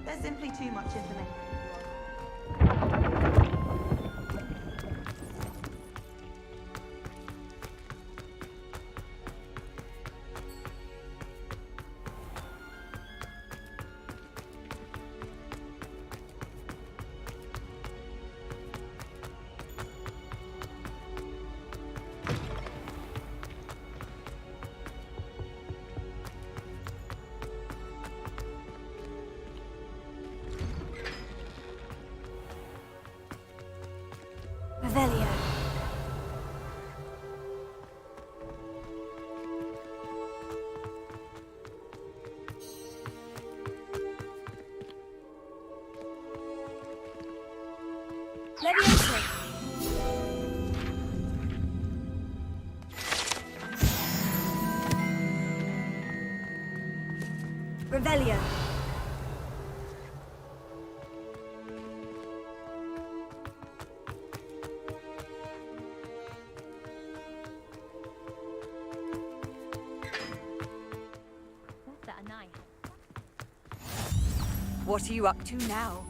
There's simply too much information. Revelio. Levioso. Revelio. What are you up to now?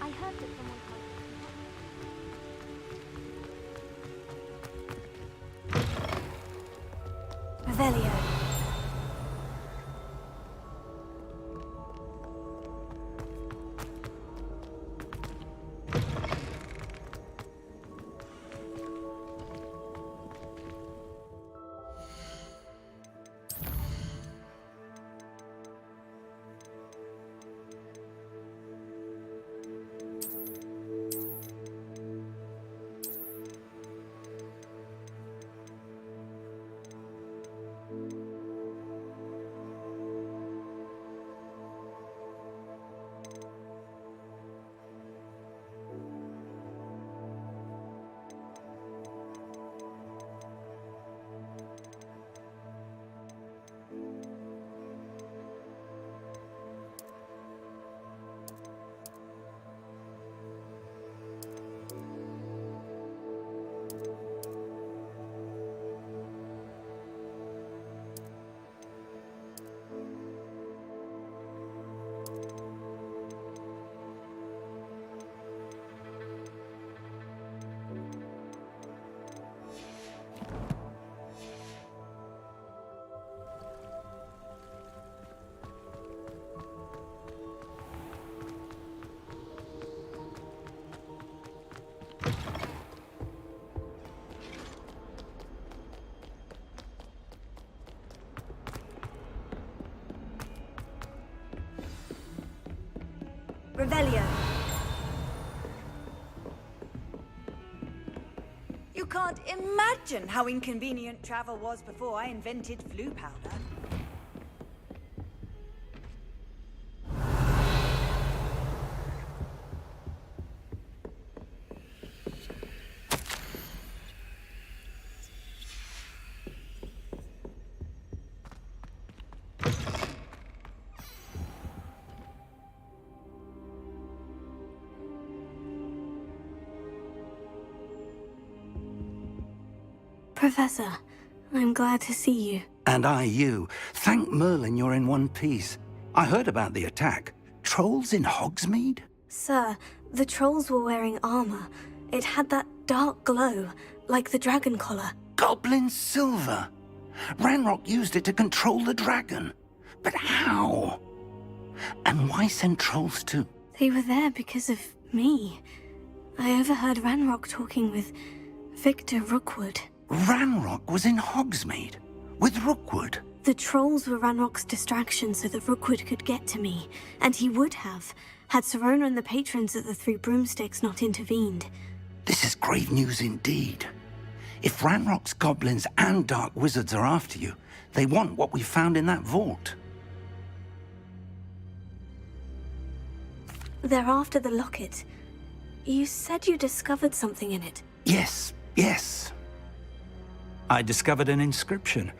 I heard that someone Revelio. Revelio. You can't imagine how inconvenient travel was before I invented flu powder. Professor, I'm glad to see you. And I you. Thank Merlin you're in one piece. I heard about the attack. Trolls in Hogsmeade? Sir, the trolls were wearing armor. It had that dark glow, like the dragon collar. Goblin silver! Ranrock used it to control the dragon. But how? And why send trolls too? They were there because of me. I overheard Ranrock talking with Victor Rookwood. Ranrock was in Hogsmeade? With Rookwood? The trolls were Ranrock's distraction so that Rookwood could get to me. And he would have, had Serona and the patrons of the Three Broomsticks not intervened. This is grave news indeed. If Ranrock's goblins and dark wizards are after you, they want what we found in that vault. They're after the locket. You said you discovered something in it. Yes. I discovered an inscription.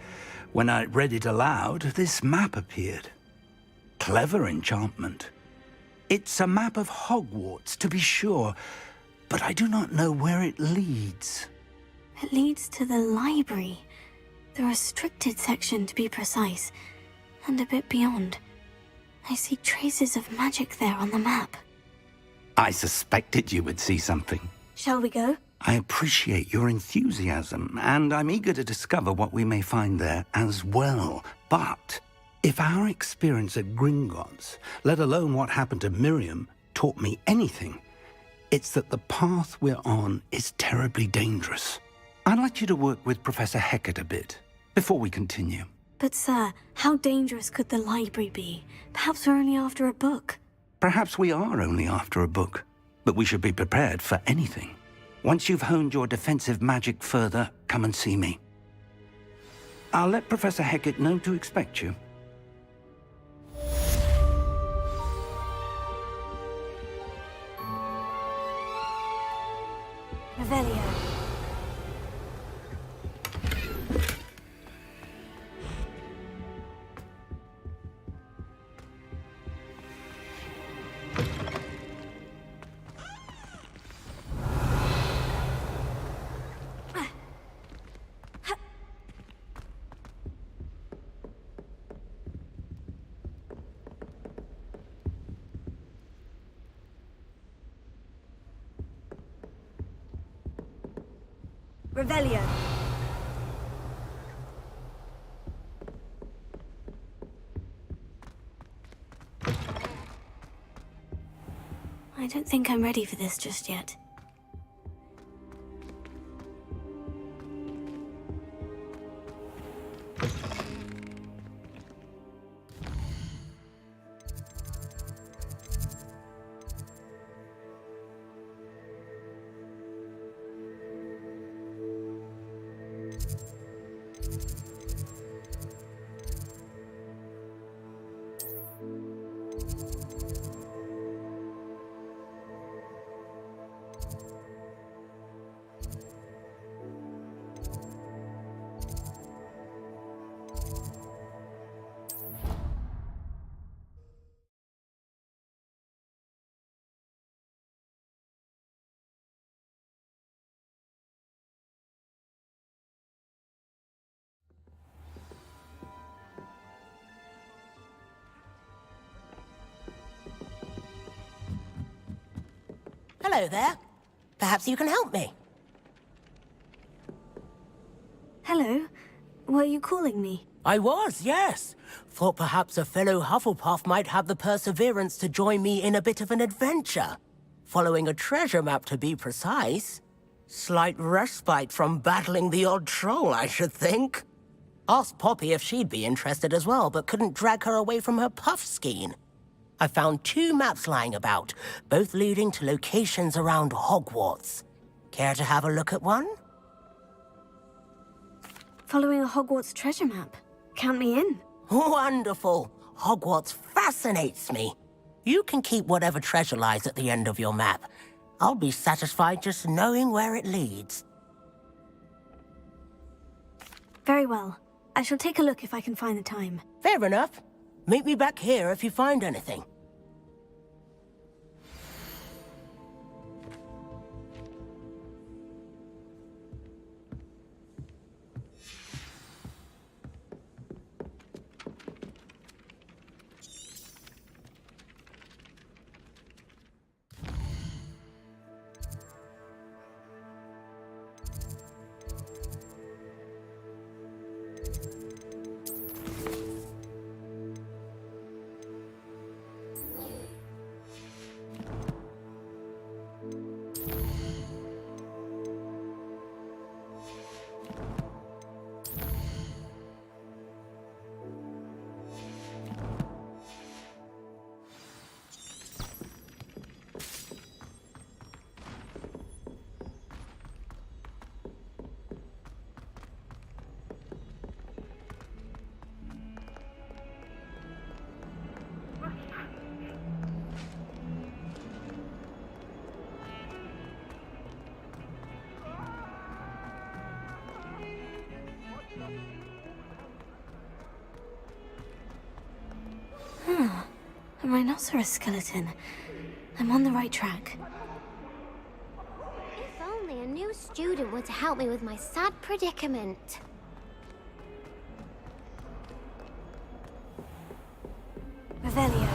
When I read it aloud, this map appeared. Clever enchantment. It's a map of Hogwarts, to be sure, but I do not know where it leads. It leads to the library. The restricted section, to be precise, and a bit beyond. I see traces of magic there on the map. I suspected you would see something. Shall we go? I appreciate your enthusiasm, and I'm eager to discover what we may find there as well. But if our experience at Gringotts, let alone what happened to Miriam, taught me anything, it's that the path we're on is terribly dangerous. I'd like you to work with Professor Hecat a bit, before we continue. But sir, how dangerous could the library be? Perhaps we're only after a book. Perhaps we are only after a book, but we should be prepared for anything. Once you've honed your defensive magic further, come and see me. I'll let Professor Hecat know to expect you. Revelio. Revelio. I don't think I'm ready for this just yet. Hello there. Perhaps you can help me. Hello. Were you calling me? I was, yes. Thought perhaps a fellow Hufflepuff might have the perseverance to join me in a bit of an adventure. Following a treasure map, to be precise. Slight respite from battling the odd troll, I should think. Asked Poppy if she'd be interested as well, but couldn't drag her away from her puff skein. I found 2 maps lying about, both leading to locations around Hogwarts. Care to have a look at one? Following a Hogwarts treasure map. Count me in. Wonderful. Hogwarts fascinates me. You can keep whatever treasure lies at the end of your map. I'll be satisfied just knowing where it leads. Very well. I shall take a look if I can find the time. Fair enough. Meet me back here if you find anything. A rhinoceros skeleton. I'm on the right track. If only a new student were to help me with my sad predicament. Revelio.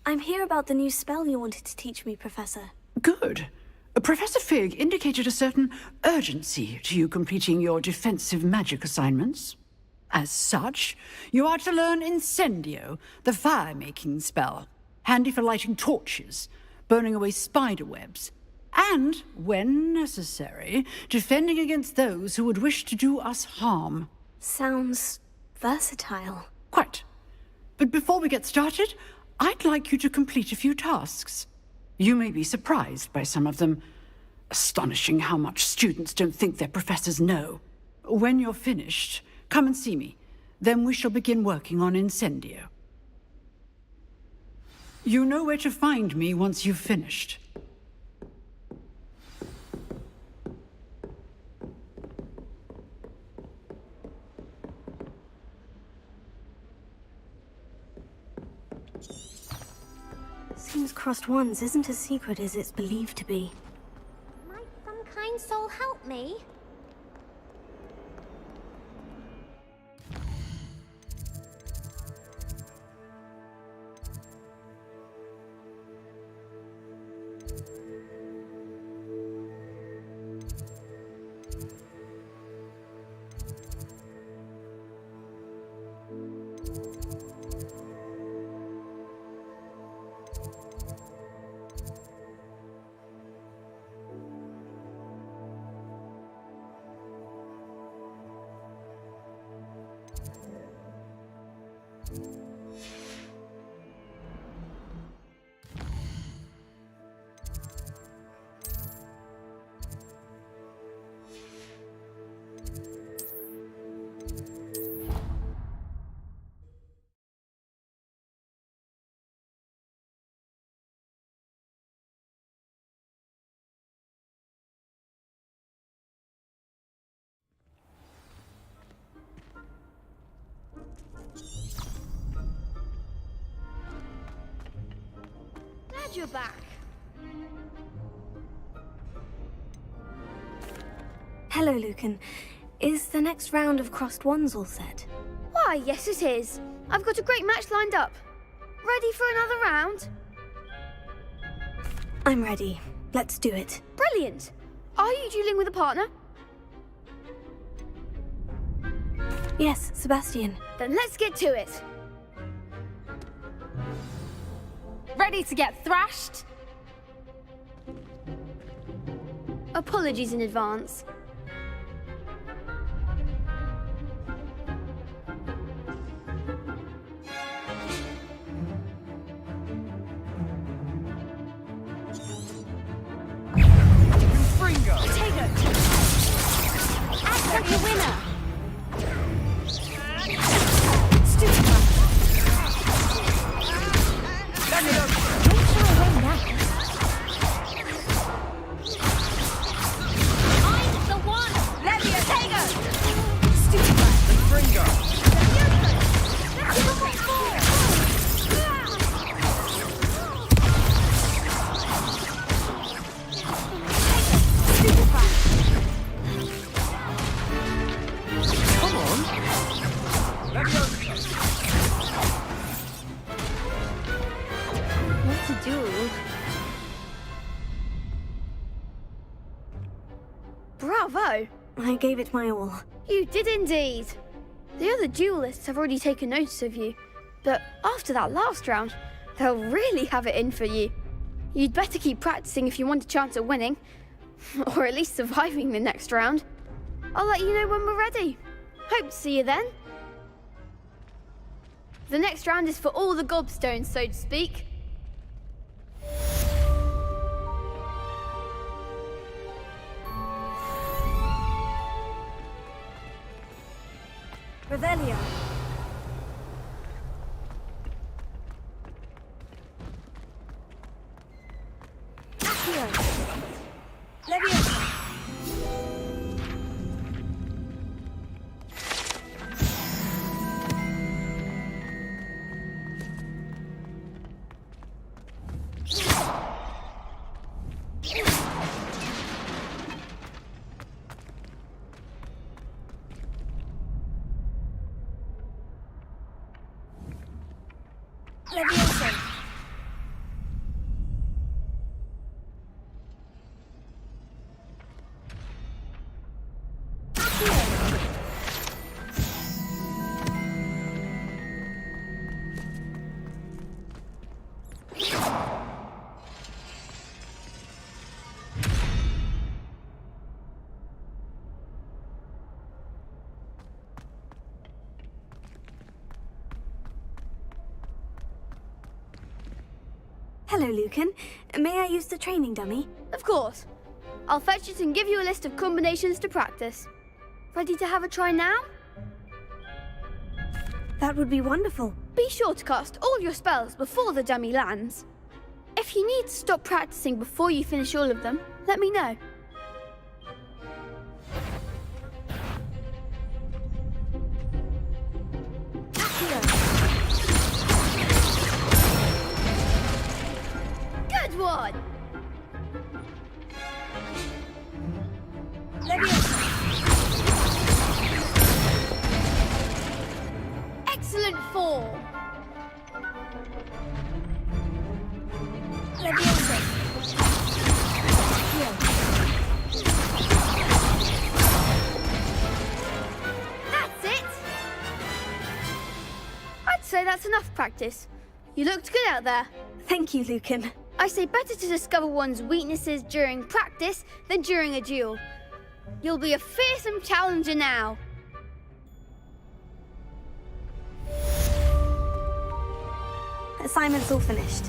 I'm here about the new spell you wanted to teach me, Professor. Good. Professor Fig indicated a certain urgency to you completing your defensive magic assignments. As such, you are to learn Incendio, the fire-making spell, handy for lighting torches, burning away spider webs, and, when necessary, defending against those who would wish to do us harm. Sounds versatile. Quite. But before we get started, I'd like you to complete a few tasks. You may be surprised by some of them. Astonishing how much students don't think their professors know. When you're finished, come and see me. Then we shall begin working on Incendio. You know where to find me once you've finished. Seems Crossed Wands isn't as secret as it's believed to be. Might some kind soul help me? Glad you're back. Hello, Lucan. Is the next round of Crossed Wands all set? Why, yes it is. I've got a great match lined up. Ready for another round? I'm ready. Let's do it. Brilliant. Are you dueling with a partner? Yes, Sebastian. Then let's get to it. Ready to get thrashed? Apologies in advance. Act your winner! Bravo! I gave it my all. You did indeed. The other duelists have already taken notice of you, but after that last round, they'll really have it in for you. You'd better keep practicing if you want a chance at winning, or at least surviving the next round. I'll let you know when we're ready. Hope to see you then. The next round is for all the gobstones, so to speak. Revelio. Accio. Leviosa. Hello, Lucan. May I use the training dummy? Of course. I'll fetch it and give you a list of combinations to practice. Ready to have a try now? That would be wonderful. Be sure to cast all your spells before the dummy lands. If you need to stop practicing before you finish all of them, let me know. Good one! Excellent form! That's it! I'd say that's enough practice. You looked good out there. Thank you, Lucan. I say better to discover one's weaknesses during practice than during a duel. You'll be a fearsome challenger now. Assignment's all finished.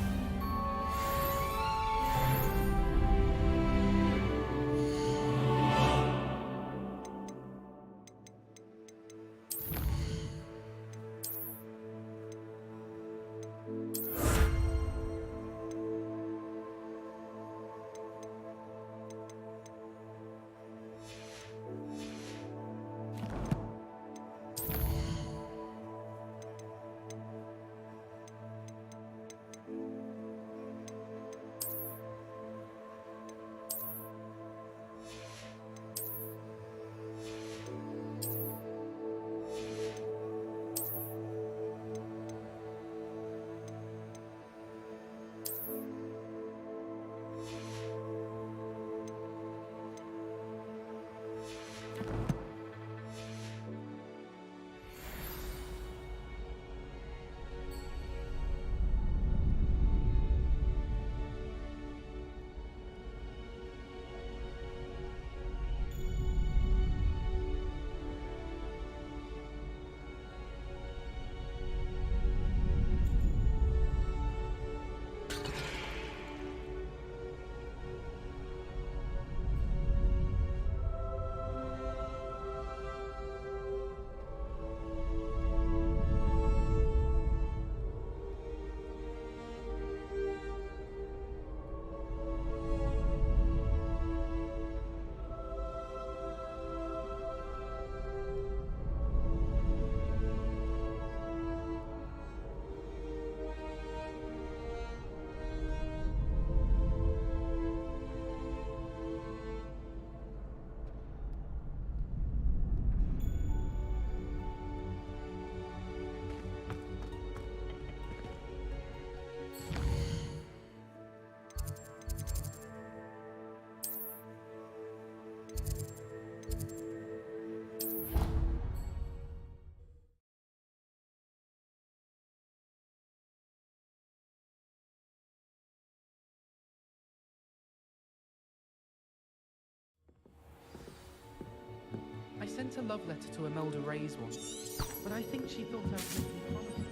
I sent a love letter to Imelda Reyes once, but I think she thought I was making fun of her.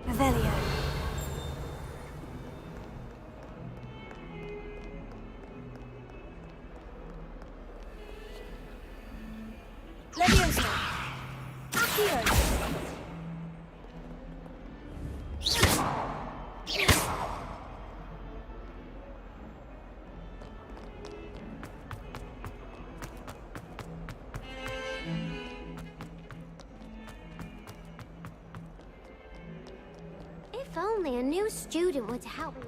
Revelio. Leviosa. Accio. If only a new student were to help me.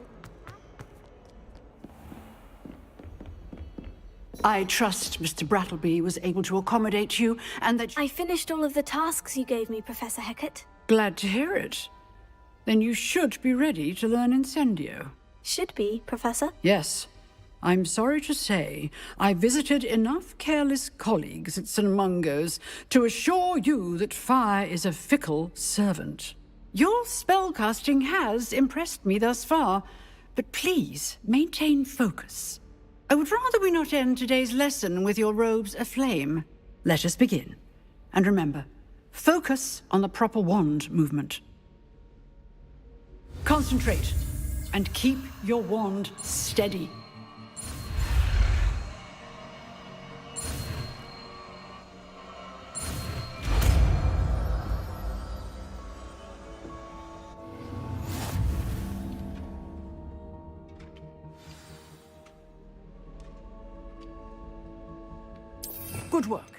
I trust Mr. Brattleby was able to accommodate you, and that... I finished all of the tasks you gave me, Professor Hecat. Glad to hear it. Then you should be ready to learn Incendio. Should be, Professor. Yes. I'm sorry to say, I visited enough careless colleagues at St. Mungo's to assure you that fire is a fickle servant. Your spellcasting has impressed me thus far, but please maintain focus. I would rather we not end today's lesson with your robes aflame. Let us begin. And remember, focus on the proper wand movement. Concentrate, and keep your wand steady. Good work.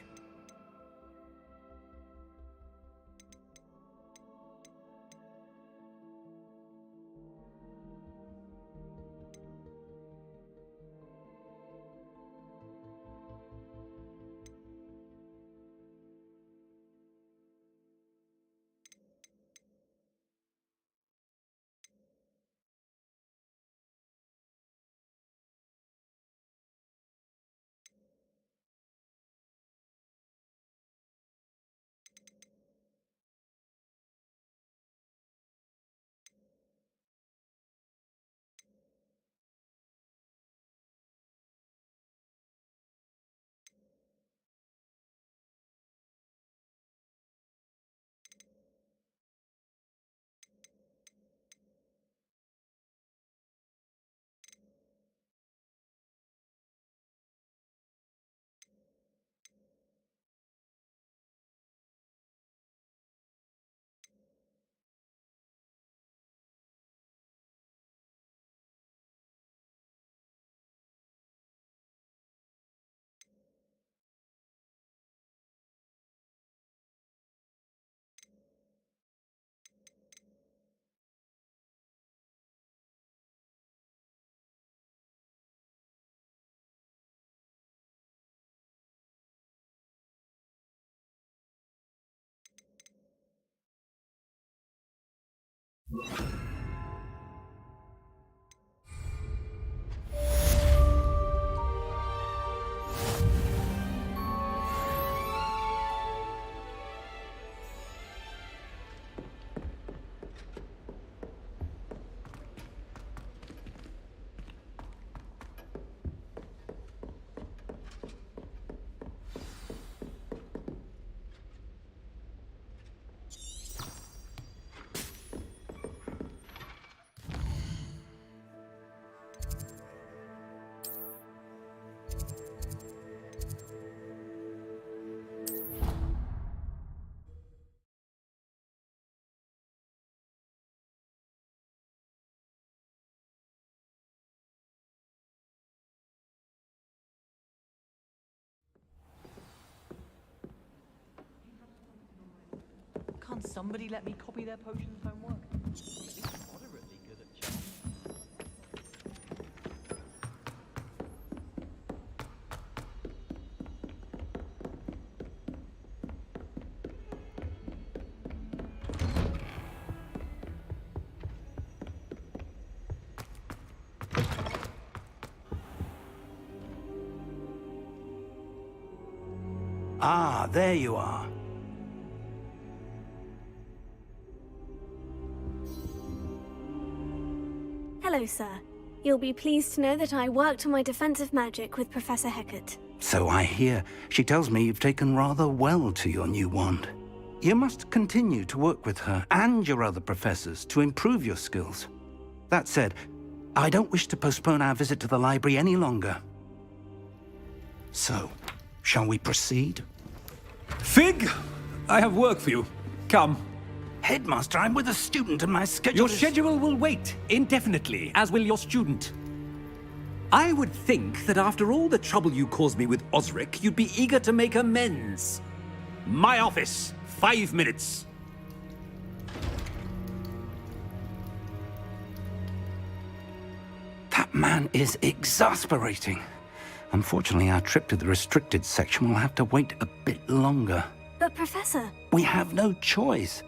Can't somebody let me copy their potions homework? At least moderately good at charm. Ah, there you are. Hello, sir. You'll be pleased to know that I worked on my defensive magic with Professor Hecat. So I hear. She tells me you've taken rather well to your new wand. You must continue to work with her and your other professors to improve your skills. That said, I don't wish to postpone our visit to the library any longer. So, shall we proceed? Fig! I have work for you. Come. Headmaster, I'm with a student and my schedule Your schedule will wait indefinitely, as will your student. I would think that after all the trouble you caused me with Osric, you'd be eager to make amends. My office, 5 minutes. That man is exasperating. Unfortunately, our trip to the restricted section will have to wait a bit longer. But, Professor... We have no choice.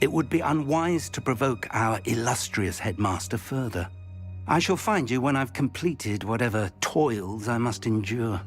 It would be unwise to provoke our illustrious headmaster further. I shall find you when I've completed whatever toils I must endure.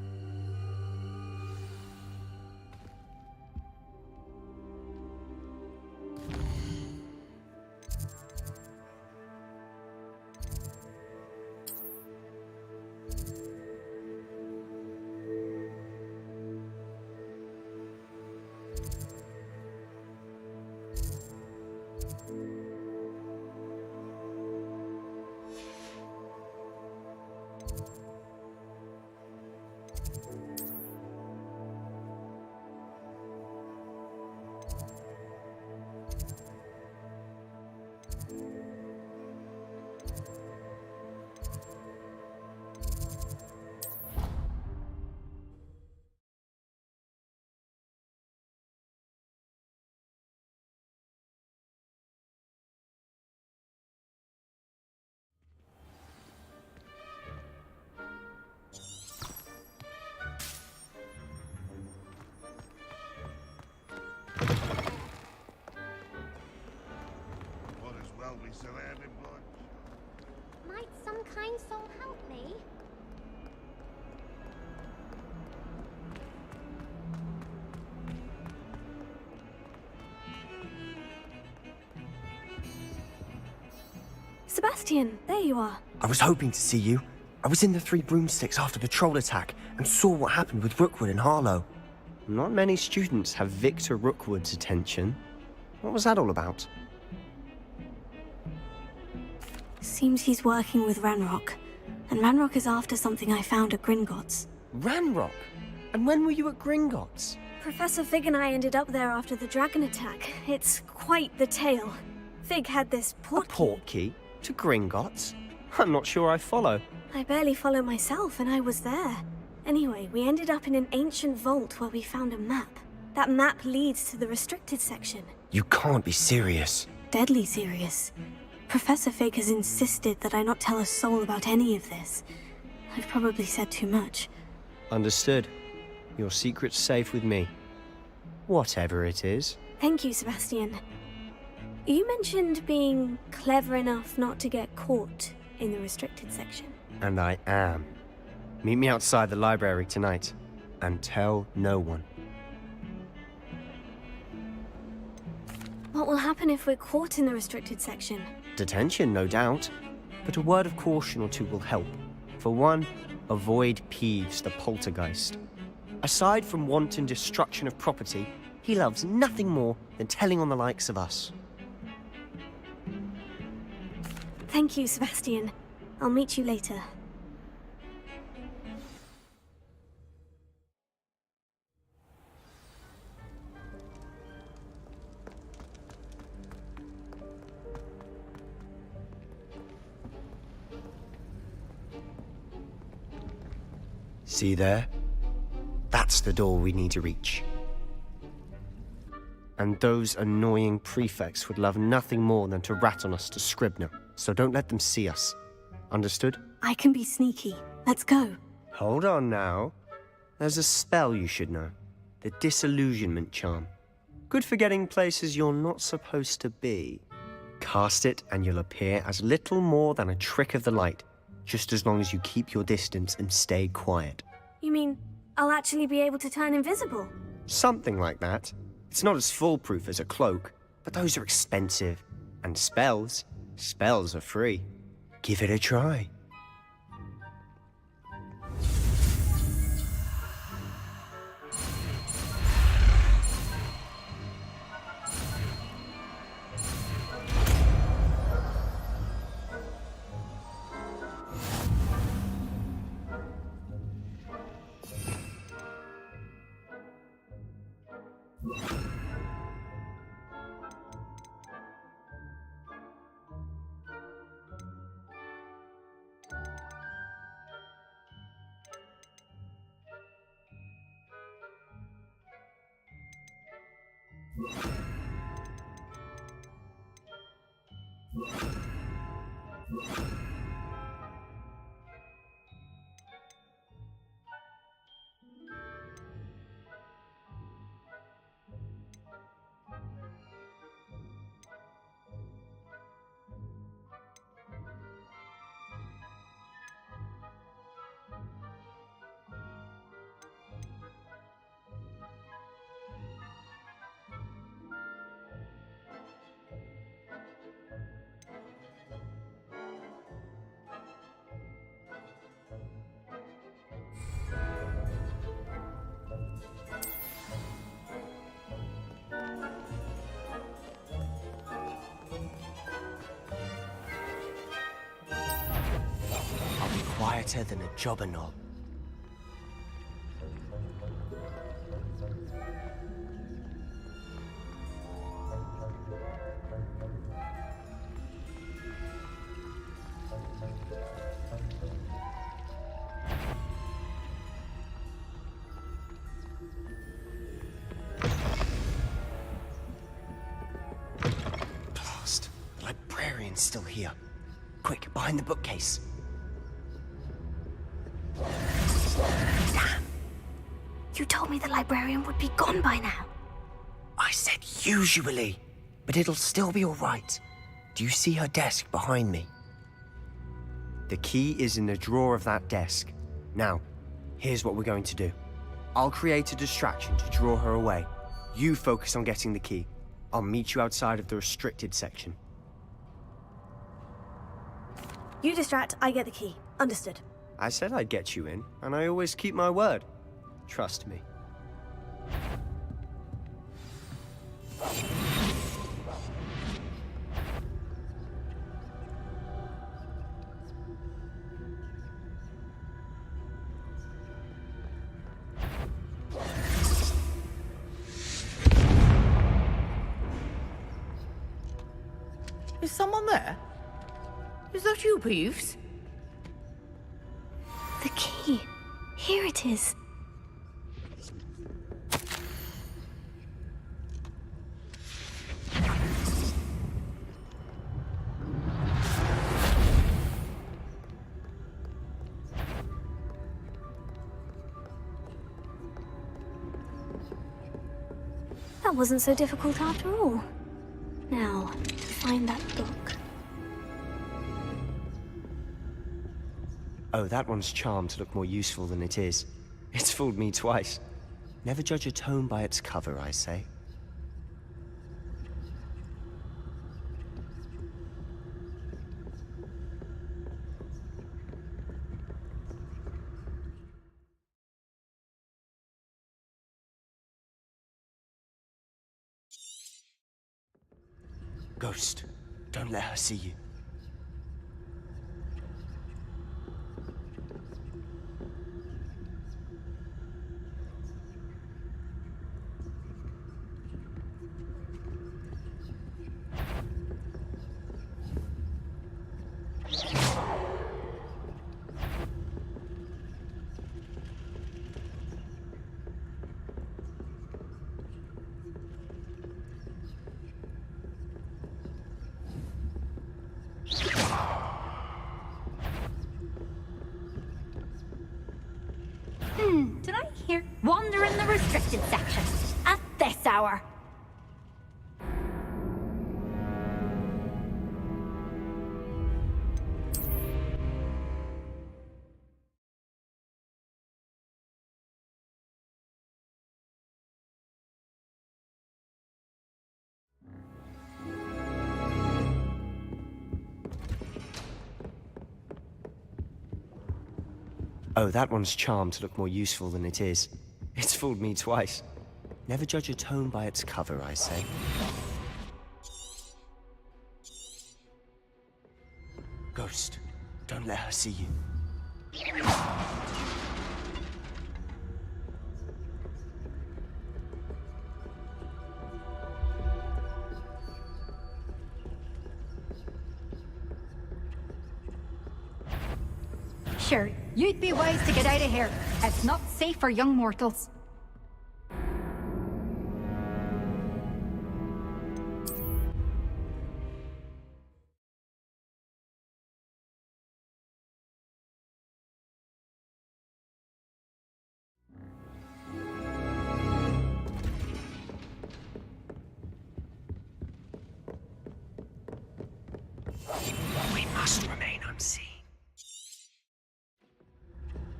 Sebastian, there you are. I was hoping to see you. I was in the Three Broomsticks after the troll attack and saw what happened with Rookwood and Harlow. Not many students have Victor Rookwood's attention. What was that all about? Seems he's working with Ranrock. And Ranrock is after something I found at Gringotts. Ranrock? And when were you at Gringotts? Professor Fig and I ended up there after the dragon attack. It's quite the tale. Fig had this portkey to Gringotts? I'm not sure I follow. I barely follow myself, and I was there. Anyway, we ended up in an ancient vault where we found a map. That map leads to the restricted section. You can't be serious. Deadly serious. Professor Fig has insisted that I not tell a soul about any of this. I've probably said too much. Understood. Your secret's safe with me. Whatever it is. Thank you, Sebastian. You mentioned being clever enough not to get caught in the restricted section. And I am. Meet me outside the library tonight, and tell no one. What will happen if we're caught in the restricted section? Detention, no doubt. But a word of caution or two will help. For one, avoid Peeves, the poltergeist. Aside from wanton destruction of property, he loves nothing more than telling on the likes of us. Thank you, Sebastian. I'll meet you later. See there? That's the door we need to reach. And those annoying prefects would love nothing more than to rat on us to Scribner, so don't let them see us. Understood? I can be sneaky. Let's go. Hold on now. There's a spell you should know. The Disillusionment Charm. Good for getting places you're not supposed to be. Cast it and you'll appear as little more than a trick of the light, just as long as you keep your distance and stay quiet. You mean I'll actually be able to turn invisible? Something like that. It's not as foolproof as a cloak, but those are expensive. And spells are free. Give it a try. Quieter than a jobberknoll. Blast! The librarian's still here. Quick, behind the bookcase. Damn! You told me the librarian would be gone by now. I said usually, but it'll still be all right. Do you see her desk behind me? The key is in the drawer of that desk. Now, here's what we're going to do. I'll create a distraction to draw her away. You focus on getting the key. I'll meet you outside of the restricted section. You distract, I get the key. Understood. I said I'd get you in, and I always keep my word. Trust me. Is someone there? Is that you, Peeves? The key. Here it is. That wasn't so difficult after all. Now, to find that book. Oh, that one's charmed to look more useful than it is. It's fooled me twice. Never judge a tome by its cover, I say. Ghost, don't let her see you. Did I hear wander in the restricted section at this hour? Oh, that one's charmed to look more useful than it is. It's fooled me twice. Never judge a tome by its cover, I say. Ghost, don't let her see you. Sure, you'd be wise to get out of here. It's not safe for young mortals. We must remain unseen.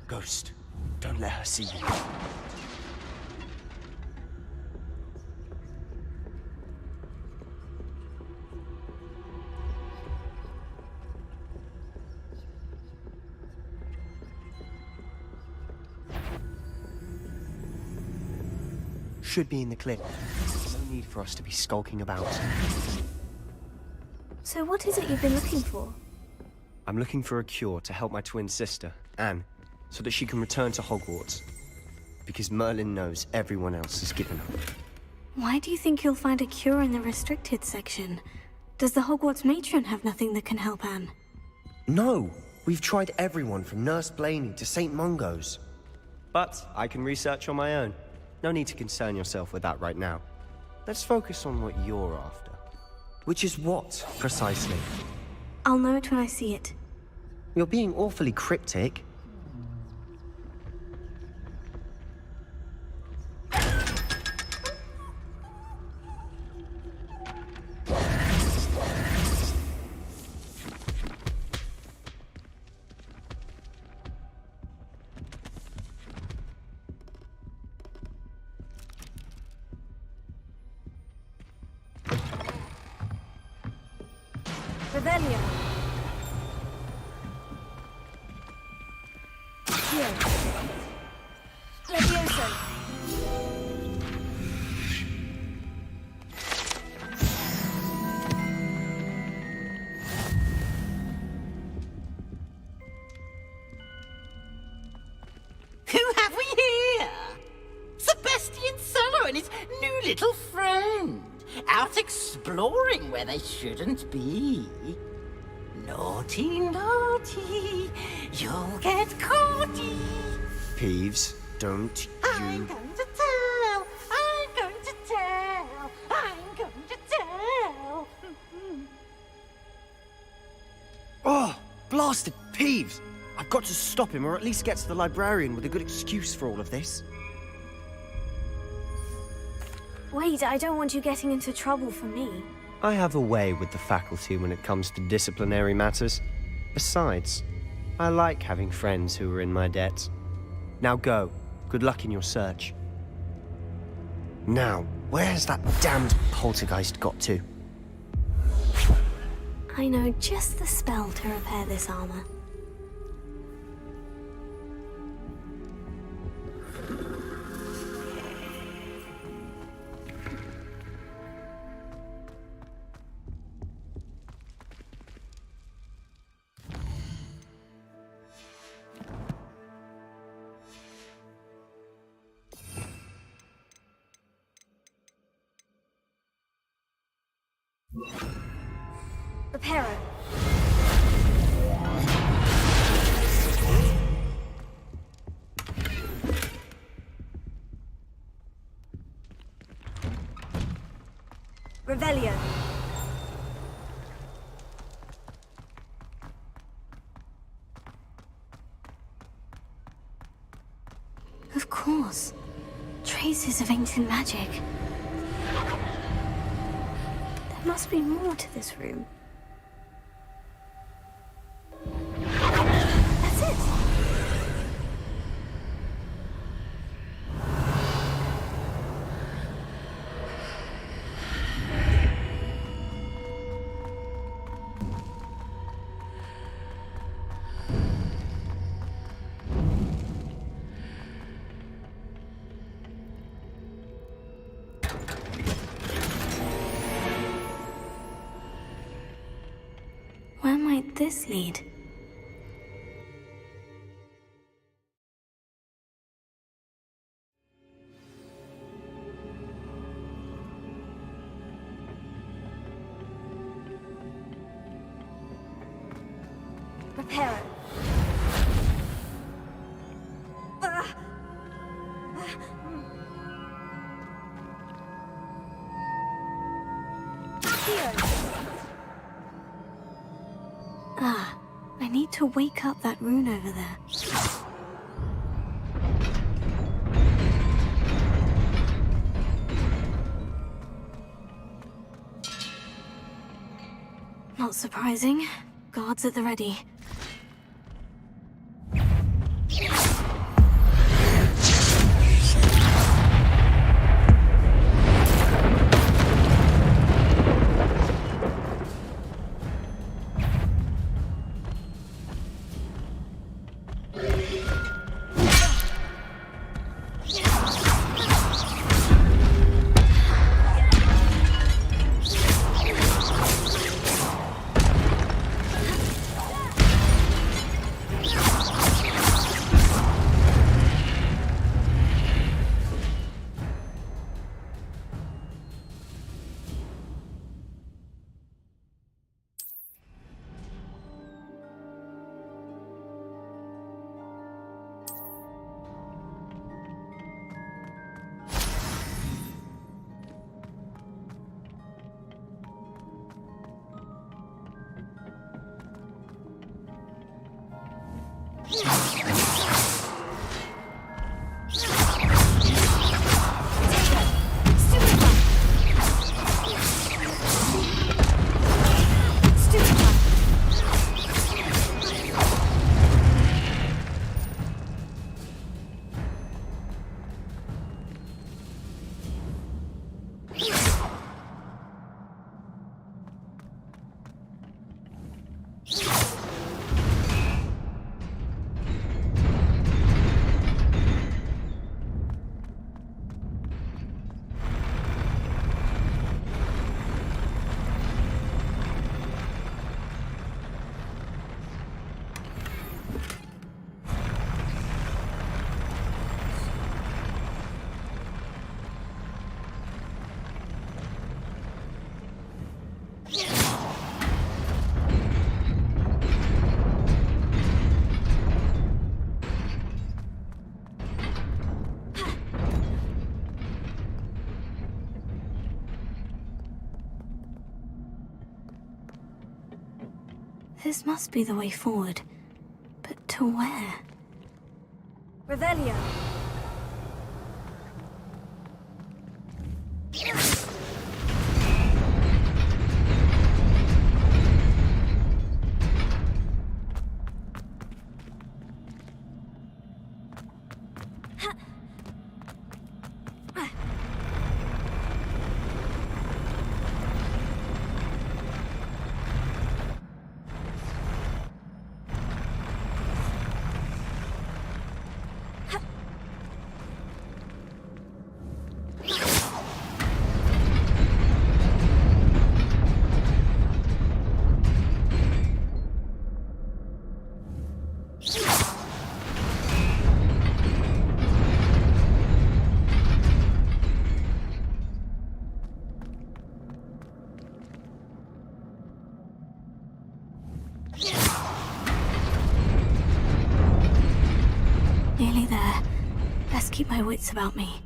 Ghost, don't let her see you. Should be in the clip. No need for us to be skulking about. So what is it you've been looking for? I'm looking for a cure to help my twin sister, Anne, so that she can return to Hogwarts. Because Merlin knows everyone else has given up. Why do you think you'll find a cure in the restricted section? Does the Hogwarts matron have nothing that can help Anne? No! We've tried everyone from Nurse Blaney to St. Mungo's. But I can research on my own. No need to concern yourself with that right now. Let's focus on what you're after. Which is what, precisely? I'll know it when I see it. You're being awfully cryptic. Revelio. Accio. Levioso. Who have we here? Sebastian Solo and his new little friend. Out exploring where they shouldn't be. Naughty, naughty. You'll get caughty. Peeves, don't I'm going to tell. I'm going to tell. I'm going to tell. Oh, blasted Peeves! I've got to stop him, or at least get to the librarian with a good excuse for all of this. Wait, I don't want you getting into trouble for me. I have a way with the faculty when it comes to disciplinary matters. Besides, I like having friends who are in my debt. Now go. Good luck in your search. Now, where's that damned poltergeist got to? I know just the spell to repair this armor. Reparo. Revelio. Of course. Traces of ancient magic. There must be more to this room. That's it! Where might this lead? Reparo. Ah, I need to wake up that rune over there. Not surprising. Guards at the ready. This must be the way forward. But to where? Revelio. Nearly there. Best keep my wits about me.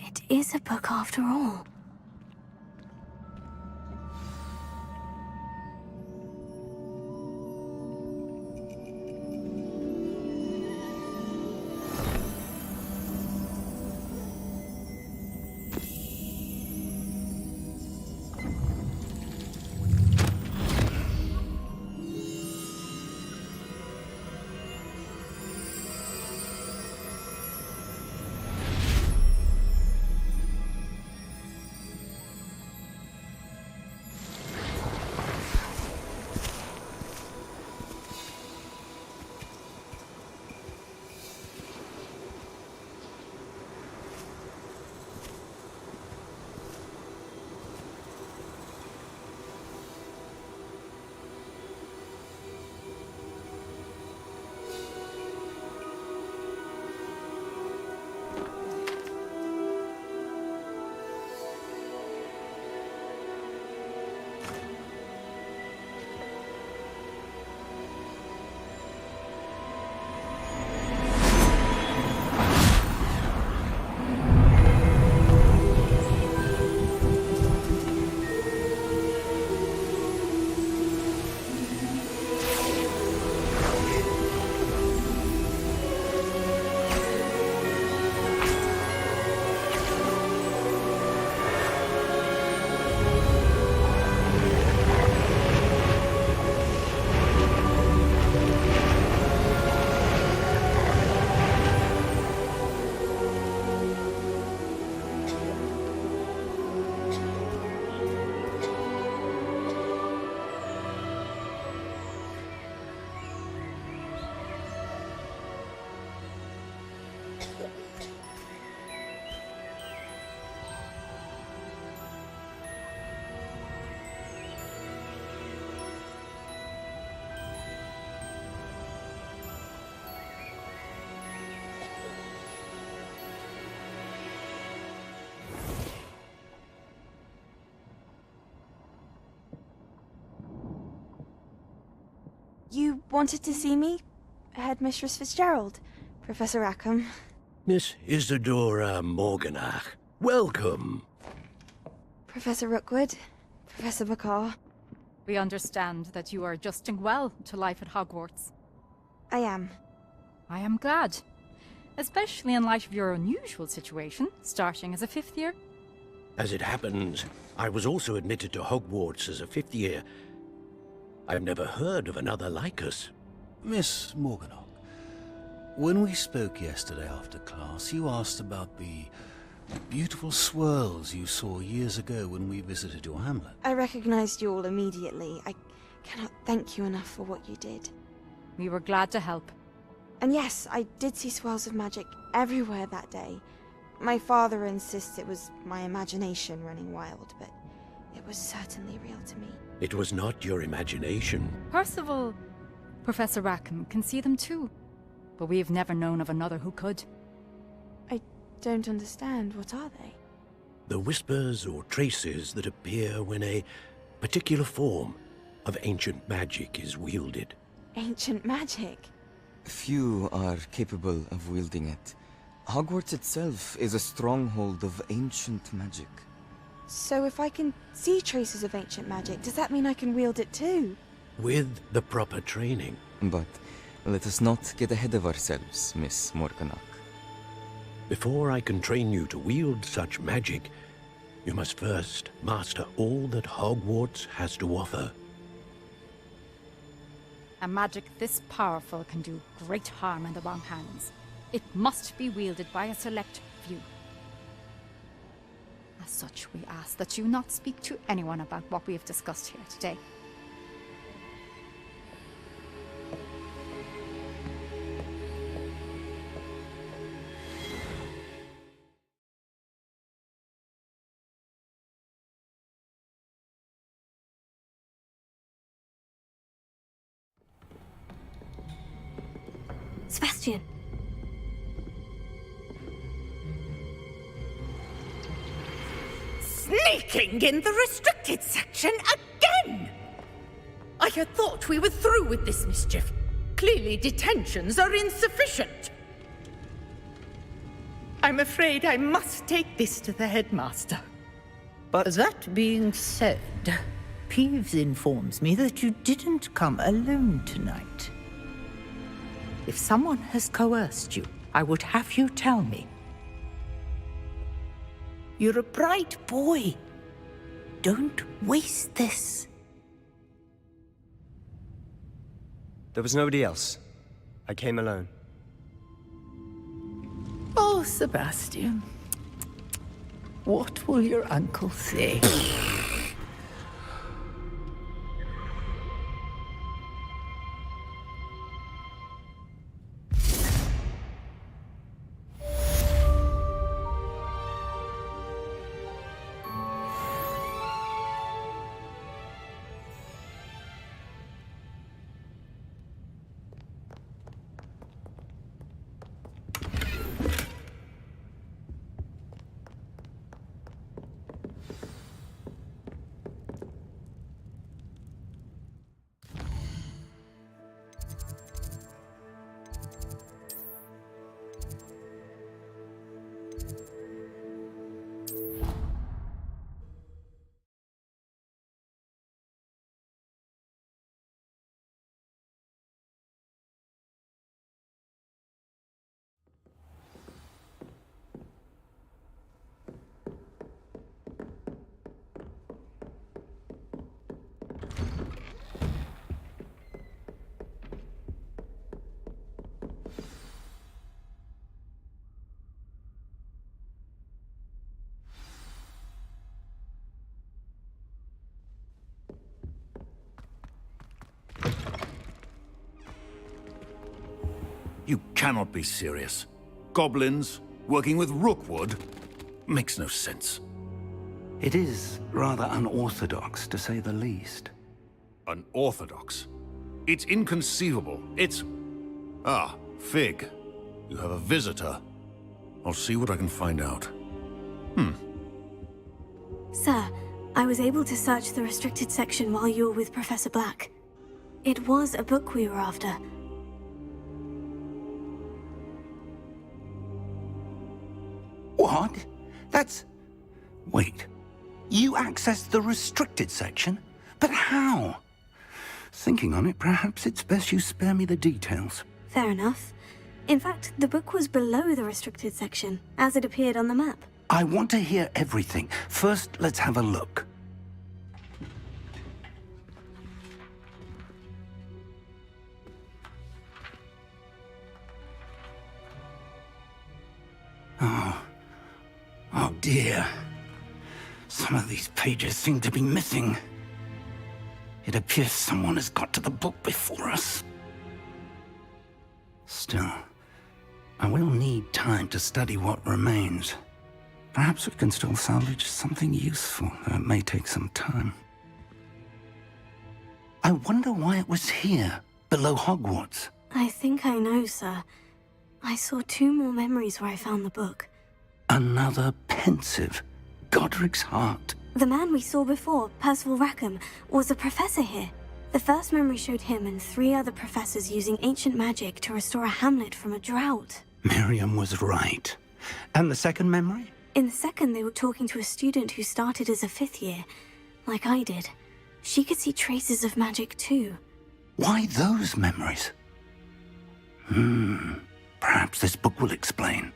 It is a book after all. You wanted to see me? Headmistress Fitzgerald, Professor Rackham. Miss Isadora Morganach, welcome. Professor Rookwood, Professor Bakar. We understand that you are adjusting well to life at Hogwarts. I am. I am glad. Especially in light of your unusual situation, starting as a 5th year. As it happens, I was also admitted to Hogwarts as a 5th year. I've never heard of another like us. Miss Morganach, when we spoke yesterday after class, you asked about the beautiful swirls you saw years ago when we visited your hamlet. I recognized you all immediately. I cannot thank you enough for what you did. We were glad to help. And yes, I did see swirls of magic everywhere that day. My father insists it was my imagination running wild, but it was certainly real to me. It was not your imagination. Percival, Professor Rackham can see them too. But we have never known of another who could. I don't understand. What are they? The whispers or traces that appear when a particular form of ancient magic is wielded. Ancient magic? Few are capable of wielding it. Hogwarts itself is a stronghold of ancient magic. So if I can see traces of ancient magic, does that mean I can wield it too? With the proper training. But let us not get ahead of ourselves, Miss Morganach. Before I can train you to wield such magic, you must first master all that Hogwarts has to offer. A magic this powerful can do great harm in the wrong hands. It must be wielded by a select few. As such, we ask that you not speak to anyone about what we have discussed here today. Sebastian. Sneaking in the restricted section again! I had thought we were through with this mischief. Clearly detentions are insufficient. I'm afraid I must take this to the headmaster. But that being said, Peeves informs me that you didn't come alone tonight. If someone has coerced you, I would have you tell me. You're a bright boy. Don't waste this. There was nobody else. I came alone. Oh, Sebastian. What will your uncle say? You cannot be serious. Goblins working with Rookwood makes no sense. It is rather unorthodox, to say the least. Unorthodox? It's inconceivable. It's... Ah, Fig. You have a visitor. I'll see what I can find out. Sir, I was able to search the restricted section while you were with Professor Black. It was a book we were after. What? That's... Wait. You accessed the restricted section? But how? Thinking on it, perhaps it's best you spare me the details. Fair enough. In fact, the book was below the restricted section, as it appeared on the map. I want to hear everything. First, let's have a look. Oh dear. Some of these pages seem to be missing. It appears someone has got to the book before us. Still, I will need time to study what remains. Perhaps we can still salvage something useful, though it may take some time. I wonder why it was here, below Hogwarts. I think I know, sir. I saw 2 more memories where I found the book. Another pensive. Godric's heart. The man we saw before, Percival Rackham, was a professor here. The first memory showed him and 3 other professors using ancient magic to restore a hamlet from a drought. Miriam was right. And the second memory? In the second, they were talking to a student who started as a 5th year, like I did. She could see traces of magic too. Why those memories? Perhaps this book will explain.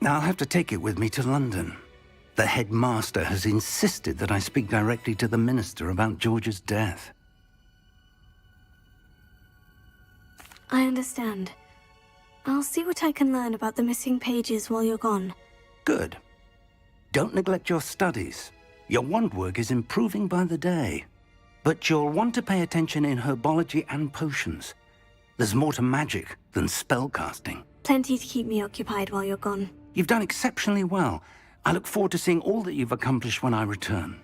I'll have to take it with me to London. The headmaster has insisted that I speak directly to the minister about George's death. I understand. I'll see what I can learn about the missing pages while you're gone. Good. Don't neglect your studies. Your wand work is improving by the day. But you'll want to pay attention in herbology and potions. There's more to magic than spellcasting. Plenty to keep me occupied while you're gone. You've done exceptionally well. I look forward to seeing all that you've accomplished when I return.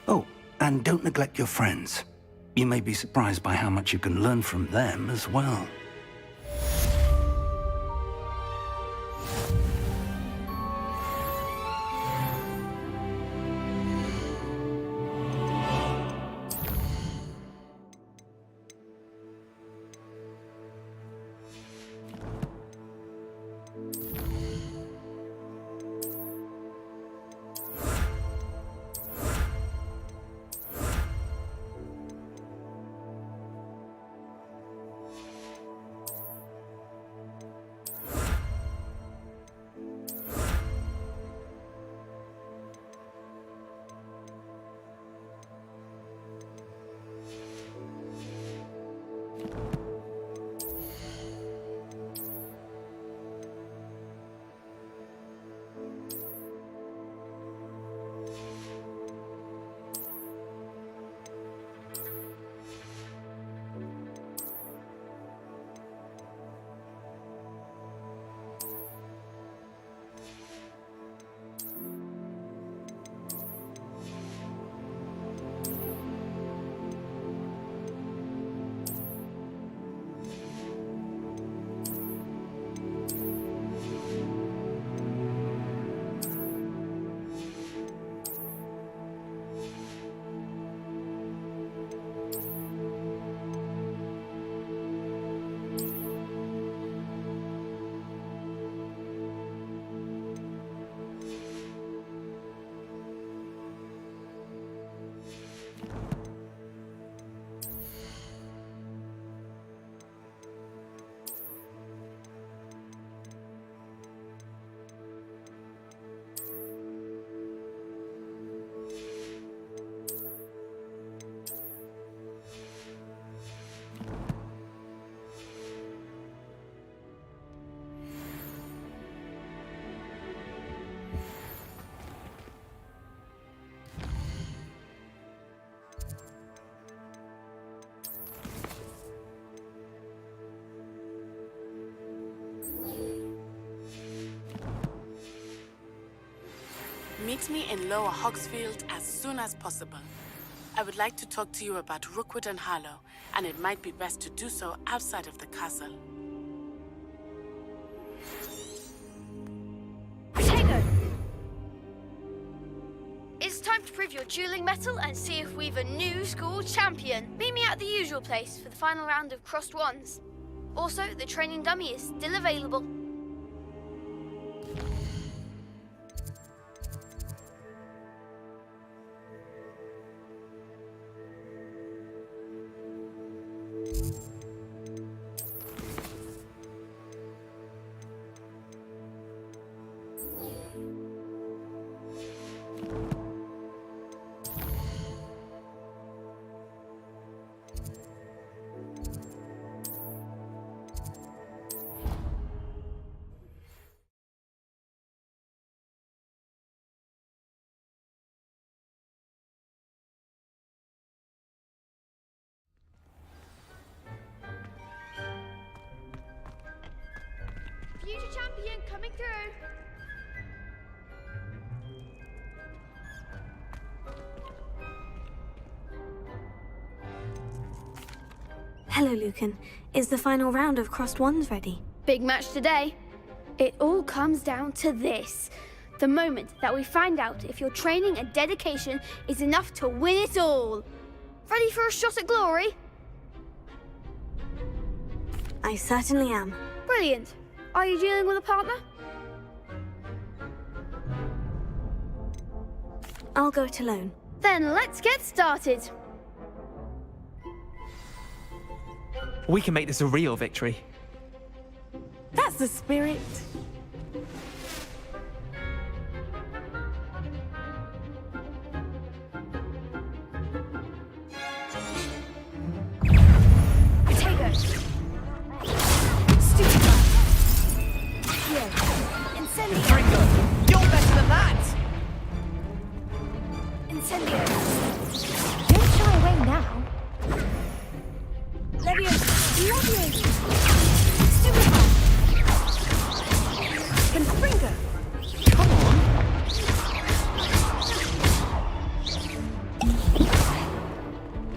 Oh, and don't neglect your friends. You may be surprised by how much you can learn from them as well. Meet me in Lower Hogsfield as soon as possible. I would like to talk to you about Rookwood and Harlow, and it might be best to do so outside of the castle. Protego! It's time to prove prove your dueling mettle and see if we've a new school champion. Meet me at the usual place for the final round of crossed wands. Also, the training dummy is still available. Future champion coming through. Hello, Lucan. Is the final round of crossed wands ready? Big match today. It all comes down to this. The moment that we find out if your training and dedication is enough to win it all. Ready for a shot at glory? I certainly am. Brilliant. Are you dealing with a partner? I'll go it alone. Then let's get started. We can make this a real victory. That's the spirit. Potato. Stupid. Yeah. Incendio. Ringo, you're better than that! Incendio. Don't shy away now. Leviosa. Leviosa. Stupefy. Confringo. Come on.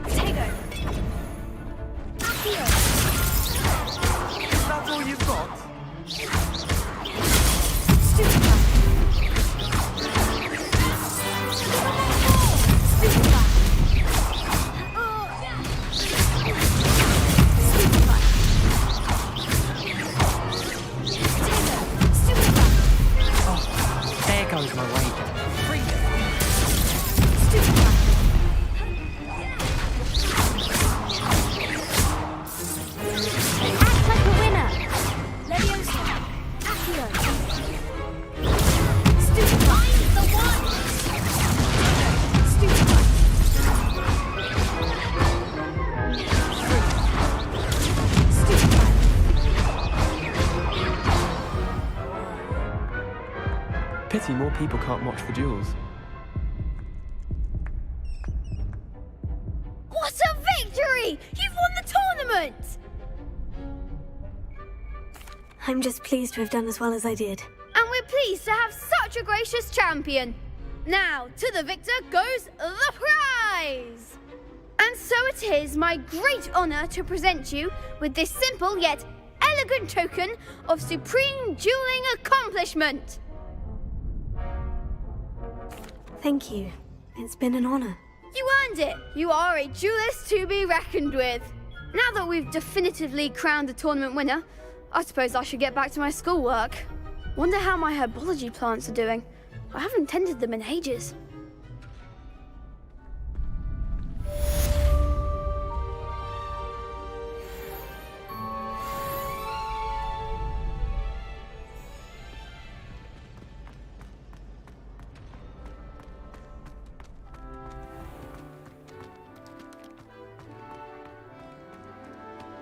Potato. Accio. That's all you've got? Stupefy. Stupefy. There goes my way. Act like a winner. Leviosa. Accio. Stupefy. The one. Stupefy. Stupefy. Pity more people can't watch the duels. What a victory! You've won the tournament! I'm just pleased to have done as well as I did. And we're pleased to have such a gracious champion. Now, to the victor goes the prize! And so it is my great honor to present you with this simple yet elegant token of supreme dueling accomplishment. Thank you. It's been an honor. You earned it. You are a duelist to be reckoned with. Now that we've definitively crowned the tournament winner, I suppose I should get back to my schoolwork. Wonder how my herbology plants are doing. I haven't tended them in ages.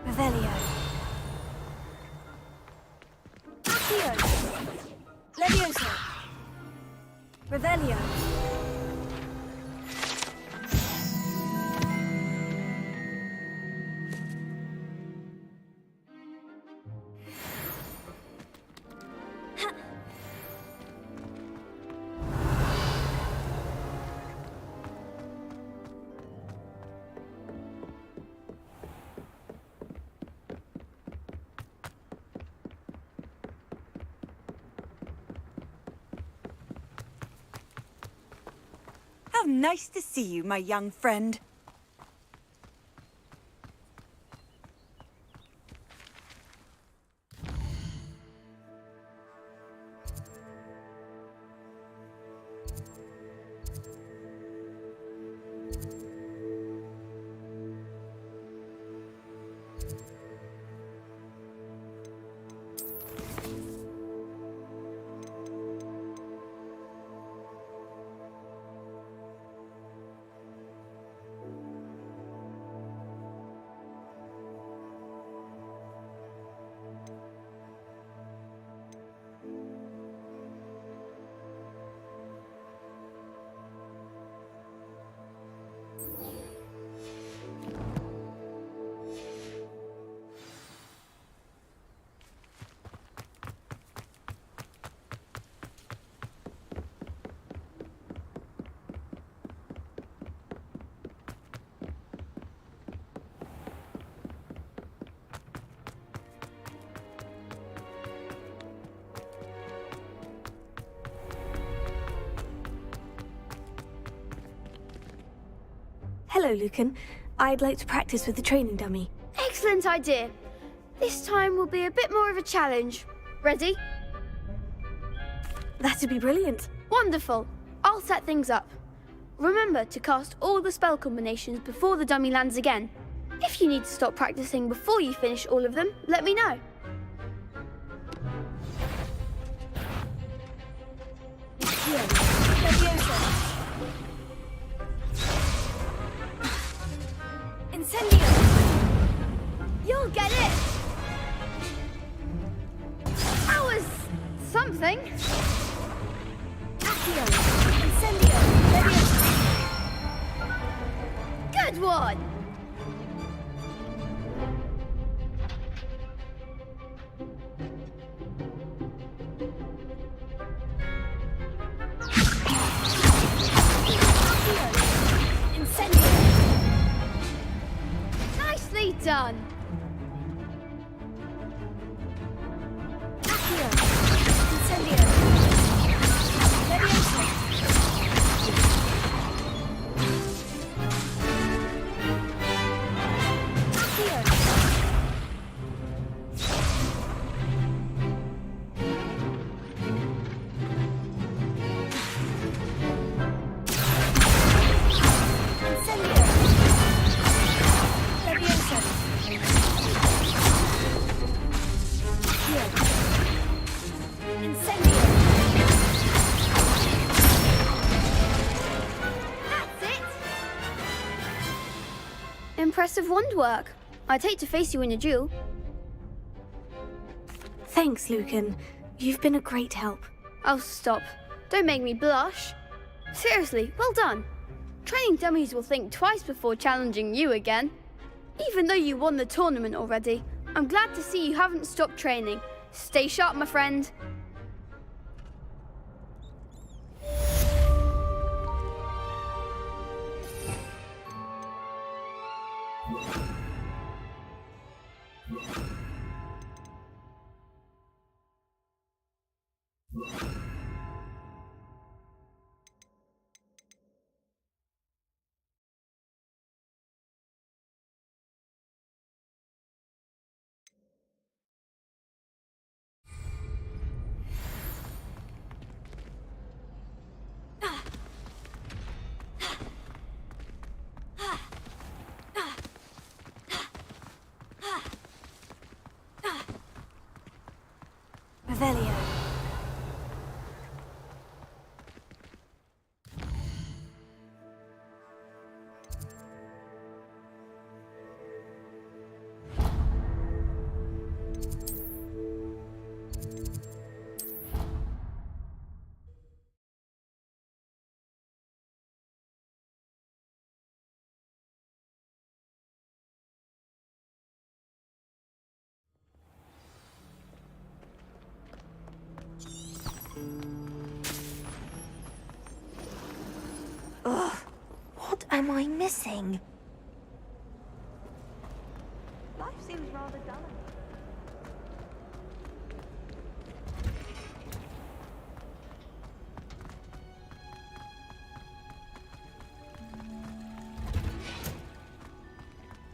Revelio. Accio. Leviosa. Revelio. Nice to see you, my young friend. Hello, Lucan. I'd like to practice with the training dummy. Excellent idea. This time will be a bit more of a challenge. Ready? That'd be brilliant. Wonderful. I'll set things up. Remember to cast all the spell combinations before the dummy lands again. If you need to stop practicing before you finish all of them, let me know. Incendio! You'll get it! That was something. Accio! Incendio! Leviosa! Good one! Nicely done! Accio! Incendio! Leviosa! Accio! Incendio! Leviosa! Accio! Incendio! That's it! Impressive wand work. I'd hate to face you in a duel. Thanks, Lucan. You've been a great help. Oh, stop. Don't make me blush. Seriously, well done. Training dummies will think twice before challenging you again. Even though you won the tournament already, I'm glad to see you haven't stopped training. Stay sharp, my friend. Revelio. Ugh, what am I missing? Life seems rather dull.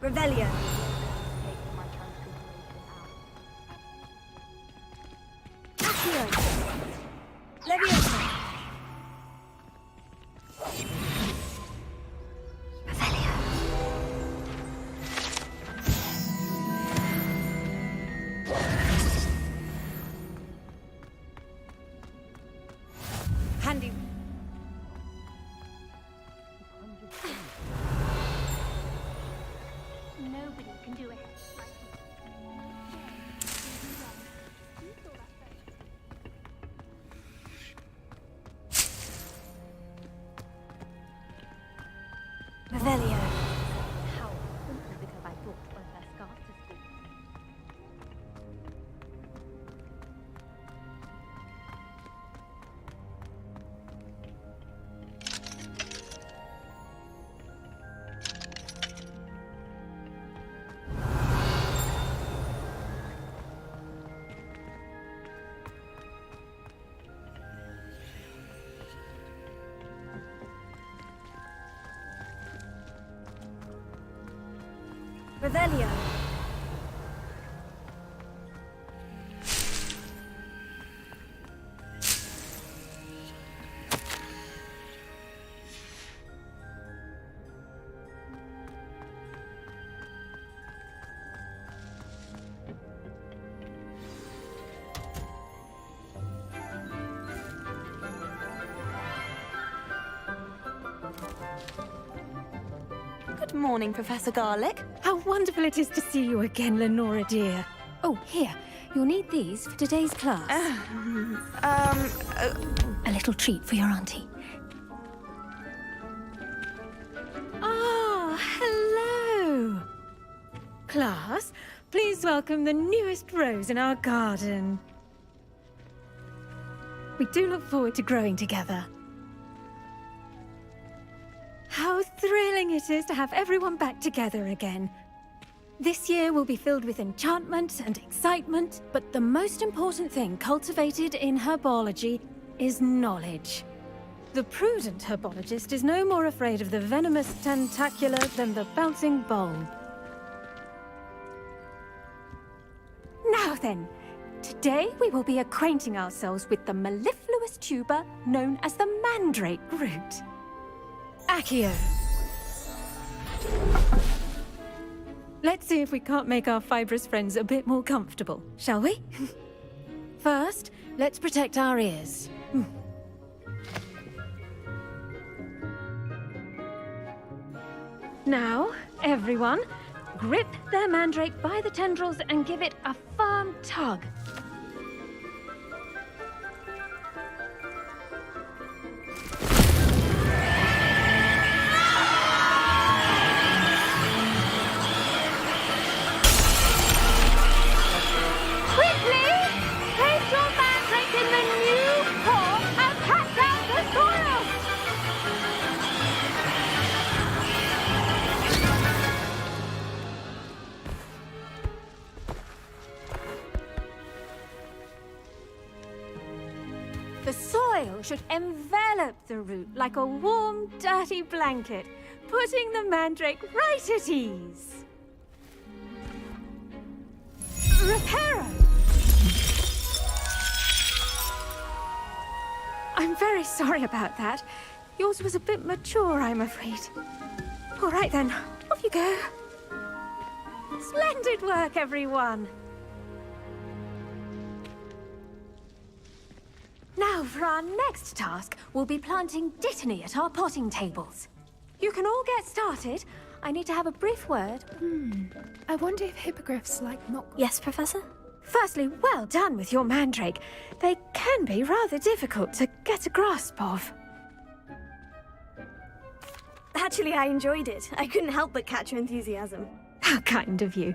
Revelio. Accio. Leviosa. Handy. Nobody can do it. Revelio. How? Simply because I brought one of their scarves to school. Revelio. Good morning, Professor Garlick. How wonderful it is to see you again, Lenora dear. Oh, here. You'll need these for today's class. A little treat for your auntie. Ah, hello. Class, please welcome the newest rose in our garden. We do look forward to growing together. How thrilling it is to have everyone back together again. This year will be filled with enchantment and excitement, but the most important thing cultivated in herbology is knowledge. The prudent herbologist is no more afraid of the venomous tentacula than the bouncing bulb. Now then, today we will be acquainting ourselves with the mellifluous tuber known as the mandrake root. Accio. Let's see if we can't make our fibrous friends a bit more comfortable, shall we? First, let's protect our ears. Now, everyone, grip their mandrake by the tendrils and give it a firm tug. The soil should envelop the root like a warm, dirty blanket, putting the mandrake right at ease. Reparo! I'm very sorry about that. Yours was a bit mature, I'm afraid. All right then, off you go. Splendid work, everyone! Now, for our next task, we'll be planting dittany at our potting tables. You can all get started. I need to have a brief word. I wonder if hippogriffs like knock... Yes, Professor? Firstly, well done with your mandrake. They can be rather difficult to get a grasp of. Actually, I enjoyed it. I couldn't help but catch your enthusiasm. How kind of you.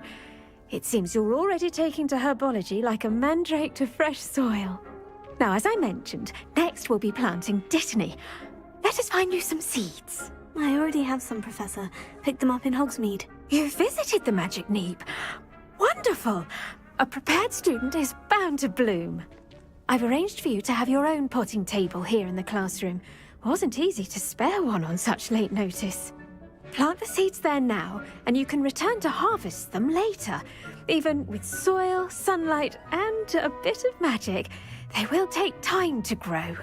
It seems you're already taking to herbology like a mandrake to fresh soil. Now, as I mentioned, next we'll be planting dittany. Let us find you some seeds. I already have some, Professor. Picked them up in Hogsmeade. You visited the Magic Neep. Wonderful! A prepared student is bound to bloom. I've arranged for you to have your own potting table here in the classroom. Wasn't easy to spare one on such late notice. Plant the seeds there now, and you can return to harvest them later. Even with soil, sunlight, and a bit of magic, they will take time to grow.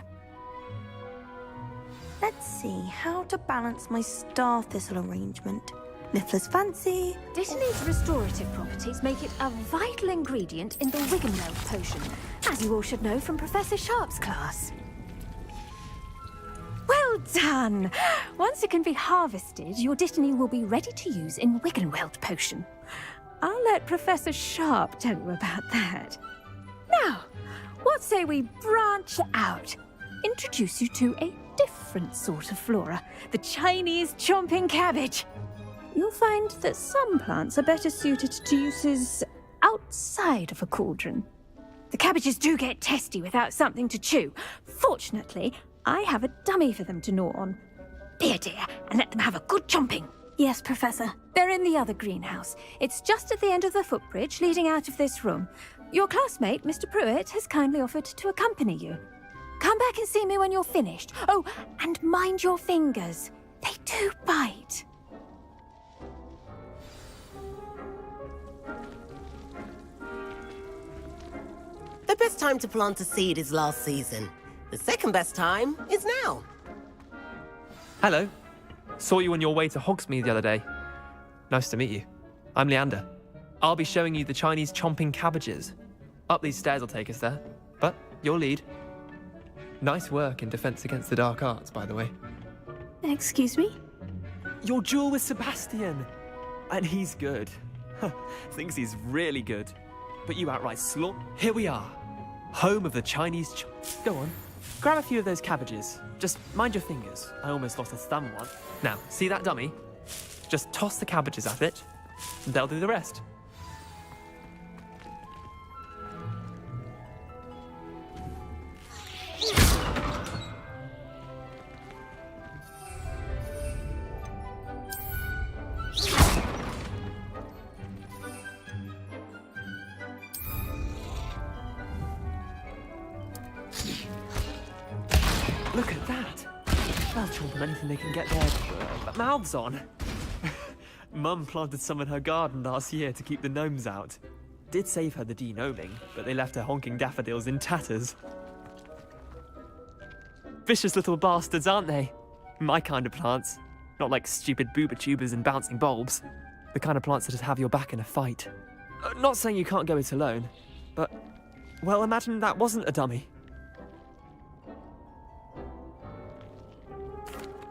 Let's see how to balance my star thistle arrangement. Niffler's fancy. Dittany's restorative properties make it a vital ingredient in the Wiggenweld potion, as you all should know from Professor Sharp's class. Well done! Once it can be harvested, your Dittany will be ready to use in Wiggenweld potion. I'll let Professor Sharp tell you about that. Now, what say we branch out? Introduce you to a different sort of flora, the Chinese chomping cabbage. You'll find that some plants are better suited to uses outside of a cauldron. The cabbages do get testy without something to chew. Fortunately, I have a dummy for them to gnaw on. Be a dear and let them have a good chomping. Yes, Professor. They're in the other greenhouse. It's just at the end of the footbridge leading out of this room. Your classmate, Mr. Pruitt, has kindly offered to accompany you. Come back and see me when you're finished. Oh, and mind your fingers. They do bite. The best time to plant a seed is last season. The second best time is now. Hello. Saw you on your way to Hogsmeade the other day. Nice to meet you. I'm Leander. I'll be showing you the Chinese chomping cabbages. Up these stairs will take us there, but you'll lead. Nice work in Defense Against the Dark Arts, by the way. Excuse me? Your duel with Sebastian. And he's good. Thinks he's really good. But you outright Here we are. Home of the Chinese Go on. Grab a few of those cabbages. Just mind your fingers. I almost lost a thumb once. Now, see that dummy? Just toss the cabbages at it, and they'll do the rest. Look at that! They'll chomp on anything they can get their mouths on. Mum planted some in her garden last year to keep the gnomes out. Did save her the de-gnoming, but they left her honking daffodils in tatters. Vicious little bastards, aren't they? My kind of plants. Not like stupid booba tubers and bouncing bulbs. The kind of plants that just have your back in a fight. Not saying you can't go it alone, but... well, imagine that wasn't a dummy.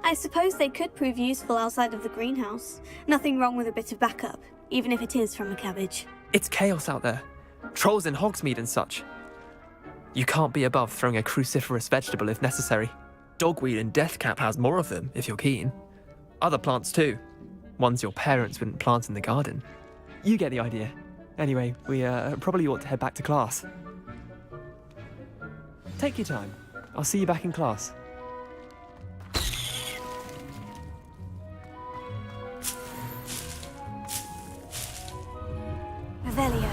I suppose they could prove useful outside of the greenhouse. Nothing wrong with a bit of backup, even if it is from a cabbage. It's chaos out there. Trolls in Hogsmeade and such. You can't be above throwing a cruciferous vegetable if necessary. Dogweed and deathcap has more of them, if you're keen. Other plants too. Ones your parents wouldn't plant in the garden. You get the idea. Anyway, we probably ought to head back to class. Take your time. I'll see you back in class. Revelio.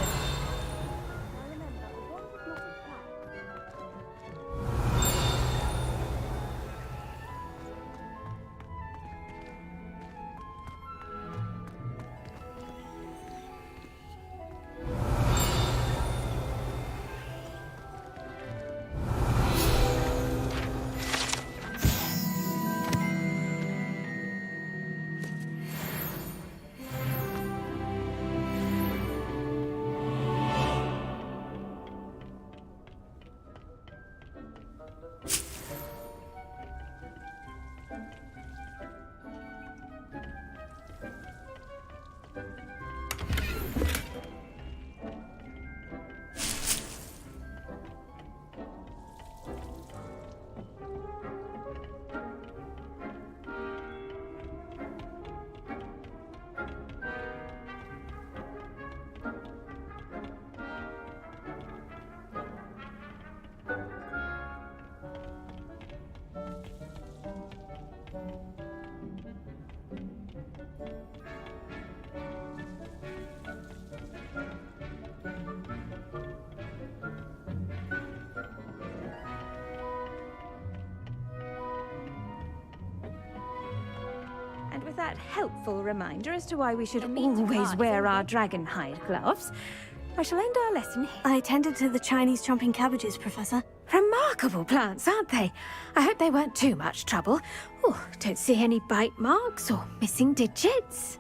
with that helpful reminder as to why we should always wear our dragonhide gloves, I shall end our lesson here. I tended to the Chinese chomping cabbages, Professor. Remarkable plants, aren't they? I hope they weren't too much trouble. Oh, don't see any bite marks or missing digits.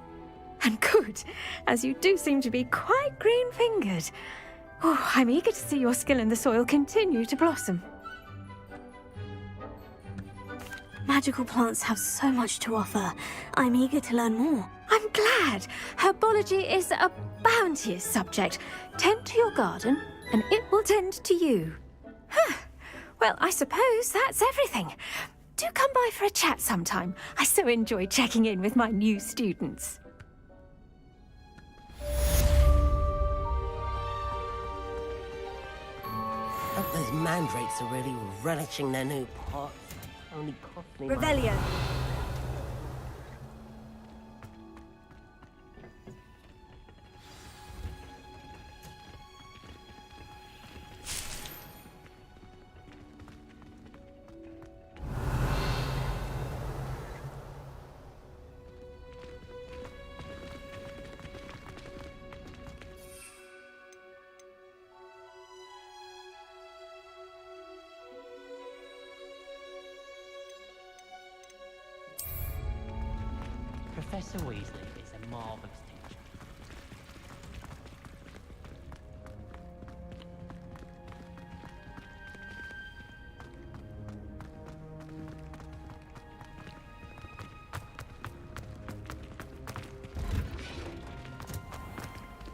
And good, as you do seem to be quite green-fingered. Oh, I'm eager to see your skill in the soil continue to blossom. Magical plants have so much to offer. I'm eager to learn more. I'm glad. Herbology is a bounteous subject. Tend to your garden, and it will tend to you. Huh. Well, I suppose that's everything. Do come by for a chat sometime. I so enjoy checking in with my new students. I hope those mandrakes are really relishing their new pots. Only cost me Revelio. Professor Weasley is a marvelous teacher.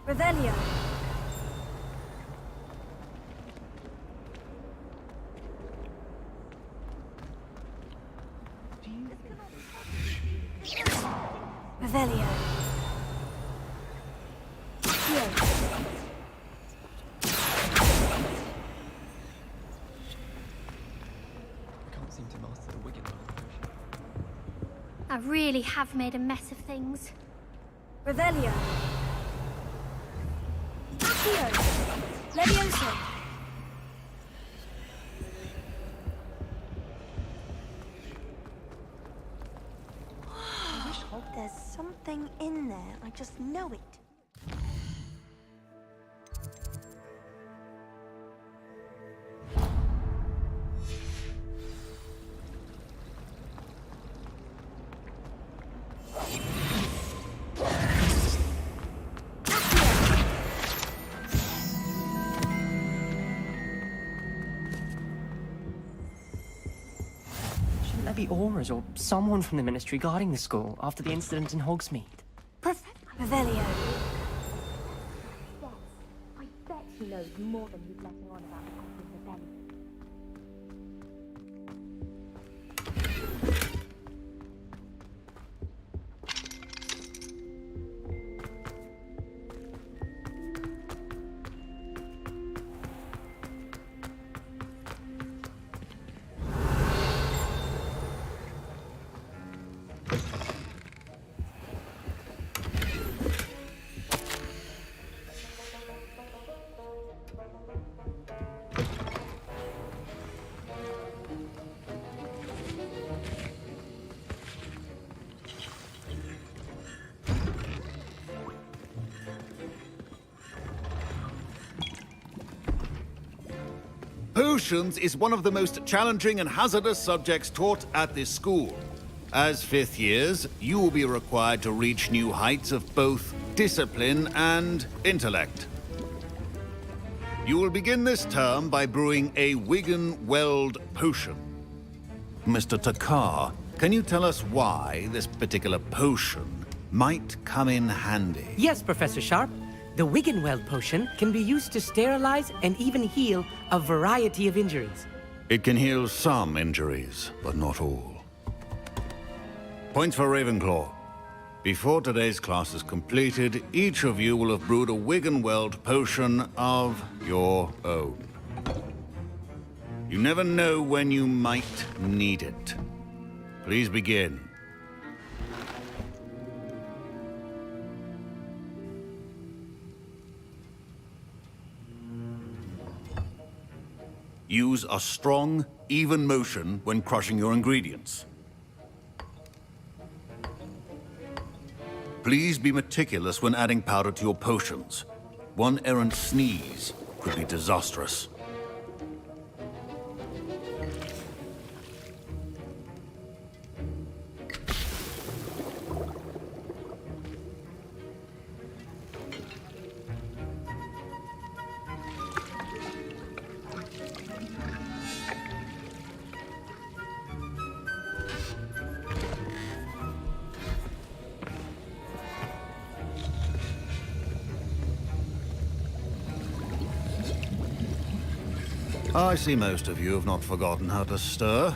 Revelio. Revelio. Can't seem to master the Wigan World. I really have made a mess of things. Revelio. Accio. Levioso. There's something in there. I just know it. Shouldn't there be auras or someone from the Ministry guarding the school after the incident in Hogsmeade? Revelio. Yes, I bet he knows more than he's letting on about the cause of the rebellion. Potions is one of the most challenging and hazardous subjects taught at this school. As fifth years, you will be required to reach new heights of both discipline and intellect. You will begin this term by brewing a Wigan-Weld potion. Mr. Takar, can you tell us why this particular potion might come in handy? Yes, Professor Sharp. The Wigan-Weld potion can be used to sterilize and even heal a variety of injuries. It can heal some injuries, but not all. Points for Ravenclaw. Before today's class is completed, each of you will have brewed a Wigan-Weld potion of your own. You never know when you might need it. Please begin. Use a strong, even motion when crushing your ingredients. Please be meticulous when adding powder to your potions. One errant sneeze could be disastrous. I see most of you have not forgotten how to stir.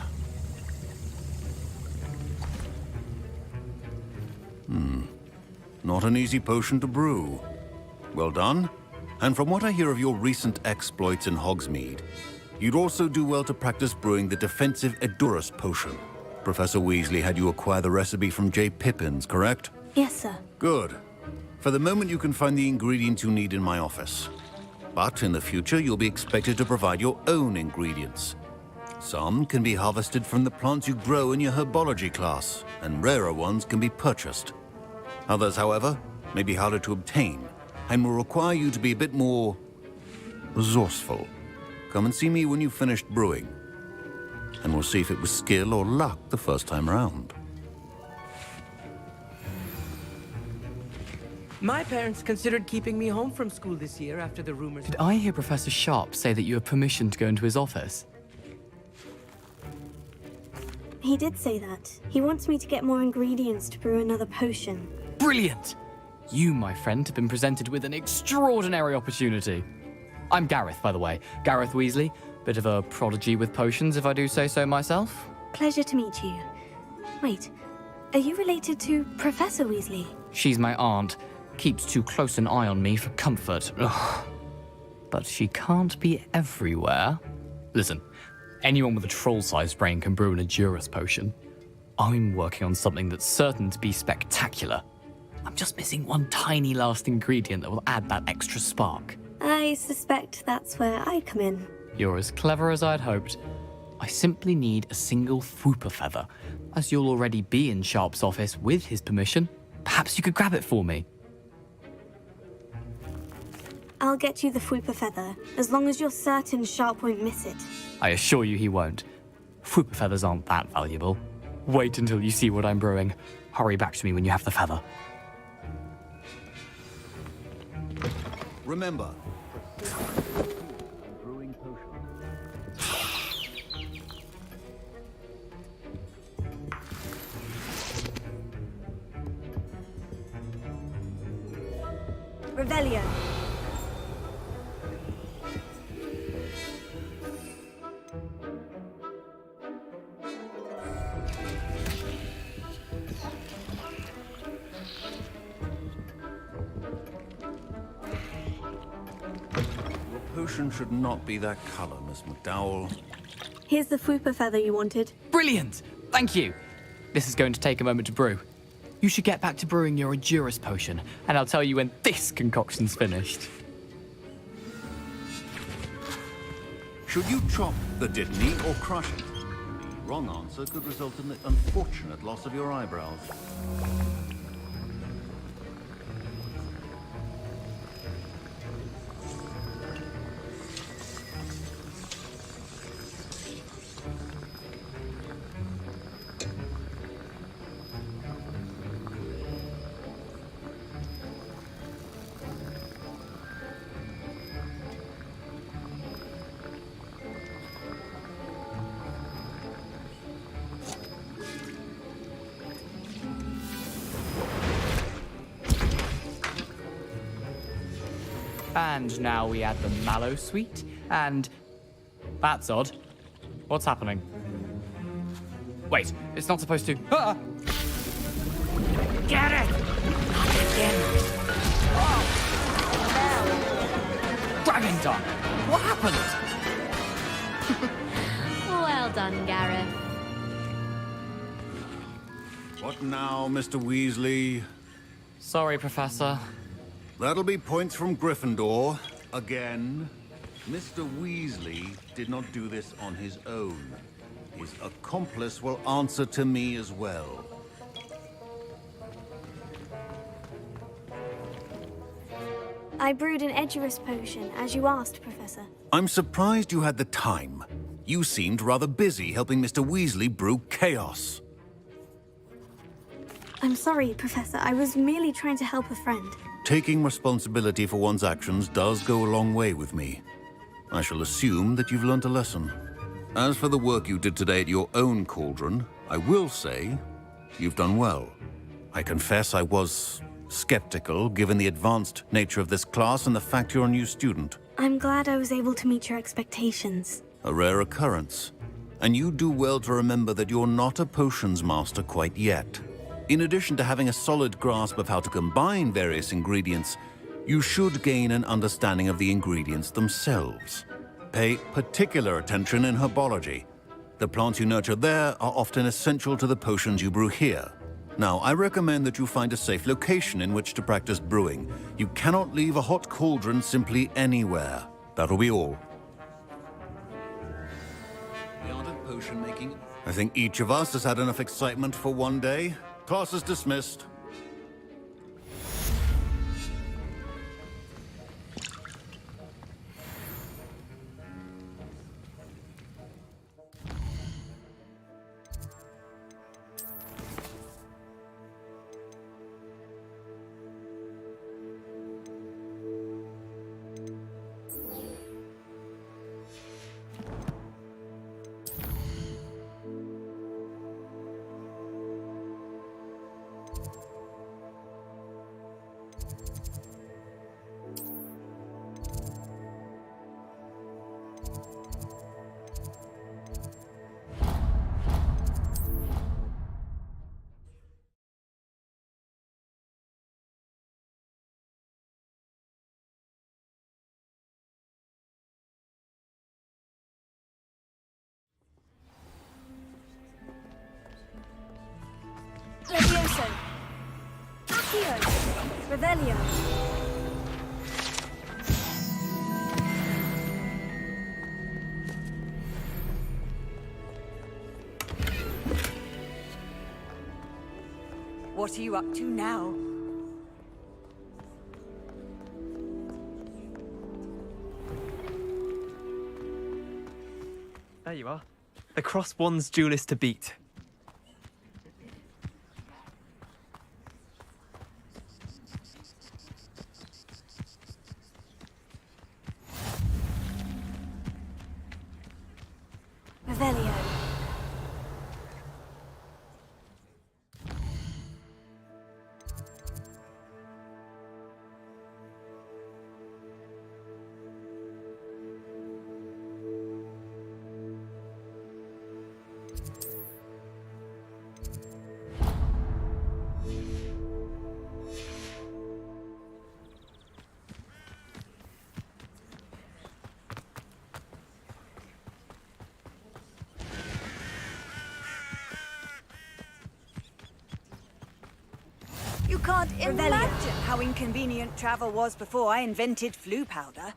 Not an easy potion to brew. Well done. And from what I hear of your recent exploits in Hogsmeade, you'd also do well to practice brewing the defensive Edurus potion. Professor Weasley had you acquire the recipe from J. Pippin's, correct? Yes, sir. Good. For the moment, you can find the ingredients you need in my office. But in the future, you'll be expected to provide your own ingredients. Some can be harvested from the plants you grow in your herbology class, and rarer ones can be purchased. Others, however, may be harder to obtain, and will require you to be a bit more resourceful. Come and see me when you've finished brewing, and we'll see if it was skill or luck the first time round. My parents considered keeping me home from school this year after the rumors. Did I hear Professor Sharp say that you have permission to go into his office? He did say that. He wants me to get more ingredients to brew another potion. Brilliant! You, my friend, have been presented with an extraordinary opportunity. I'm Gareth, by the way. Gareth Weasley. Bit of a prodigy with potions, if I do say so myself. Pleasure to meet you. Wait, are you related to Professor Weasley? She's my aunt. Keeps too close an eye on me for comfort. Ugh. But she can't be everywhere. Listen, anyone with a troll-sized brain can brew an Edurus potion. I'm working on something that's certain to be spectacular. I'm just missing one tiny last ingredient that will add that extra spark. I suspect that's where I come in. You're as clever as I'd hoped. I simply need a single Fwooper feather. As you'll already be in Sharp's office with his permission, perhaps you could grab it for me. I'll get you the Fwooper feather, as long as you're certain Sharp won't miss it. I assure you he won't. Fwooper feathers aren't that valuable. Wait until you see what I'm brewing. Hurry back to me when you have the feather. Remember, Revelio. your potion should not be that color, Miss McDowell. Here's the Fwooper feather you wanted. Brilliant! Thank you! This is going to take a moment to brew. You should get back to brewing your Edurus potion, and I'll tell you when this concoction's finished. Should you chop the Dittany or crush it? The wrong answer could result in the unfortunate loss of your eyebrows. And now we add the mallow sweet, and... That's odd. What's happening? Wait, it's not supposed to... Ah! Get it! Not again. Dragon Tongue! What happened? Well done, Gareth. What now, Mr. Weasley? Sorry, Professor. That'll be points from Gryffindor. Again. Mr. Weasley did not do this on his own. His accomplice will answer to me as well. I brewed an Edurus potion, as you asked, Professor. I'm surprised you had the time. You seemed rather busy helping Mr. Weasley brew chaos. I'm sorry, Professor. I was merely trying to help a friend. Taking responsibility for one's actions does go a long way with me. I shall assume that you've learnt a lesson. As for the work you did today at your own cauldron, I will say you've done well. I confess I was skeptical, given the advanced nature of this class and the fact you're a new student. I'm glad I was able to meet your expectations. A rare occurrence. And you do well to remember that you're not a potions master quite yet. In addition to having a solid grasp of how to combine various ingredients, you should gain an understanding of the ingredients themselves. Pay particular attention in herbology. The plants you nurture there are often essential to the potions you brew here. Now, I recommend that you find a safe location in which to practice brewing. You cannot leave a hot cauldron simply anywhere. That'll be all. The art of potion making. I think each of us has had enough excitement for one day. Class is dismissed. Levioso! Accio! Revelio! What are you up to now? There you are. The cross wands duelist to beat. Revelio. You can't imagine how inconvenient travel was before I invented flu powder.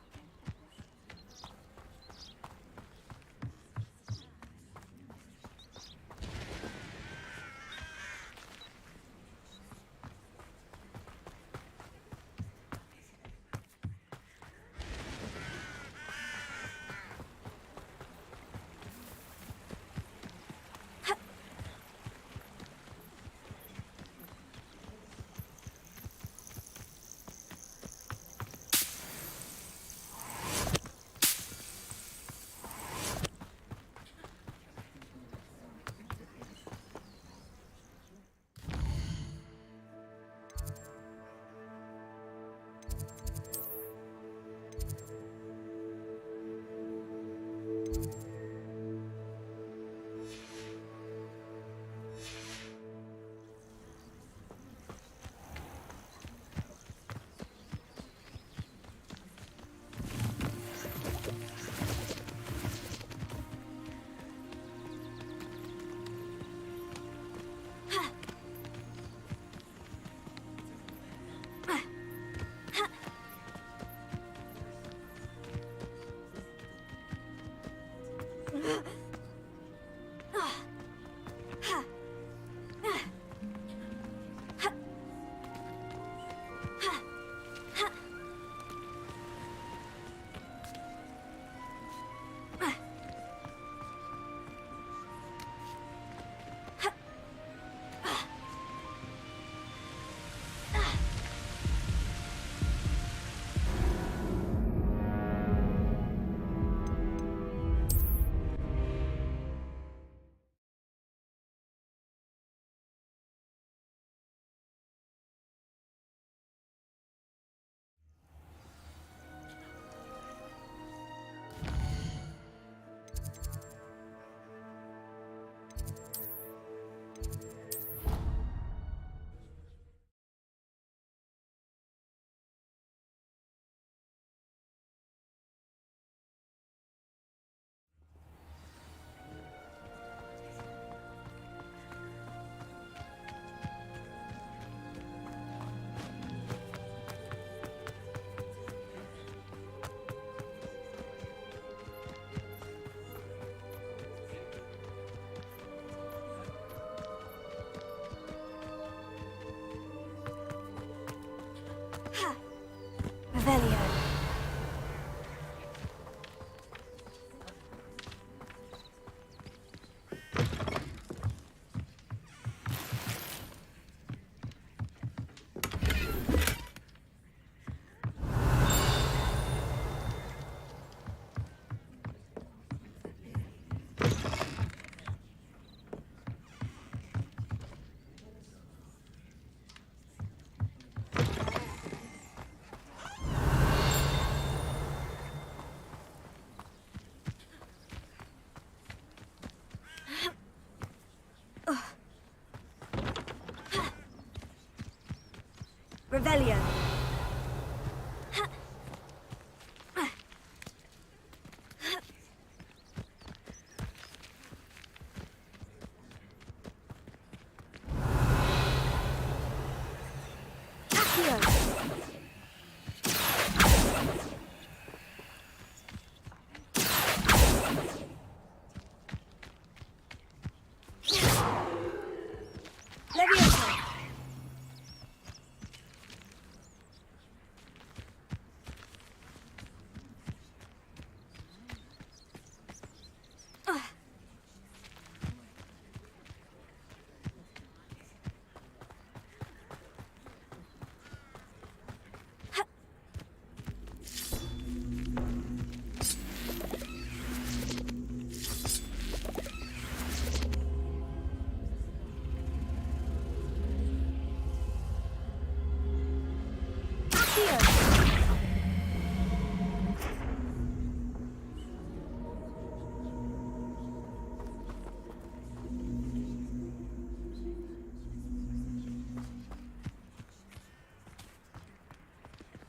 Revelio.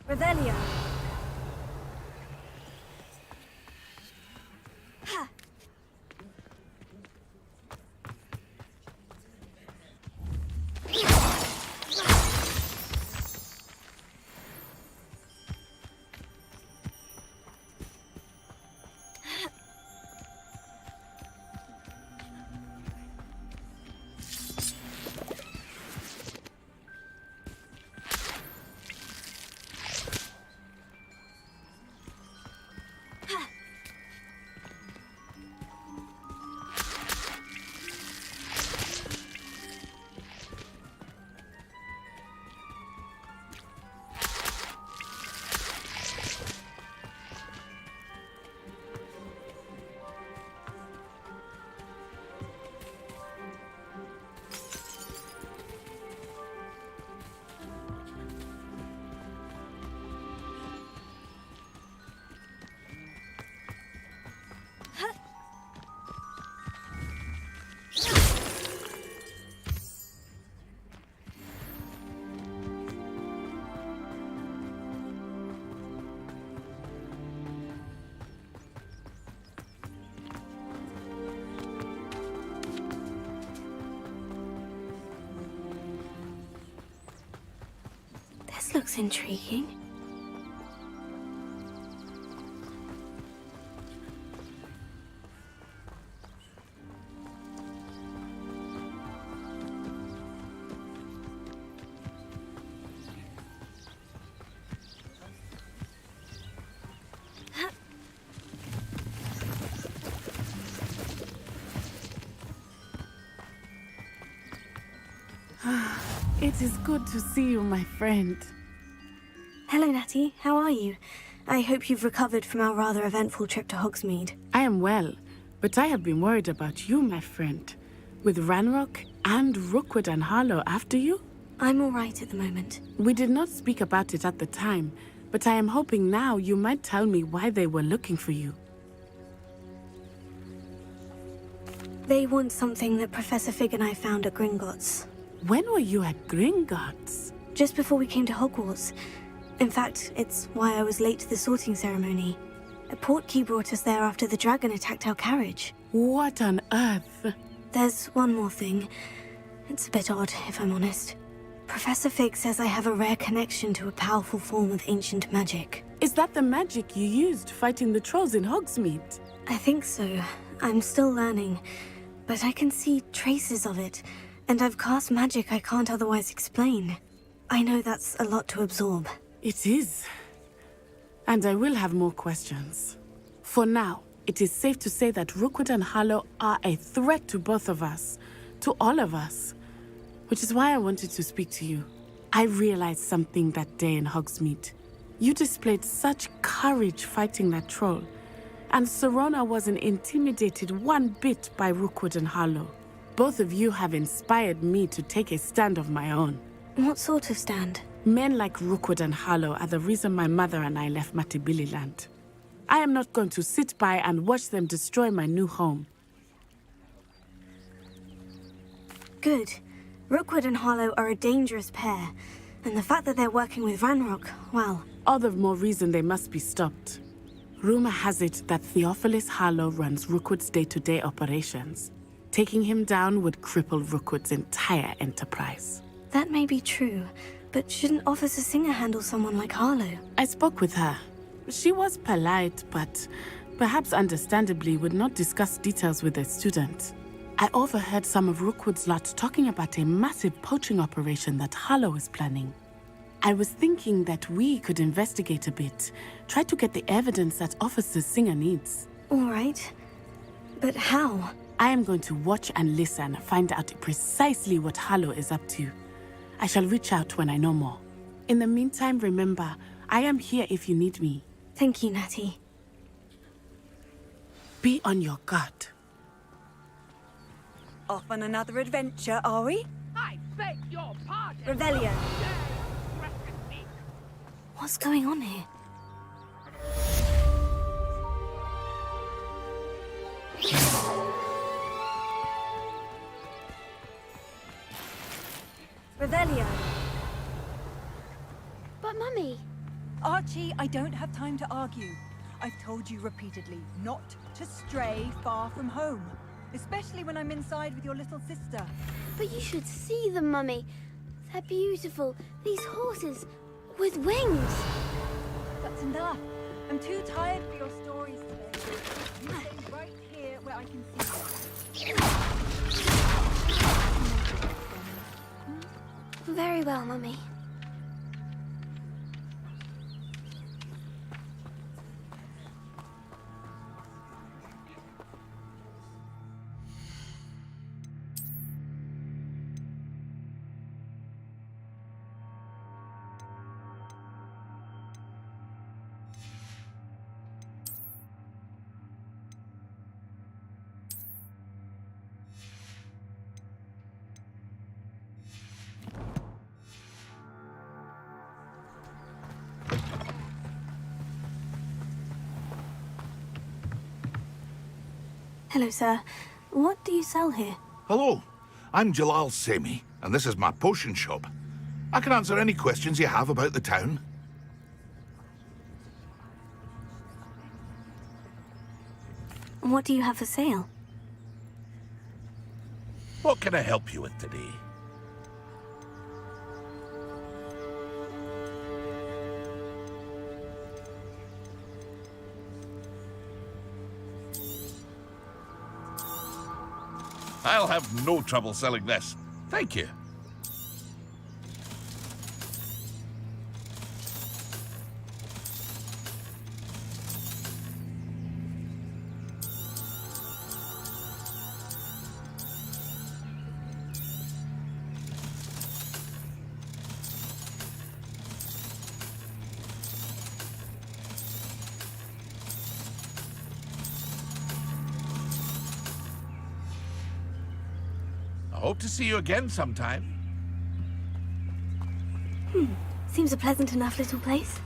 Revelio. This looks intriguing. It is good to see you, my friend. Hello, Natty. How are you? I hope you've recovered from our rather eventful trip to Hogsmeade. I am well, but I have been worried about you, my friend. With Ranrock and Rookwood and Harlow after you? I'm all right at the moment. We did not speak about it at the time, but I am hoping now you might tell me why they were looking for you. They want something that Professor Fig and I found at Gringotts. When were you at Gringotts? Just before we came to Hogwarts. In fact, it's why I was late to the sorting ceremony. A portkey brought us there after the dragon attacked our carriage. What on earth? There's one more thing. It's a bit odd, if I'm honest. Professor Fig says I have a rare connection to a powerful form of ancient magic. Is that the magic you used fighting the trolls in Hogsmeade? I think so. I'm still learning, but I can see traces of it, and I've cast magic I can't otherwise explain. I know that's a lot to absorb. It is. And I will have more questions. For now, it is safe to say that Rookwood and Harlow are a threat to both of us, to all of us. Which is why I wanted to speak to you. I realized something that day in Hogsmeade. You displayed such courage fighting that troll, and Serona wasn't intimidated one bit by Rookwood and Harlow. Both of you have inspired me to take a stand of my own. What sort of stand? Men like Rookwood and Harlow are the reason my mother and I left Matibili land. I am not going to sit by and watch them destroy my new home. Good. Rookwood and Harlow are a dangerous pair, And the fact that they're working with Ranrock, well... All the more reason they must be stopped. Rumor has it that Theophilus Harlow runs Rookwood's day-to-day operations. Taking him down would cripple Rookwood's entire enterprise. That may be true, but shouldn't Officer Singer handle someone like Harlow? I spoke with her. She was polite, but perhaps understandably would not discuss details with a student. I overheard some of Rookwood's lot talking about a massive poaching operation that Harlow is planning. I was thinking that we could investigate a bit, try to get the evidence that Officer Singer needs. All right. But how? I am going to watch and listen, find out precisely what Harlow is up to. I shall reach out when I know more. In the meantime, remember, I am here if you need me. Thank you, Natty. Be on your guard. Off on another adventure, are we? I beg your pardon. Revelio. What's going on here? Revelio. But Mummy... Archie, I don't have time to argue. I've told you repeatedly not to stray far from home. Especially when I'm inside with your little sister. But you should see them, Mummy. They're beautiful. These horses with wings. That's enough. I'm too tired for your stories today. You stay right here where I can see you. Very well, Mummy. Hello, sir. What do you sell here? Hello, I'm Jalal Semi, and this is my potion shop. I can answer any questions you have about the town. What do you have for sale? What can I help you with today? I'll have no trouble selling this. Thank you. I hope to see you again sometime. Seems a pleasant enough little place.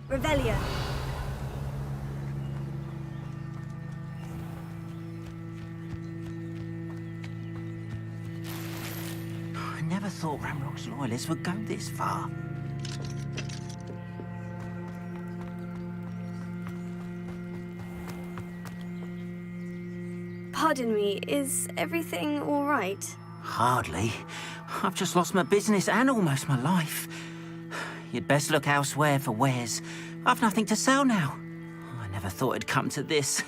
Revelio. I never thought Ramrock's loyalists would go this far. Pardon me, is everything all right? Hardly. I've just lost my business and almost my life. You'd best look elsewhere for wares. I've nothing to sell now. I never thought it'd come to this.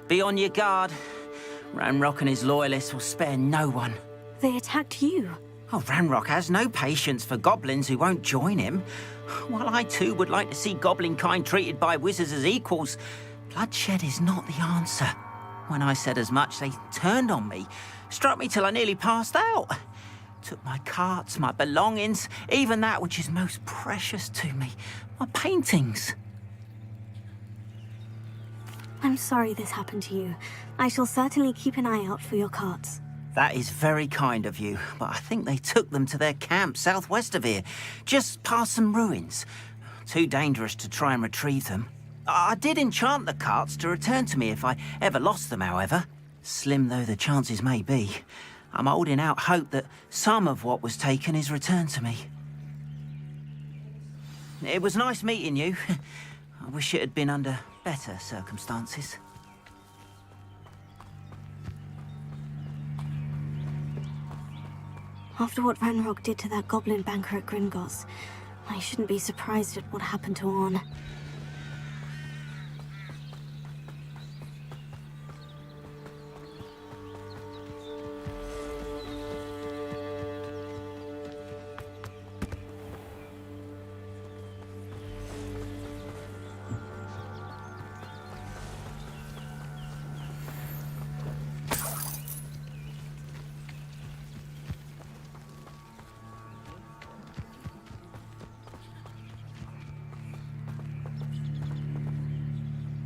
Be on your guard. Ranrock and his loyalists will spare no one. They attacked you. Oh, Ranrock has no patience for goblins who won't join him. While I too would like to see goblin kind treated by wizards as equals, bloodshed is not the answer. When I said as much, they turned on me, struck me till I nearly passed out. Took my carts, my belongings, even that which is most precious to me, my paintings. I'm sorry this happened to you. I shall certainly keep an eye out for your carts. That is very kind of you, but I think they took them to their camp southwest of here, just past some ruins. Too dangerous to try and retrieve them. I did enchant the carts to return to me if I ever lost them, however. Slim though the chances may be, I'm holding out hope that some of what was taken is returned to me. It was nice meeting you. I wish it had been under better circumstances. After what Ranrock did to that goblin banker at Gringotts, I shouldn't be surprised at what happened to Orn.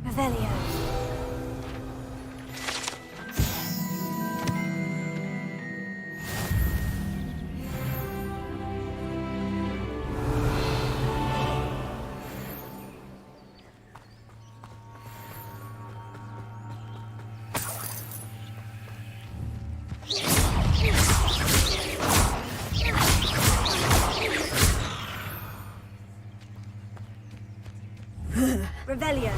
Revelio. Revelio.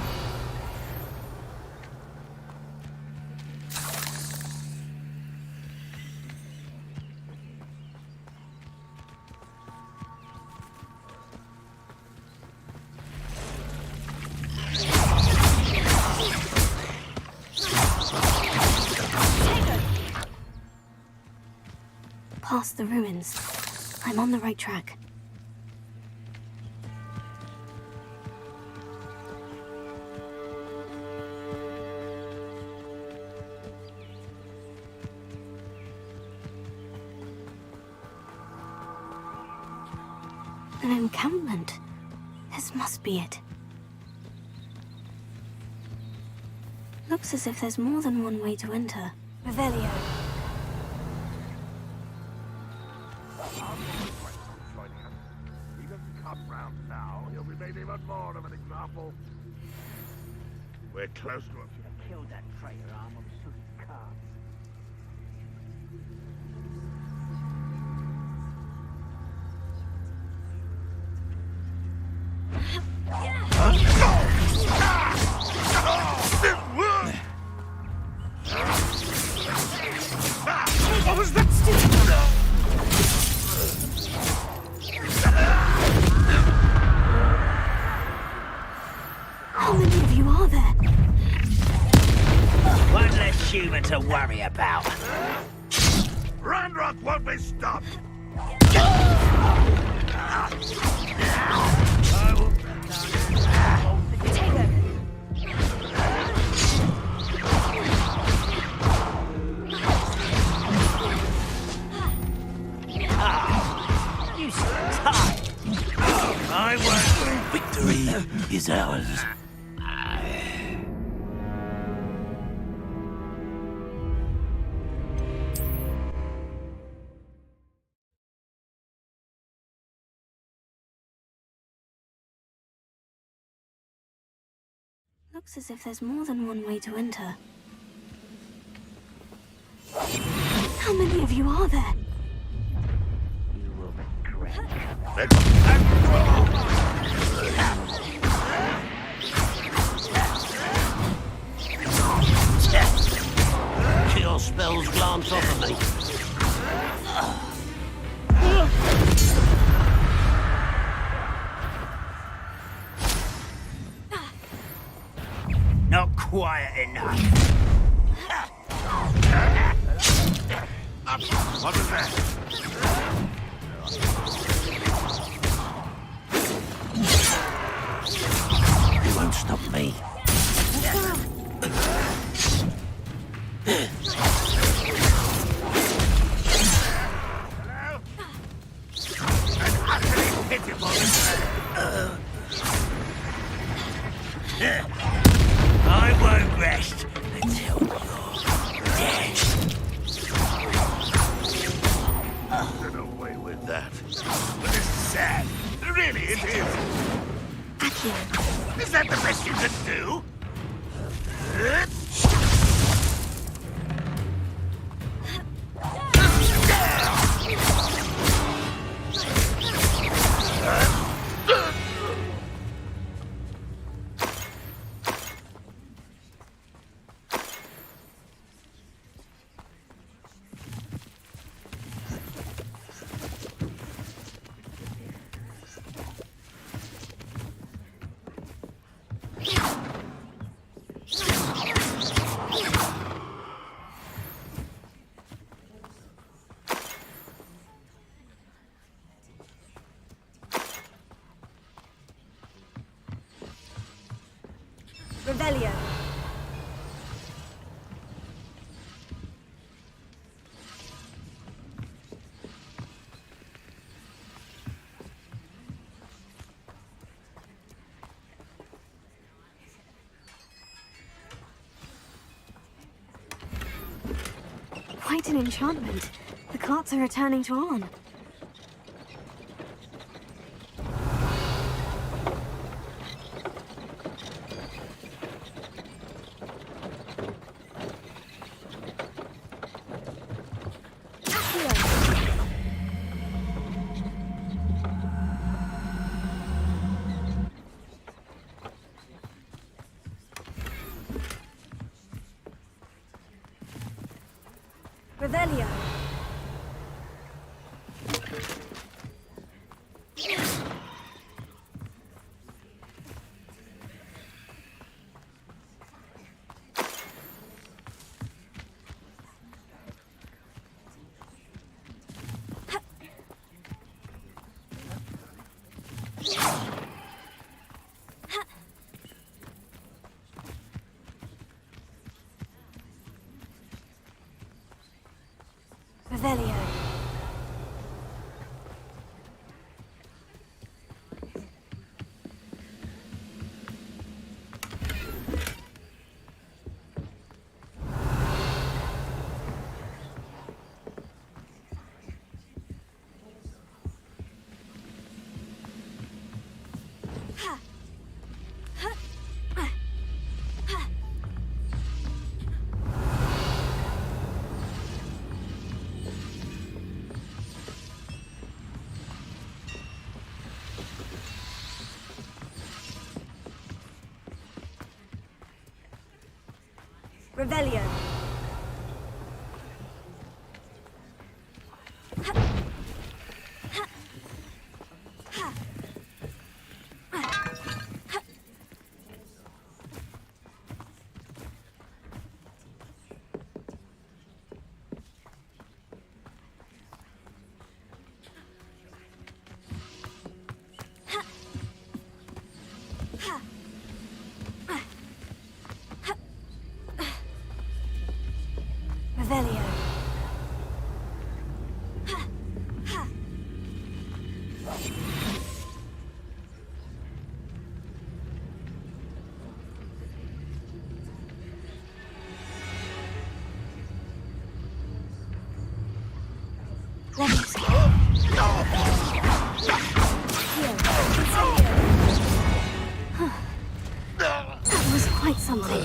Past the ruins. I'm on the right track. An encampment. This must be it. Looks as if there's more than one way to enter. Revelio. We're close to him. Should have killed that traitor arm on the his cards. What was that? How many of you are there? One less human to worry about. Ranrock won't be stopped! You tired. I won't. Victory is ours. Looks as if there's more than one way to enter. How many of you are there? You will regret. Kill spells glance off of me. Not quiet enough. What was that? You won't stop me. I won't rest until you're dead. Get away with that. But this is sad. Really, it is. Is that the best you can do? Revelio. Quite an enchantment. The carts are returning to Arn. Revelio. Revelio. Revelio. Revelio. That was quite something.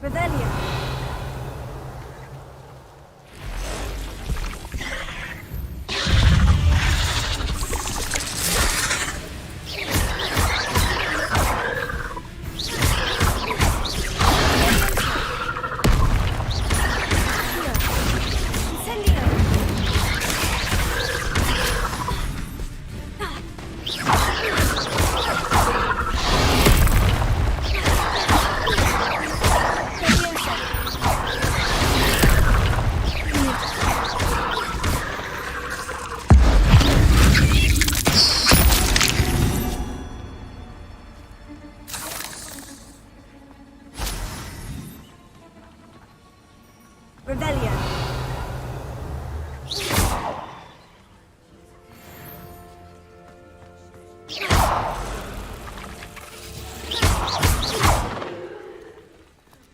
Revelio. Revelio.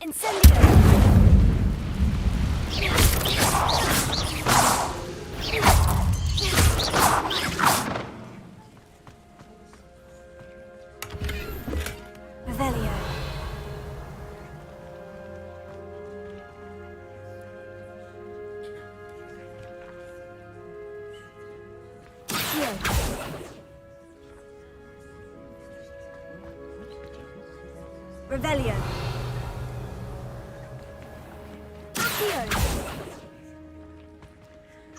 Incendio. Revelio. Revelio. Accio.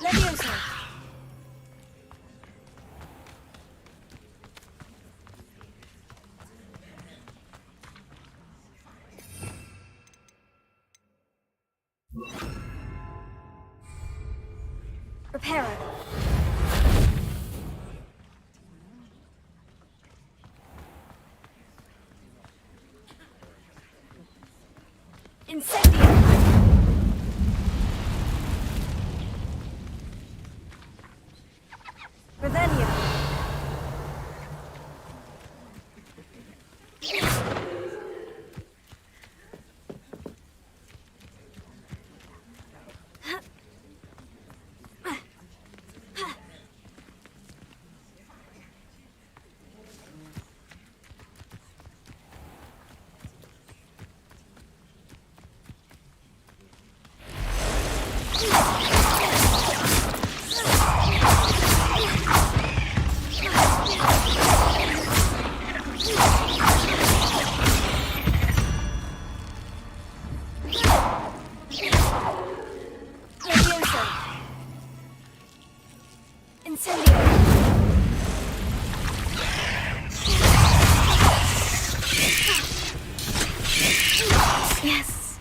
Levioso. Reparo. Incendio. Revelio. Levioso. Incendio. Yes.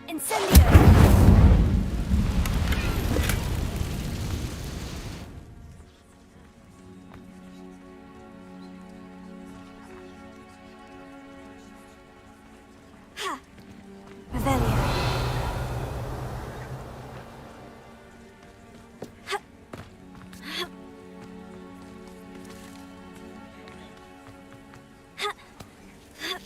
Incendio. Ha. Revelio. Ha. Ha. Ha. Ha.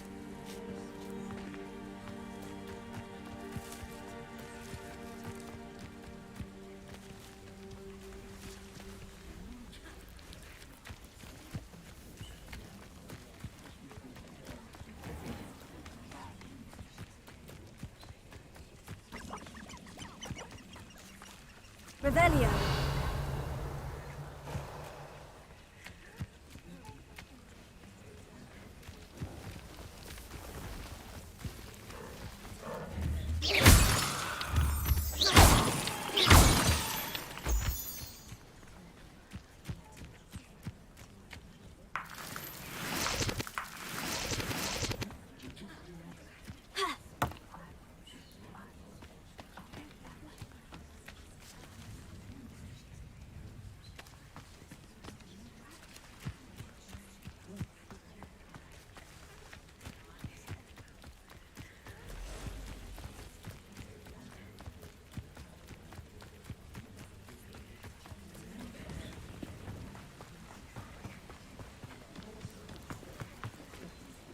Revelio.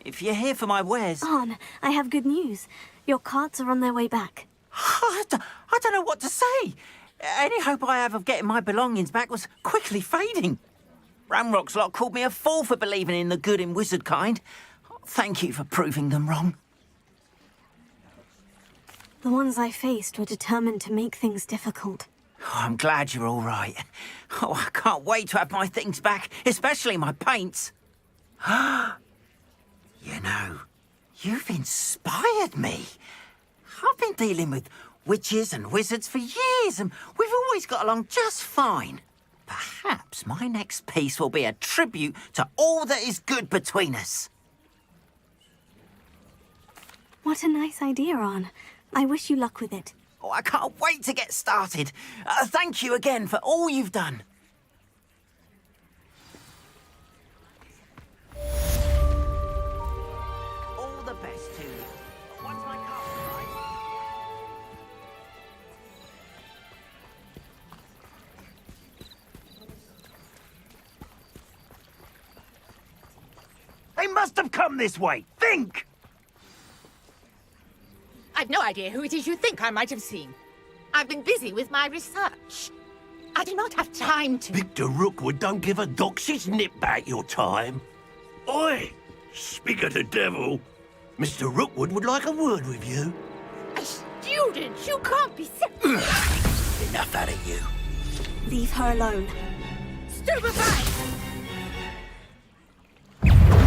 If you're here for my wares... Arn, I have good news. Your carts are on their way back. I don't know what to say. Any hope I have of getting my belongings back was quickly fading. Ramrock's lot called me a fool for believing in the good in wizard kind. Thank you for proving them wrong. The ones I faced were determined to make things difficult. Oh, I'm glad you're all right. Oh, I can't wait to have my things back, especially my paints. You know, you've inspired me. I've been dealing with witches and wizards for years, and we've always got along just fine. Perhaps my next piece will be a tribute to all that is good between us. What a nice idea, Arn. I wish you luck with it. Oh, I can't wait to get started. Thank you again for all you've done. All the best to you. Once my car's right. They must have come this way. Think! I've no idea who it is you think I might have seen. I've been busy with my research. I do not have time to... Victor Rookwood don't give a doxy's nip back your time. Oi! Speak of the devil. Mr. Rookwood would like a word with you. A student? You can't be... Enough out of you. Leave her alone. Stupefy!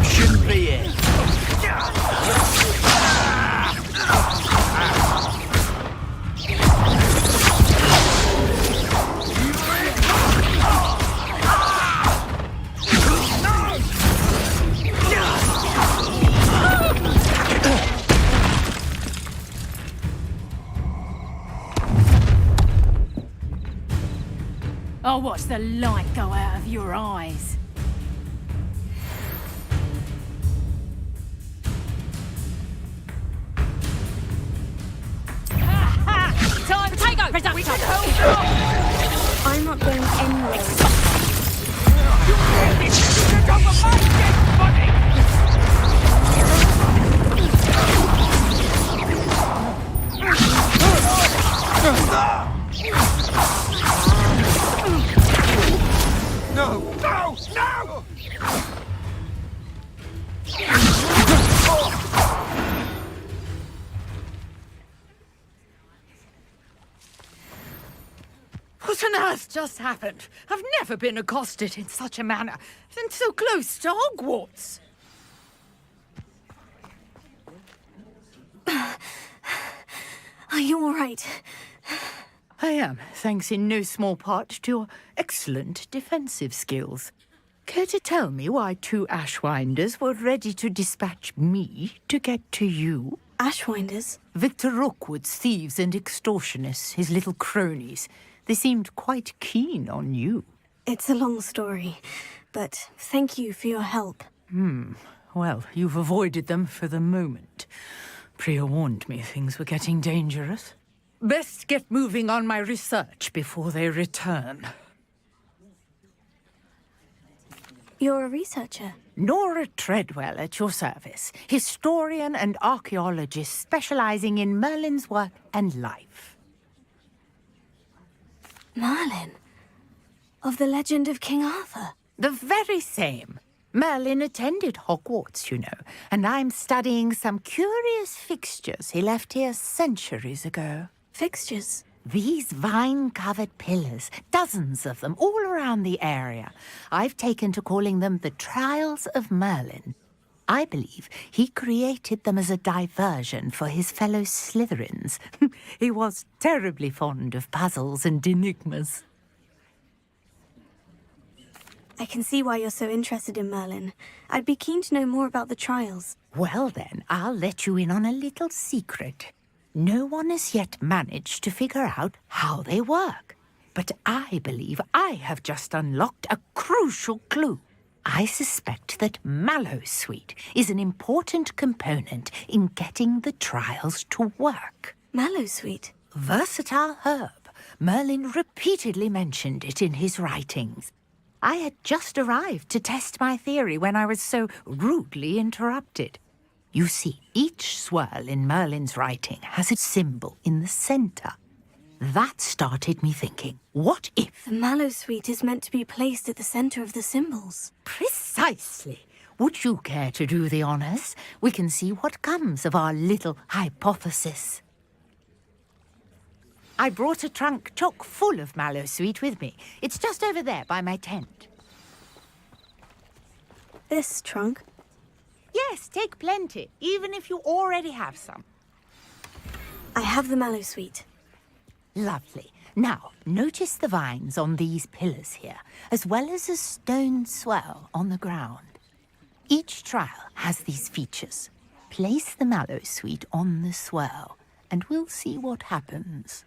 Shouldn't be here. I'll watch the light go out of your eyes. Time to take over! We can hold I'm not going anywhere. No! No! No! What on earth just happened? I've never been accosted in such a manner, and so close to Hogwarts. Are you all right? I am, thanks in no small part to your excellent defensive skills. Care to tell me why two Ashwinders were ready to dispatch me to get to you? Ashwinders? Victor Rookwood's thieves and extortionists, his little cronies. They seemed quite keen on you. It's a long story, but thank you for your help. Well, you've avoided them for the moment. Priya warned me things were getting dangerous. Best get moving on my research before they return. You're a researcher? Nora Treadwell at your service, historian and archaeologist specializing in Merlin's work and life. Merlin? Of the legend of King Arthur? The very same. Merlin attended Hogwarts, you know, and I'm studying some curious fixtures he left here centuries ago. Fixtures? These vine-covered pillars, dozens of them, all around the area. I've taken to calling them the Trials of Merlin. I believe he created them as a diversion for his fellow Slytherins. He was terribly fond of puzzles and enigmas. I can see why you're so interested in Merlin. I'd be keen to know more about the trials. Well then, I'll let you in on a little secret. No one has yet managed to figure out how they work. But I believe I have just unlocked a crucial clue. I suspect that Mallowsweet is an important component in getting the trials to work. Mallowsweet? Versatile herb. Merlin repeatedly mentioned it in his writings. I had just arrived to test my theory when I was so rudely interrupted. You see, each swirl in Merlin's writing has a symbol in the center. That started me thinking, what if... The Mallowsweet is meant to be placed at the center of the symbols. Precisely. Would you care to do the honors? We can see what comes of our little hypothesis. I brought a trunk chock full of mallow sweet with me. It's just over there by my tent. This trunk? Yes, take plenty, even if you already have some. I have the mallow sweet. Lovely. Now, notice the vines on these pillars here, as well as a stone swell on the ground. Each trial has these features. Place the mallow sweet on the swell, and we'll see what happens.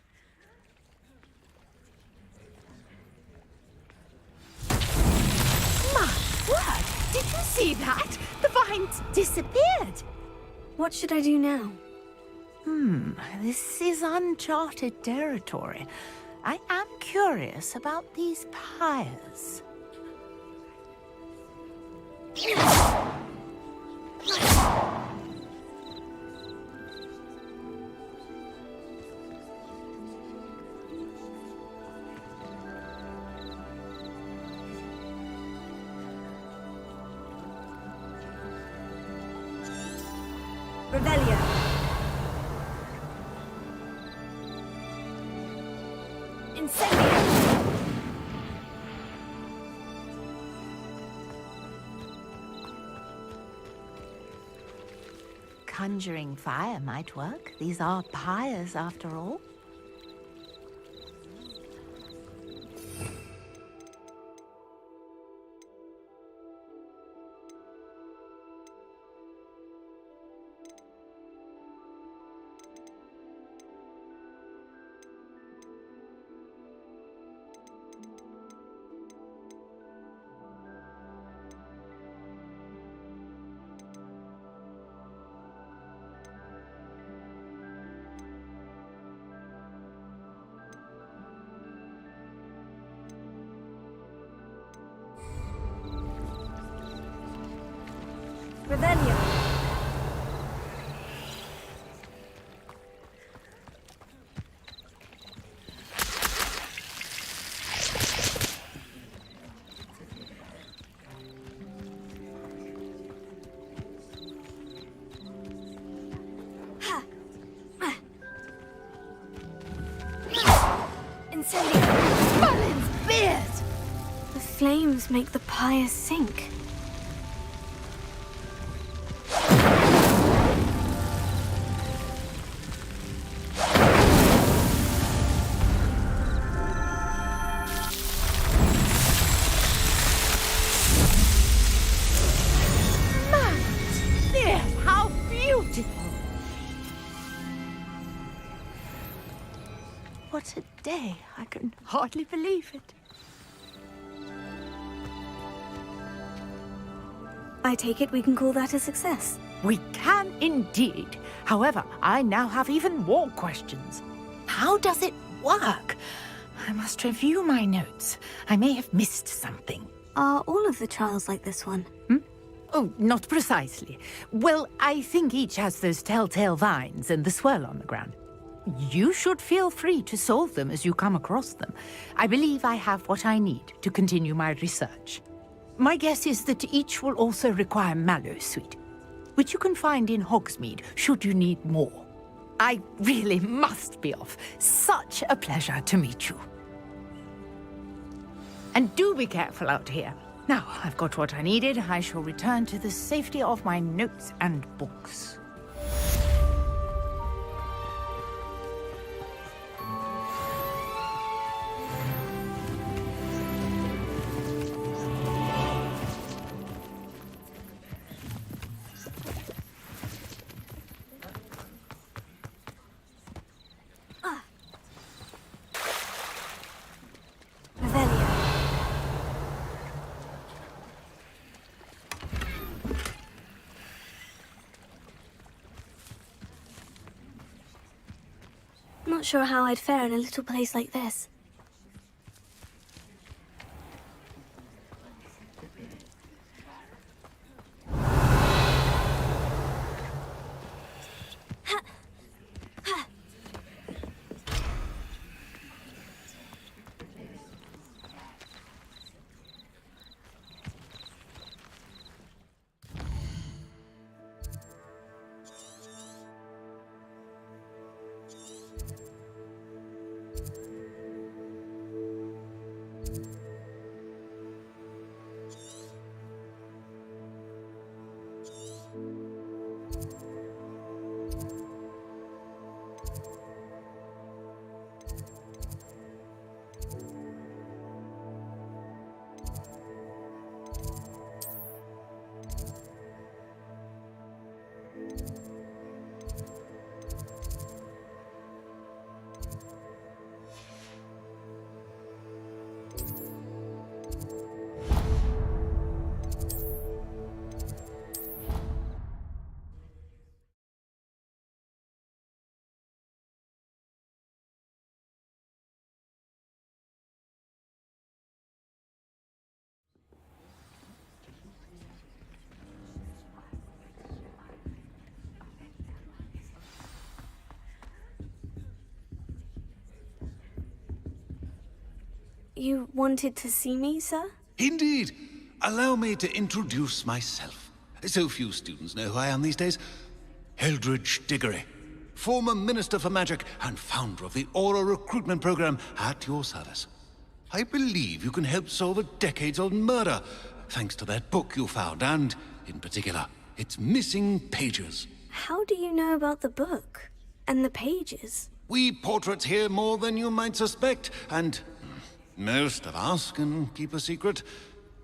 My word! Did you see that? The vines disappeared! What should I do now? This is uncharted territory. I am curious about these pyres. Revelio. Incendio. Conjuring fire might work. These are pyres, after all. Revelio. Incendio. Merlin's beard! The flames make the pyres sink. What a day. I can hardly believe it. I take it we can call that a success. We can indeed. However, I now have even more questions. How does it work? I must review my notes. I may have missed something. Are all of the trials like this one? Oh, not precisely. Well, I think each has those telltale vines and the swirl on the ground. You should feel free to solve them as you come across them. I believe I have what I need to continue my research. My guess is that each will also require mallow sweet, which you can find in Hogsmeade should you need more. I really must be off. Such a pleasure to meet you. And do be careful out here. Now, I've got what I needed. I shall return to the safety of my notes and books. Not sure how I'd fare in a little place like this. You wanted to see me, sir? Indeed. Allow me to introduce myself. So few students know who I am these days. Eldridge Diggory, former Minister for Magic and founder of the Aura Recruitment Program, at your service. I believe you can help solve a decades-old murder, thanks to that book you found, and, in particular, its missing pages. How do you know about the book? And the pages? We portraits hear more than you might suspect, and most of us can keep a secret.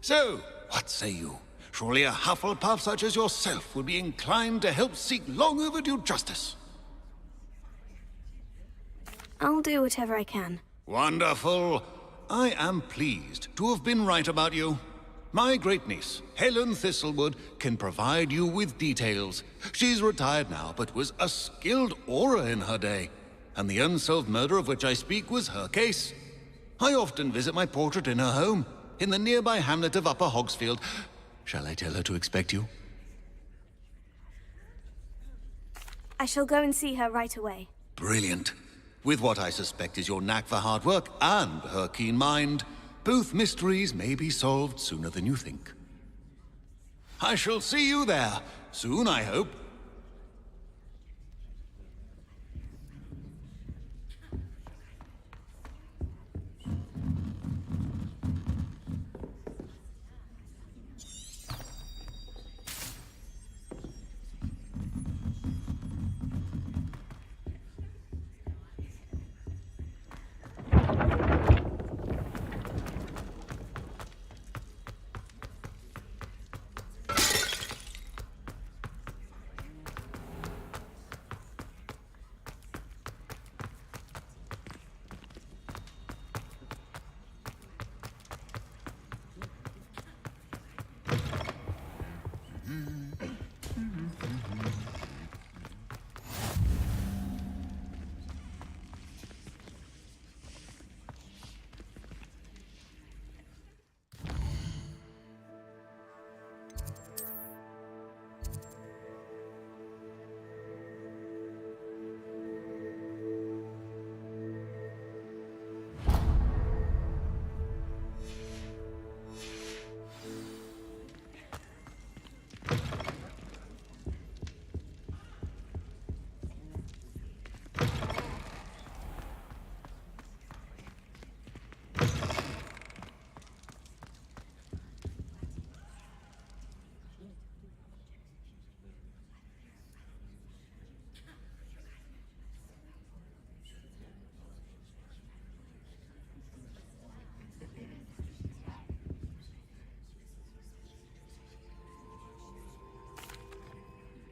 So, what say you? Surely a Hufflepuff such as yourself would be inclined to help seek long overdue justice. I'll do whatever I can. Wonderful. I am pleased to have been right about you. My great-niece, Helen Thistlewood, can provide you with details. She's retired now, but was a skilled aura in her day. And the unsolved murder of which I speak was her case. I often visit my portrait in her home, in the nearby hamlet of Upper Hogsfield. Shall I tell her to expect you? I shall go and see her right away. Brilliant. With what I suspect is your knack for hard work and her keen mind, both mysteries may be solved sooner than you think. I shall see you there, soon I hope.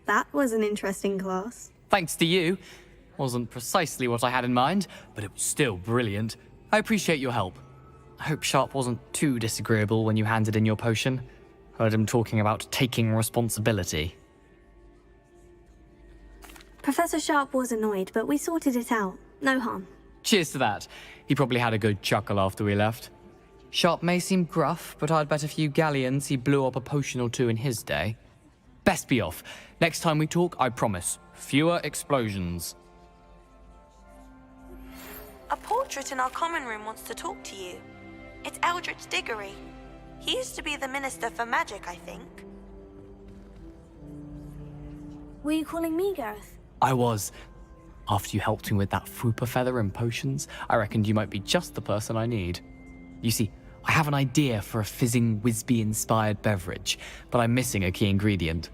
That was an interesting class. Thanks to you. Wasn't precisely what I had in mind, but it was still brilliant. I appreciate your help. I hope Sharp wasn't too disagreeable when you handed in your potion. Heard him talking about taking responsibility. Professor Sharp was annoyed, but we sorted it out. No harm. Cheers to that. He probably had a good chuckle after we left. Sharp may seem gruff, but I'd bet a few galleons he blew up a potion or two in his day. Best be off. Next time we talk, I promise, fewer explosions. A portrait in our common room wants to talk to you. It's Eldridge Diggory. He used to be the Minister for Magic, I think. Were you calling me, Gareth? I was. After you helped me with that Fupa feather and potions, I reckoned you might be just the person I need. You see, I have an idea for a fizzing Whizbee-inspired beverage, but I'm missing a key ingredient.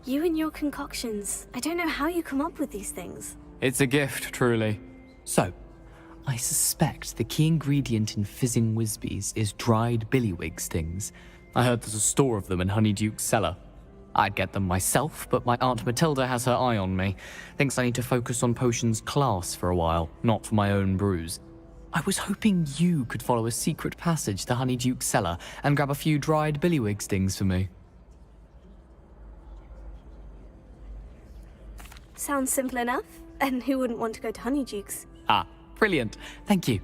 You and your concoctions. I don't know how you come up with these things. It's a gift, truly. So, I suspect the key ingredient in fizzing Whizbees is dried billywig stings. I heard there's a store of them in Honeyduke's cellar. I'd get them myself, but my Aunt Matilda has her eye on me. Thinks I need to focus on potions class for a while, not for my own brews. I was hoping you could follow a secret passage to Honeyduke's cellar and grab a few dried billywig stings for me. Sounds simple enough. And who wouldn't want to go to Honeyduke's? Ah, brilliant. Thank you.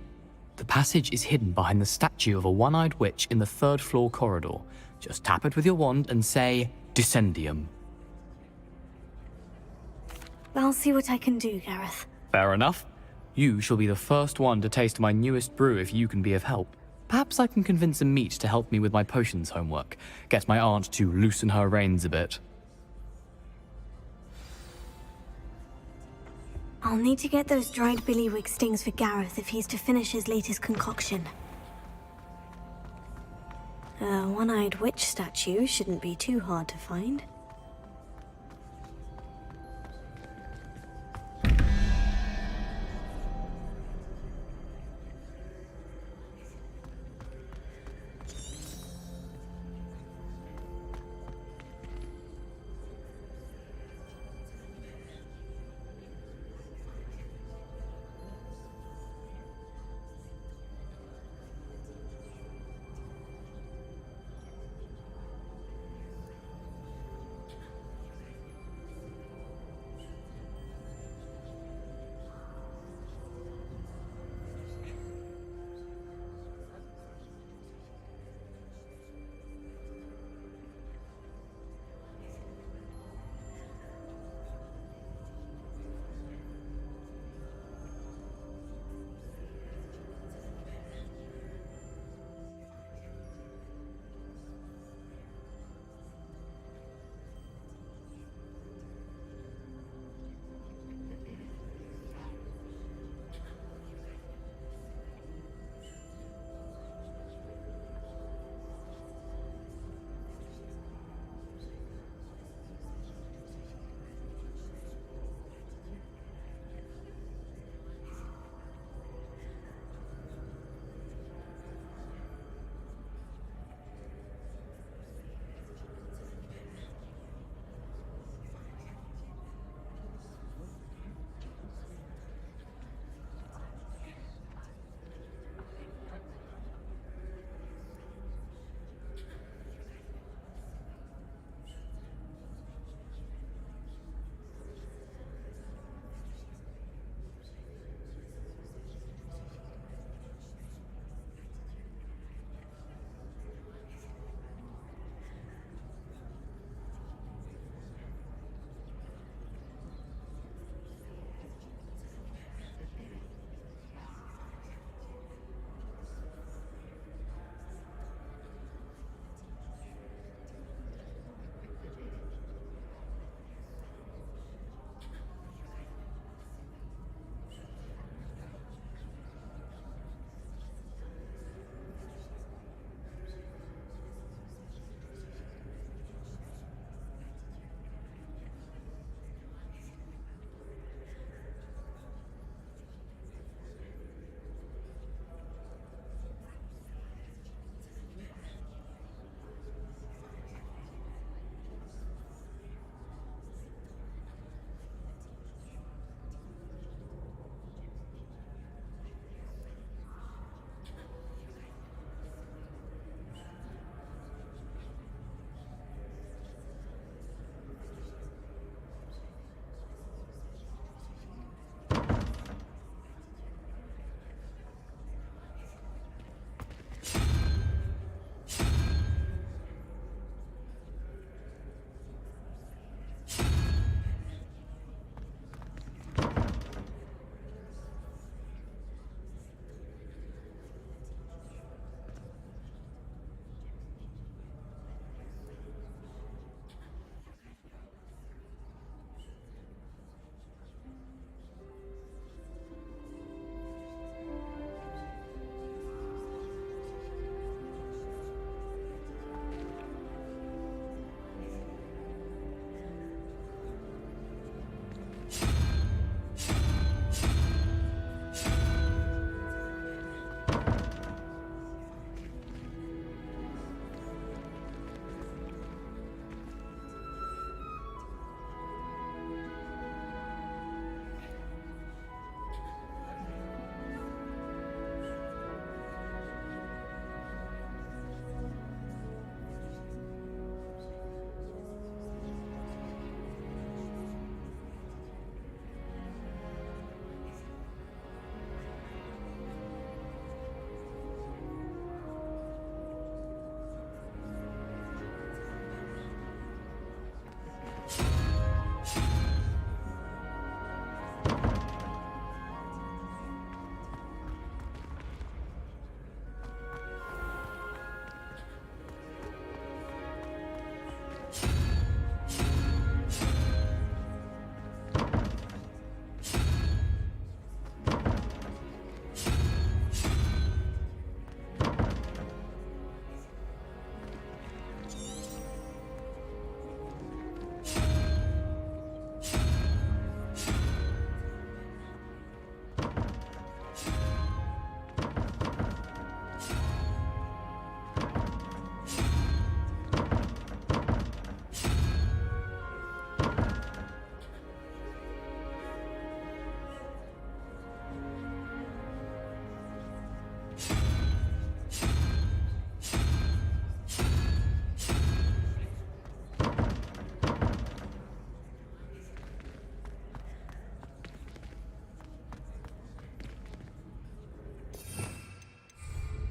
The passage is hidden behind the statue of a one-eyed witch in the third-floor corridor. Just tap it with your wand and say, Descendium. I'll see what I can do, Gareth. Fair enough. You shall be the first one to taste my newest brew if you can be of help. Perhaps I can convince a meat to help me with my potions homework. Get my aunt to loosen her reins a bit. I'll need to get those dried billywig stings for Gareth if he's to finish his latest concoction. A one-eyed witch statue shouldn't be too hard to find.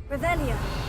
Revelio.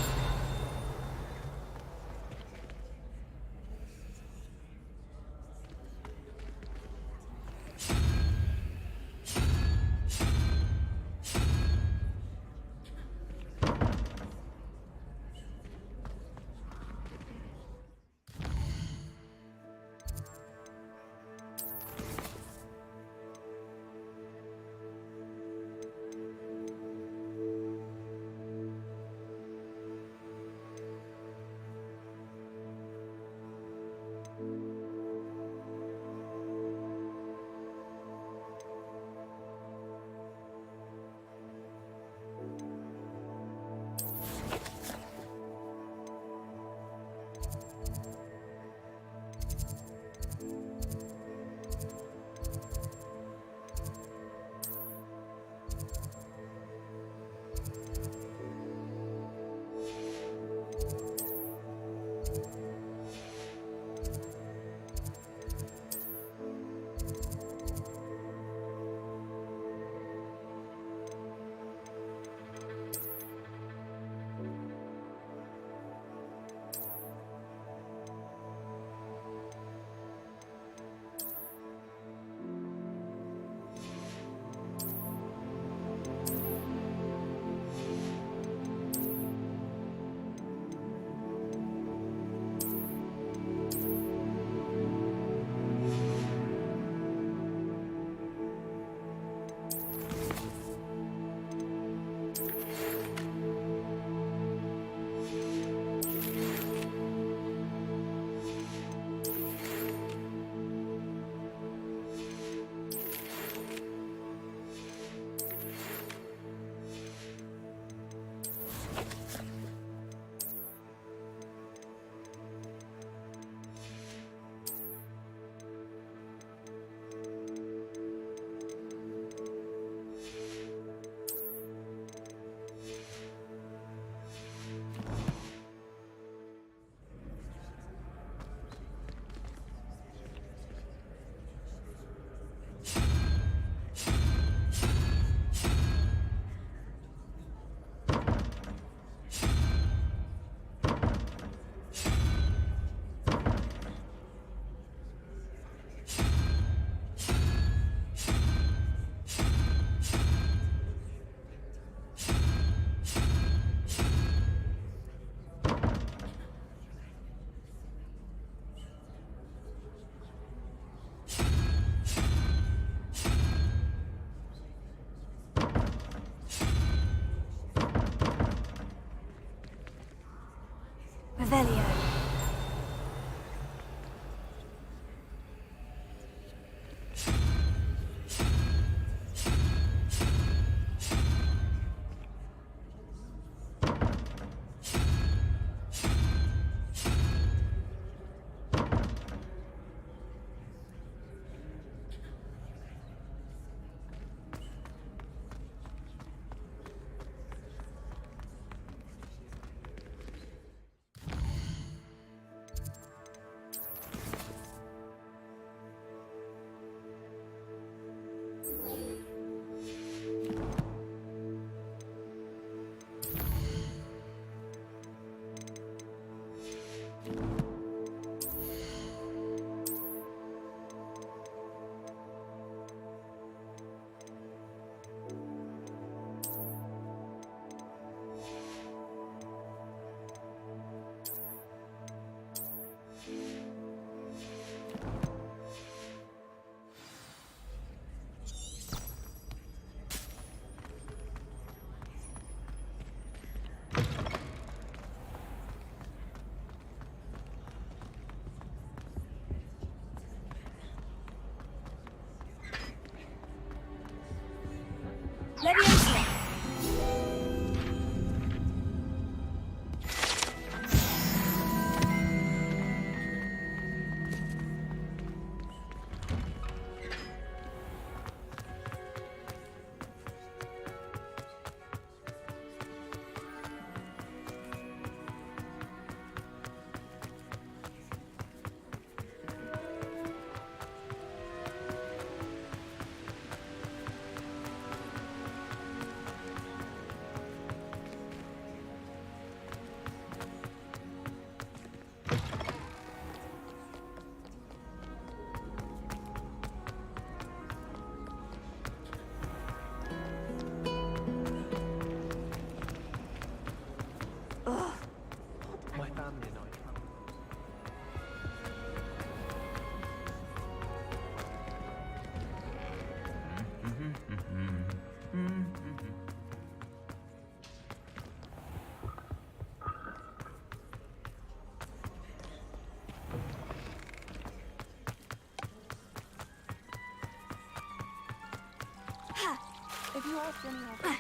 If you ask anyone.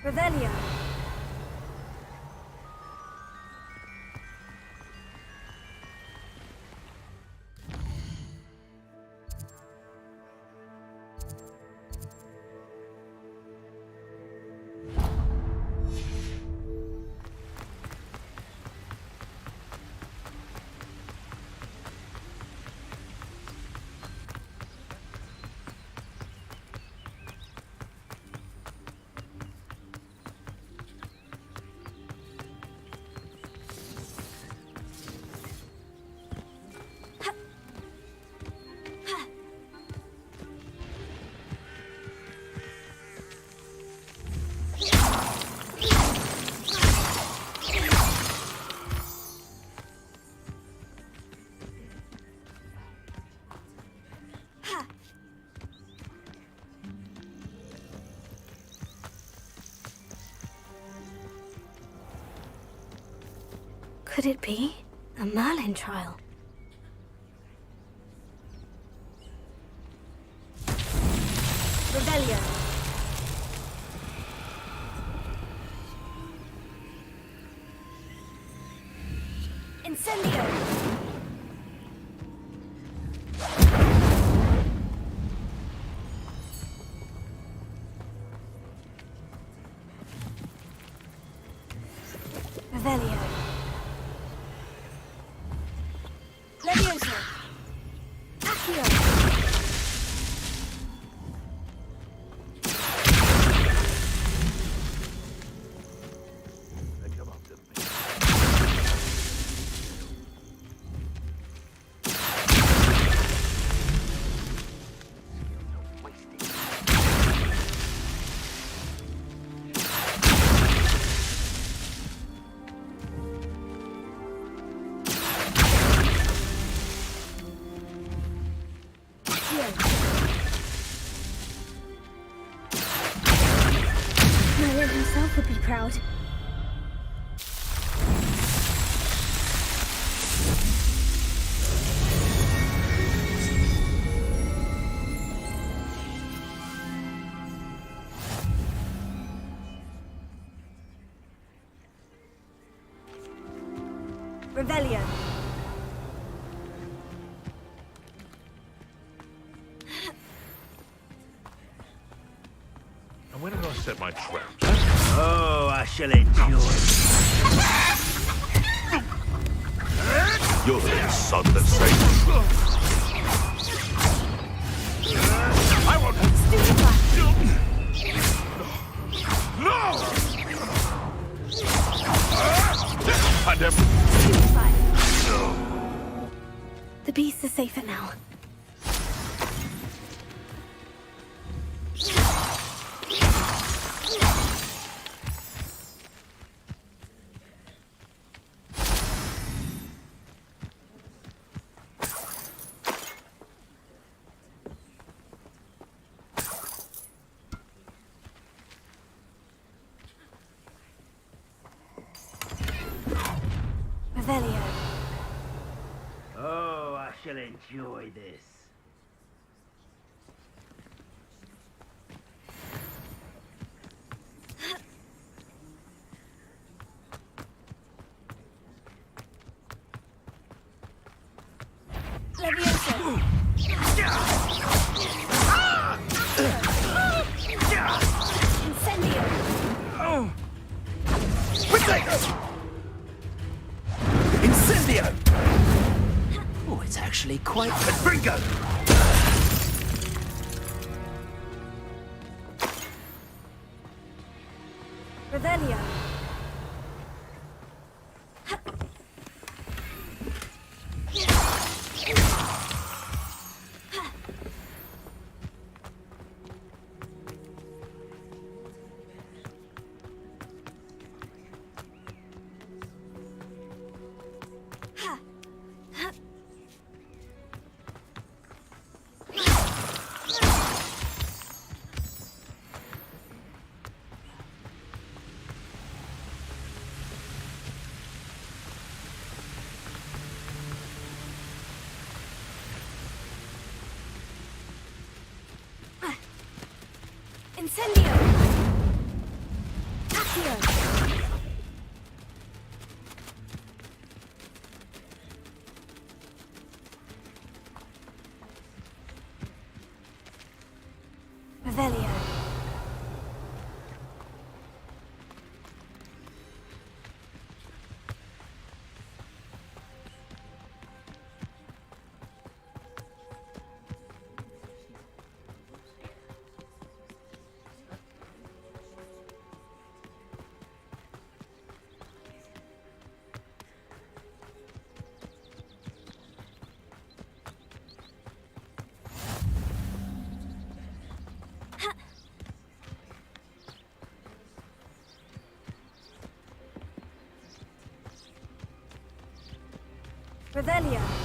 Revelio. Could it be a Merlin trial? Rebellion. Incendio. Revelio. Levioso. Accio. Merlin himself would be proud. Revelio. And when did I set my trap? Oh, I shall enjoy. You're the little son that saved me. I won't. No! I never. The beasts are safer now. Revelio. Oh, I shall enjoy this. Levioso. Incendio. Incendio! Oh, it's actually quite... Bingo! Revelio. Incendio! Accio! Revelio. Revelio.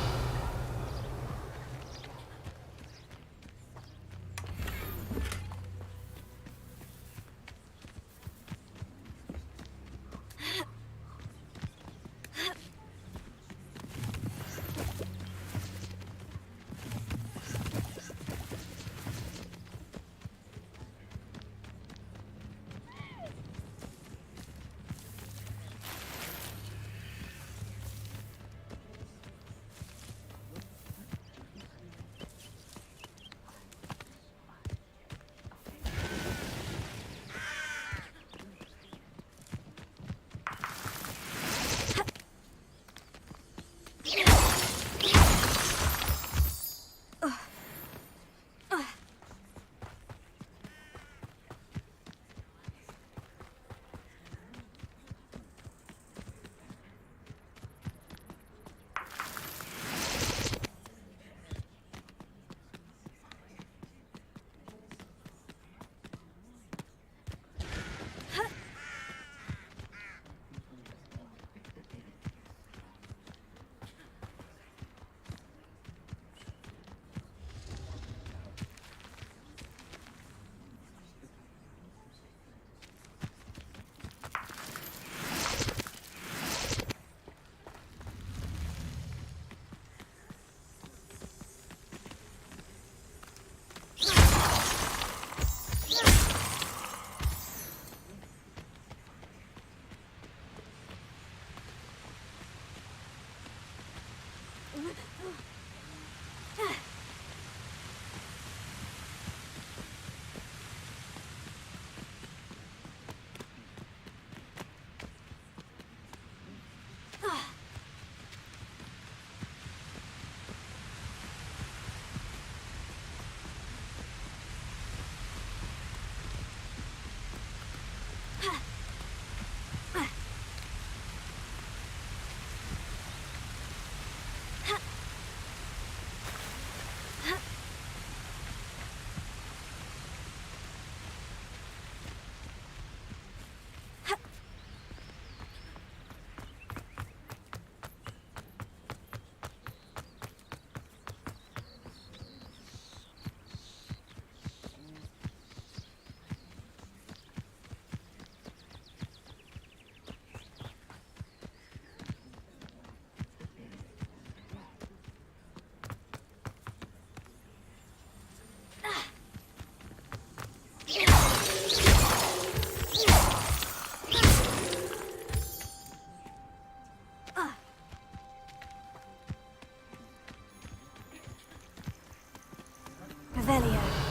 Revelio.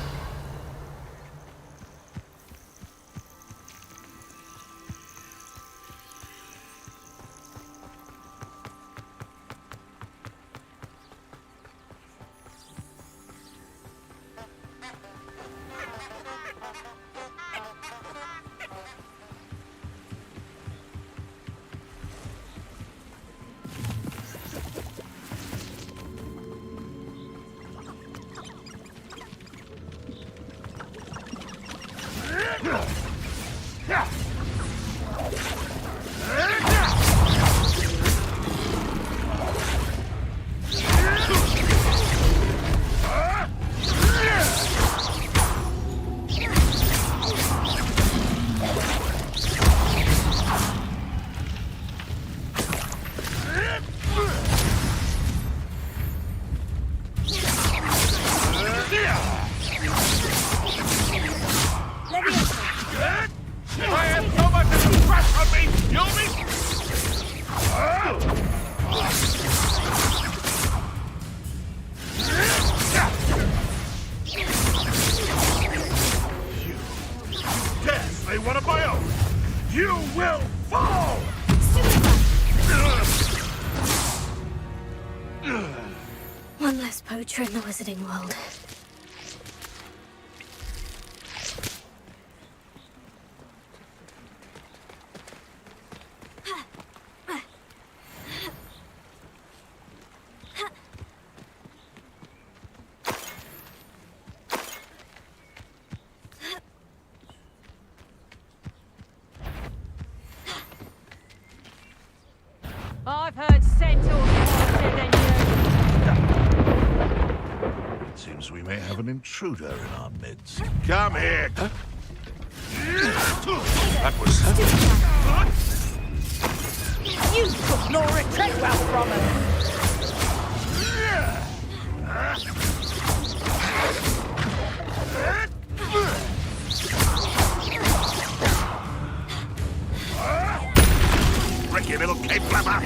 You will fall! One less poacher in the wizarding world. I've heard centaurs faster than It seems we may have an intruder in our midst. Come here! That was... You took no retreat well from him. Ricky, little cape flapper!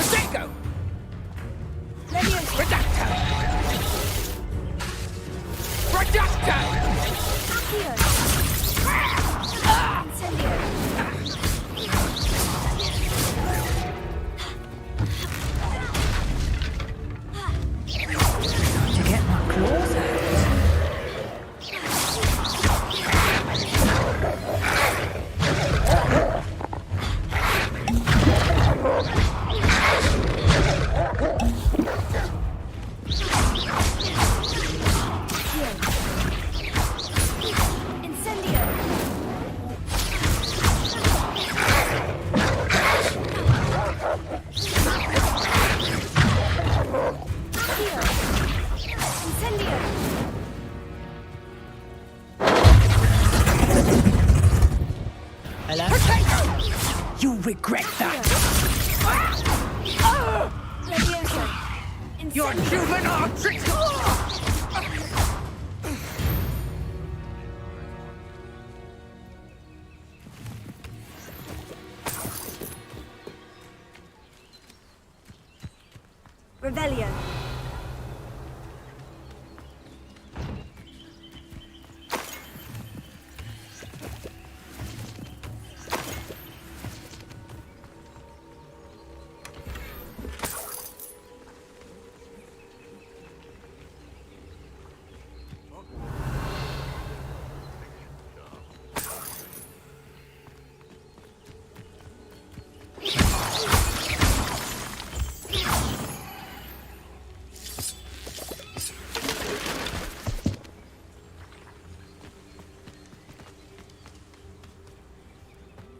Draco! Leviosa! Reducto! Reducto! To get my claws out. Hello? Potato! You regret that! Your juvenile tricks! Revelio.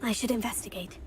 I should investigate.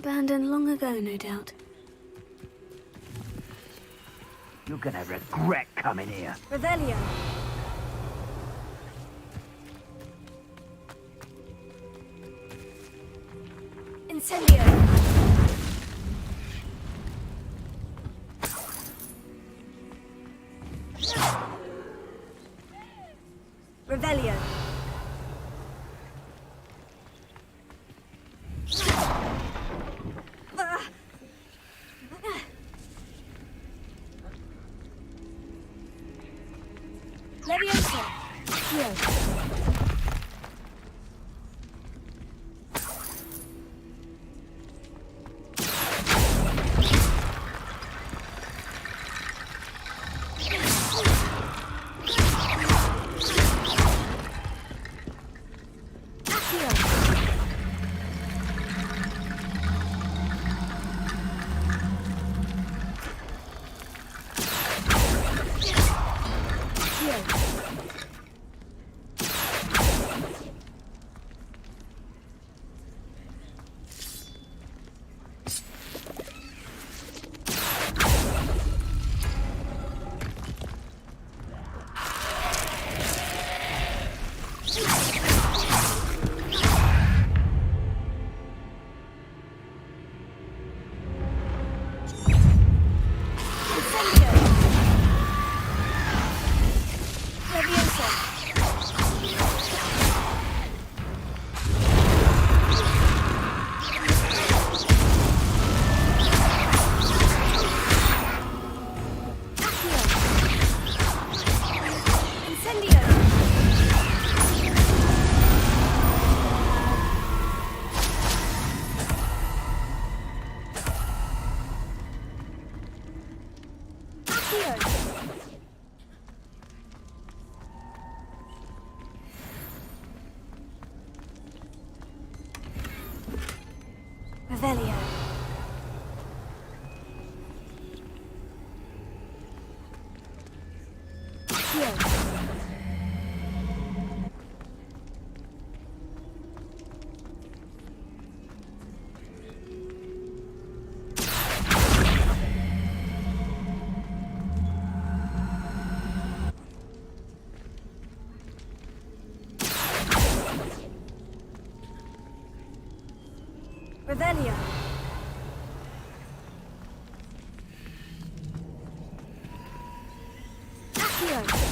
Abandoned long ago, no doubt. You're gonna regret coming here. Revelio. Incendio. Revelio. Leviosa. Here. Revelio. Here. Revelio. Accio.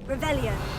Revelio.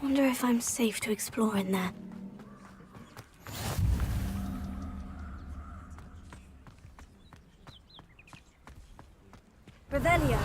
Wonder if I'm safe to explore in there. Revelio.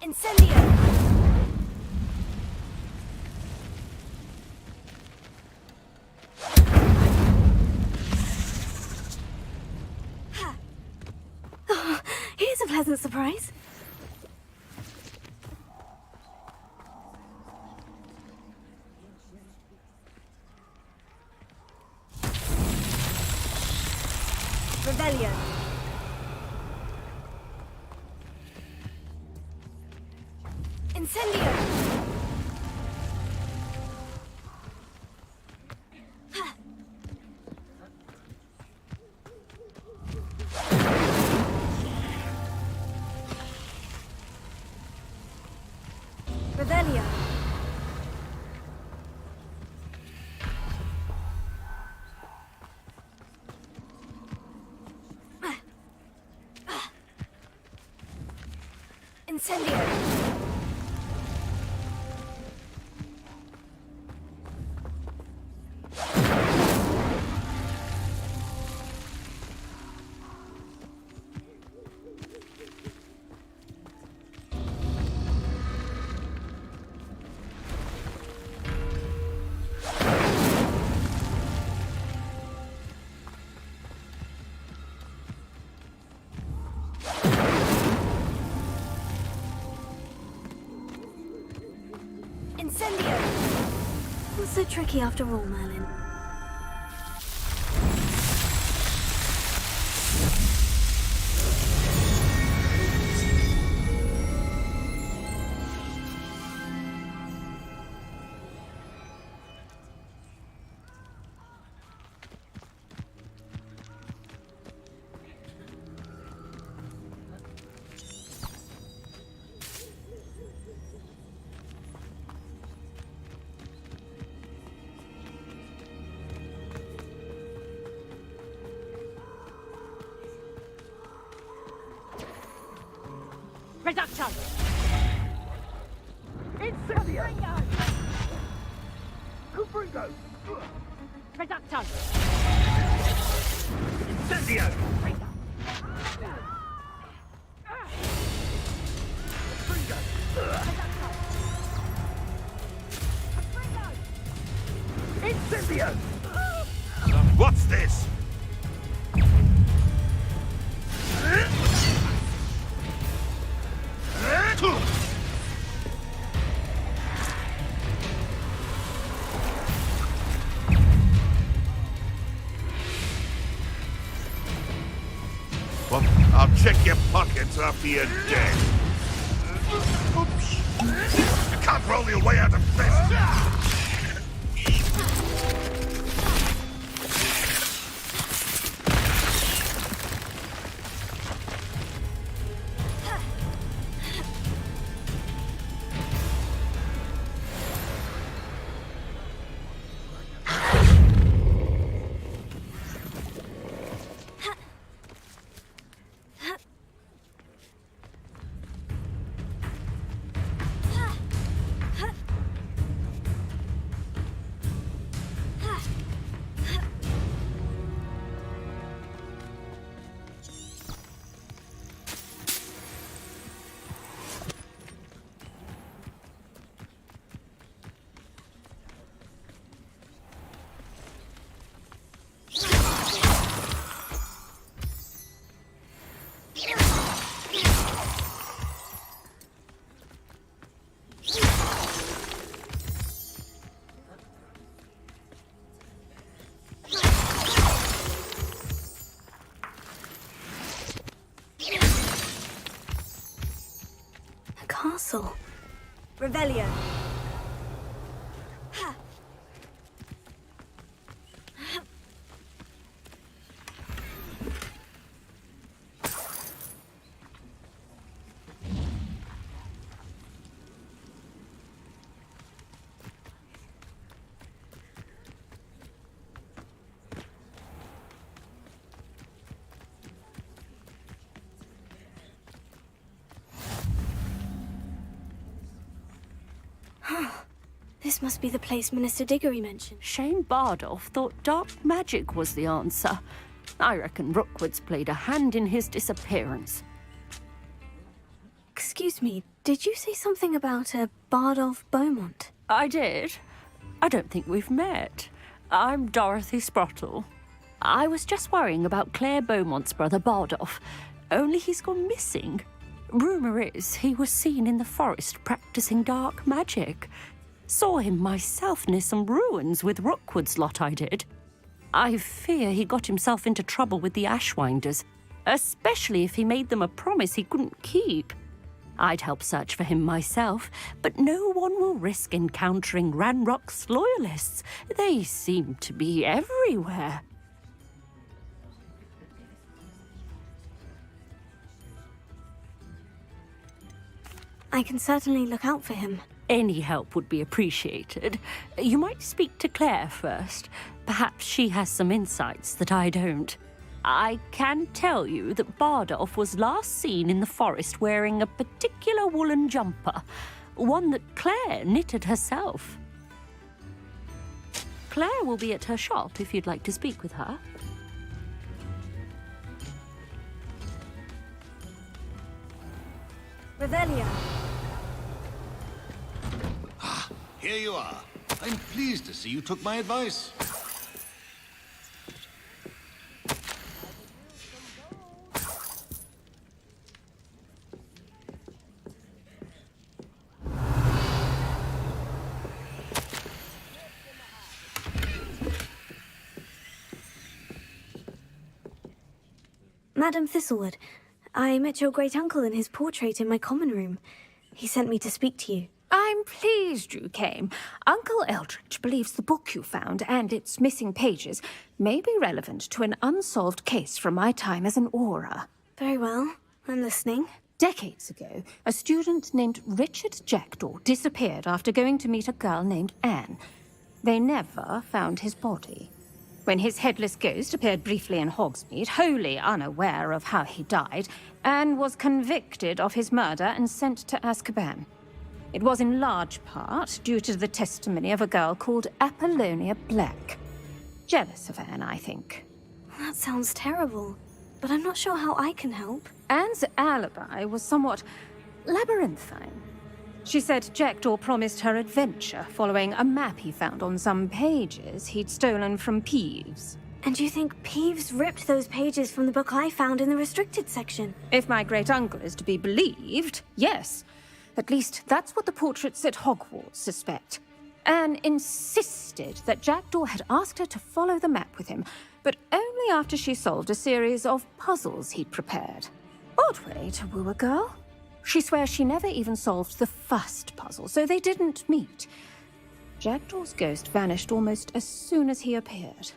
Incendio! Oh, here's a pleasant surprise. Rebellion! Incendio! Rebellion! Incendio! Incendio! Not so tricky after all, Merlin. Reduction! Incendio! Cubrigo! Reduction! Incendio! Incendio! What's this? Well, I'll check your pockets after you're dead. You can't roll your way out of this. Castle. Rebellion! This must be the place Minister Diggory mentioned. Shane Bardolph thought dark magic was the answer. I reckon Rookwood's played a hand in his disappearance. Excuse Excuse me, did you say something about a Bardolph Beaumont? I did. I don't think we've met. I'm Dorothy Sprottle. I was just worrying about Claire Beaumont's brother Bardolph, only he's gone missing. Rumour is he was seen in the forest practicing dark magic. Saw him myself near some ruins with Rookwood's lot, I did. I fear he got himself into trouble with the Ashwinders, especially if he made them a promise he couldn't keep. I'd help search for him myself, but no one will risk encountering Ranrock's loyalists. They seem to be everywhere. I can certainly look out for him. Any help would be appreciated. You might speak to Claire first. Perhaps she has some insights that I don't. I can tell you that Bardolph was last seen in the forest wearing a particular woolen jumper, one that Claire knitted herself. Claire will be at her shop if you'd like to speak with her. Revelio. Here you are. I'm pleased to see you took my advice. Madam Thistlewood, I met your great-uncle in his portrait in my common room. He sent me to speak to you. I'm pleased you came. Uncle Eldridge believes the book you found and its missing pages may be relevant to an unsolved case from my time as an Auror. Very well. I'm listening. Decades ago, a student named Richard Jackdaw disappeared after going to meet a girl named Anne. They never found his body. When his headless ghost appeared briefly in Hogsmeade, wholly unaware of how he died, Anne was convicted of his murder and sent to Azkaban. It was in large part due to the testimony of a girl called Apollonia Black. Jealous of Anne, I think. That sounds terrible, but I'm not sure how I can help. Anne's alibi was somewhat labyrinthine. She said Jackdaw promised her adventure following a map he found on some pages he'd stolen from Peeves. And you think Peeves ripped those pages from the book I found in the restricted section? If my great-uncle is to be believed, yes. At least that's what the portraits at Hogwarts suspect. Anne insisted that Jackdaw had asked her to follow the map with him, but only after she solved a series of puzzles he'd prepared. Odd way to woo a girl. She swears she never even solved the first puzzle, so they didn't meet. Jackdaw's ghost vanished almost as soon as he appeared.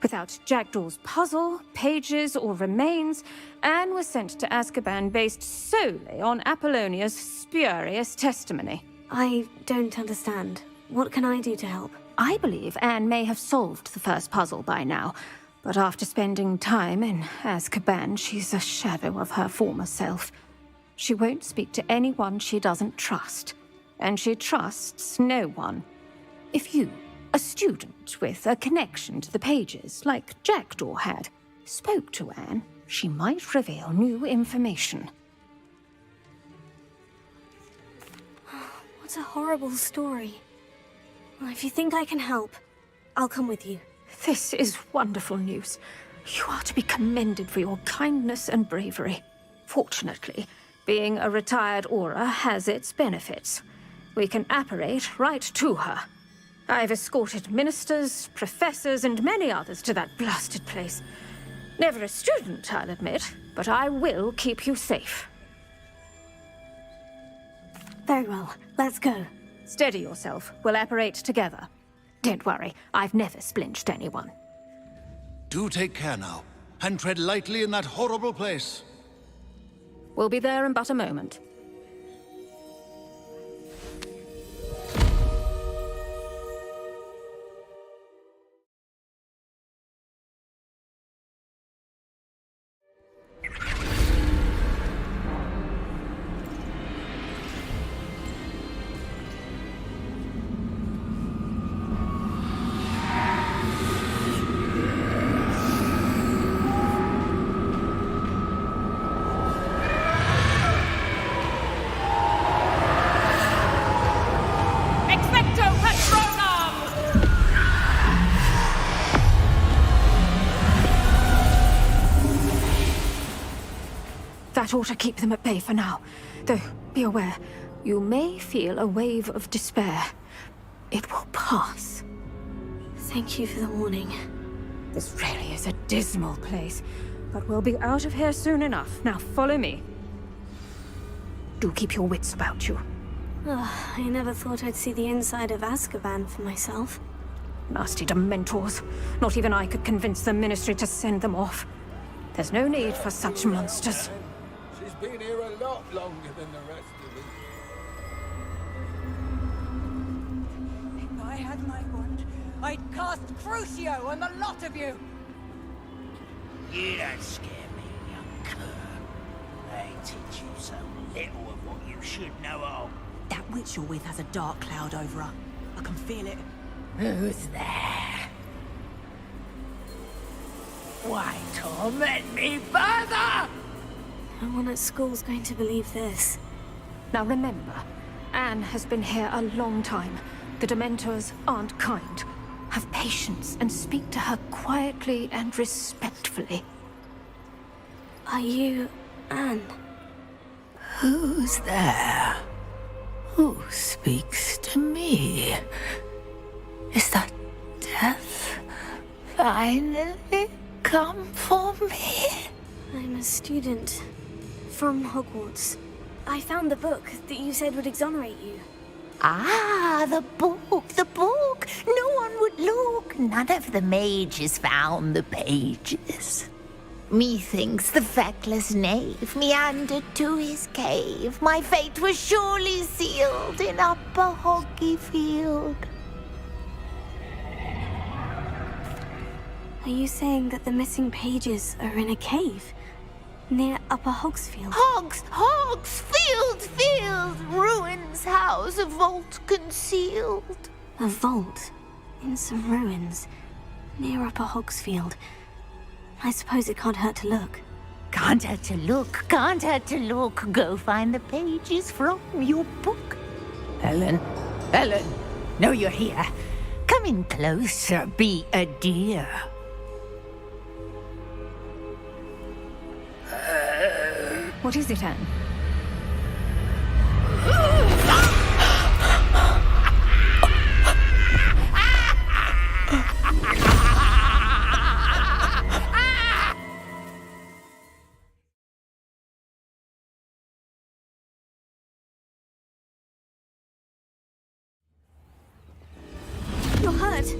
Without Jackdaw's puzzle, pages, or remains, Anne was sent to Azkaban based solely on Apollonia's spurious testimony. I don't understand. What can I do to help? I believe Anne may have solved the first puzzle by now, but after spending time in Azkaban, she's a shadow of her former self. She won't speak to anyone she doesn't trust, and she trusts no one. If you, a student with a connection to the pages, like Jackdaw had, spoke to Anne, she might reveal new information. What a horrible story. Well, if you think I can help, I'll come with you. This is wonderful news. You are to be commended for your kindness and bravery. Fortunately, being a retired Auror has its benefits. We can apparate right to her. I've escorted ministers, professors, and many others to that blasted place. Never a student, I'll admit, but I will keep you safe. Very well. Let's go. Steady yourself. We'll apparate together. Don't worry, I've never splinched anyone. Do take care now, and tread lightly in that horrible place. We'll be there in but a moment. That ought to keep them at bay for now. Though, be aware, you may feel a wave of despair. It will pass. Thank you for the warning. This really is a dismal place, but we'll be out of here soon enough. Now follow me. Do keep your wits about you. I never thought I'd see the inside of Azkaban for myself. Nasty Dementors. Not even I could convince the Ministry to send them off. There's no need for such monsters. She's been here a lot longer than the rest of us. If I had my wand, I'd cast Crucio on the lot of you! You don't scare me, young cur. They teach you so little of what you should know of. That witch you're with has a dark cloud over her. I can feel it. Who's there? Why torment me further? No one at school's going to believe this. Now remember, Anne has been here a long time. The Dementors aren't kind. Have patience and speak to her quietly and respectfully. Are you Anne? Who's there? Who speaks to me? Is that death finally come for me? I'm a student from Hogwarts. I found the book that you said would exonerate you. Ah, the book, the book. No one would look. None of the mages found the pages. Methinks the feckless knave meandered to his cave. My fate was surely sealed in Upper Hoggyfield. Are you saying that the missing pages are in a cave? Near Upper Hogsfield? Field! Ruins house, a vault concealed. A vault? In some ruins? Near Upper Hogsfield? I suppose it can't hurt to look. Can't hurt to look. Go find the pages from your book. Ellen, know you're here. Come in closer, be a dear. What is it, Anne? You're hurt.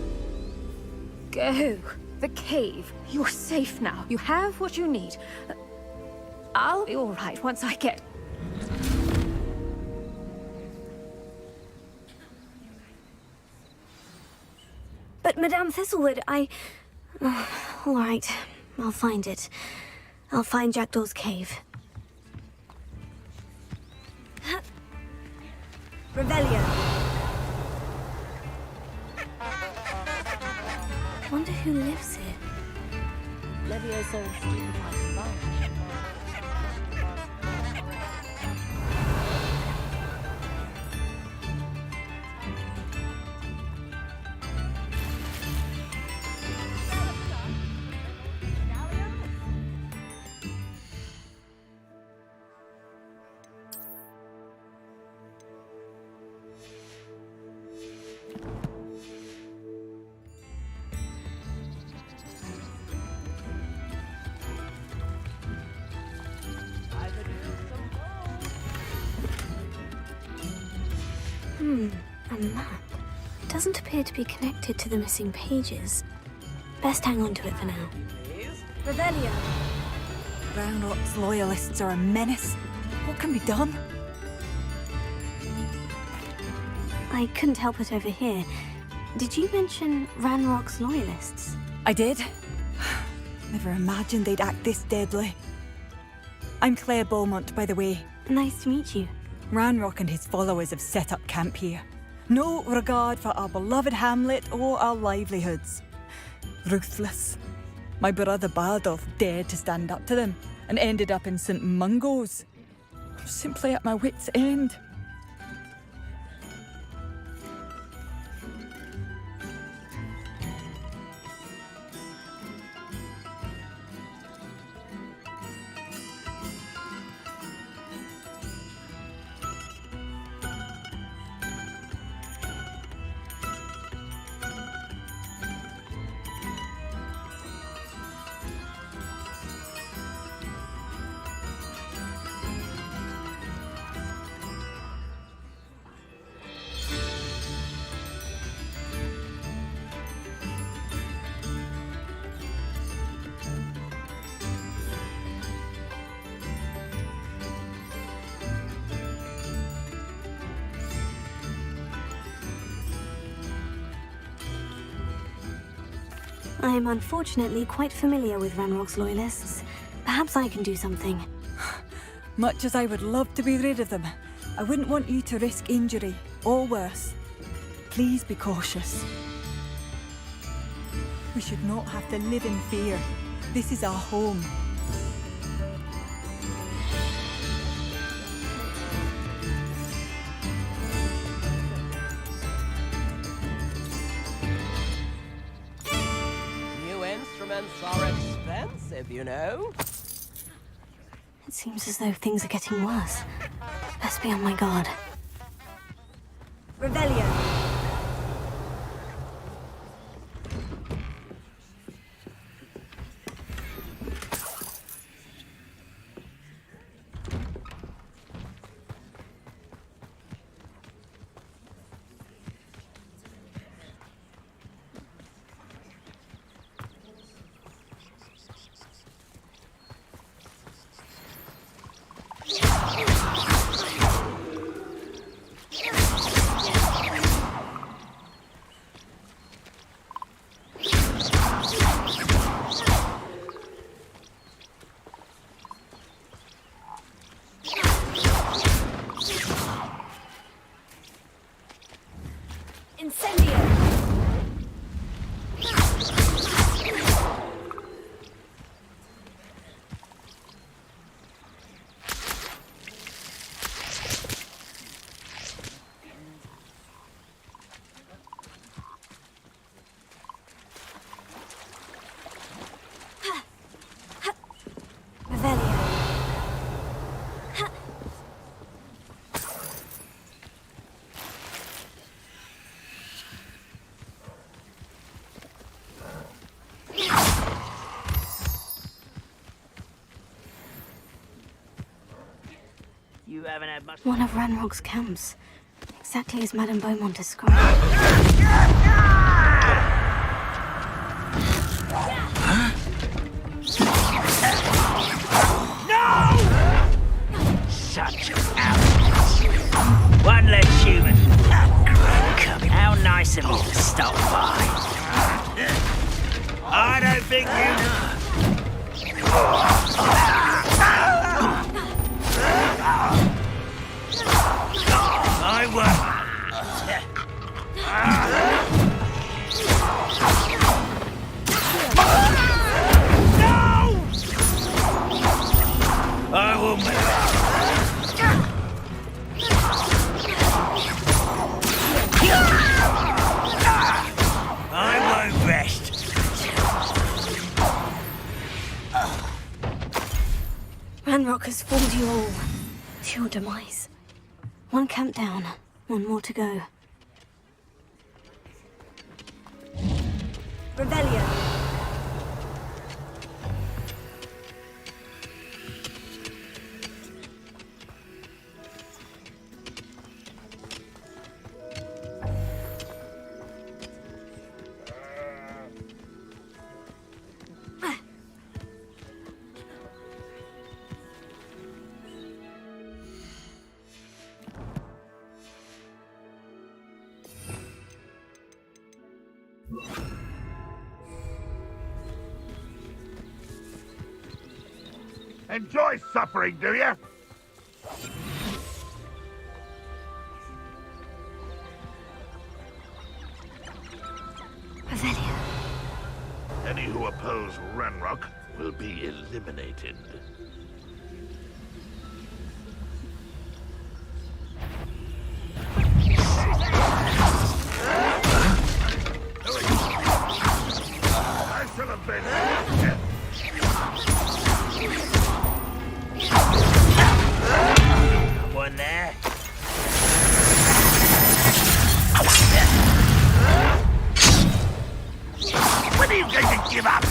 Go. The cave. You're safe now. You have what you need. I'll be all right once I get... But Madame Thistlewood, all right, I'll find it. I'll find Jackdaw's cave. Revelio. Wonder who lives here. Leviosa and stupefied combined. A map. It doesn't appear to be connected to the missing pages. Best hang on to it for now. Revelio. Ranrock's loyalists are a menace. What can be done? I couldn't help but overhear. Did you mention Ranrock's loyalists? I did. Never imagined they'd act this deadly. I'm Claire Beaumont, by the way. Nice to meet you. Ranrock and his followers have set up camp here. No regard for our beloved hamlet or our livelihoods. Ruthless. My brother Bardolph dared to stand up to them and ended up in St. Mungo's. I'm simply at my wit's end. I'm unfortunately quite familiar with Ranrock's loyalists. Perhaps I can do something. Much as I would love to be rid of them, I wouldn't want you to risk injury, or worse. Please be cautious. We should not have to live in fear. This is our home. New instruments are expensive, you know. It seems as though things are getting worse. Best be on my guard. Revelio. You haven't had much... One of Ranrock's camps. Exactly as Madame Beaumont described. No! Such arrogance. One less human. How nice of you to stop by. I don't think you know. I won't. No! I will make I won't rest. Ranrock has fooled you all. To your demise. One camp down, one more to go. Revelio. Enjoy suffering, do you? Revelio. Any who oppose Ranrock will be eliminated. I shall avenge death. One there. When are you going to give up?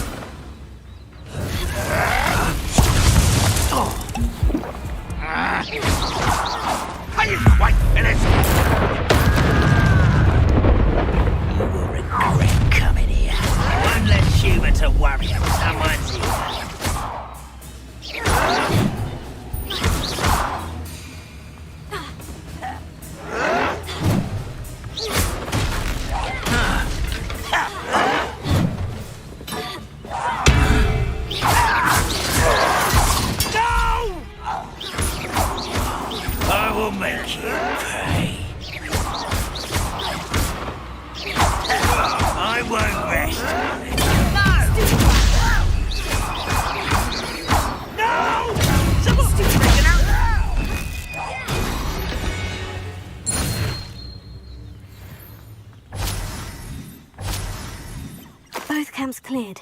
will make you pay. I won't rest. No! Someone taken out. Both camps cleared.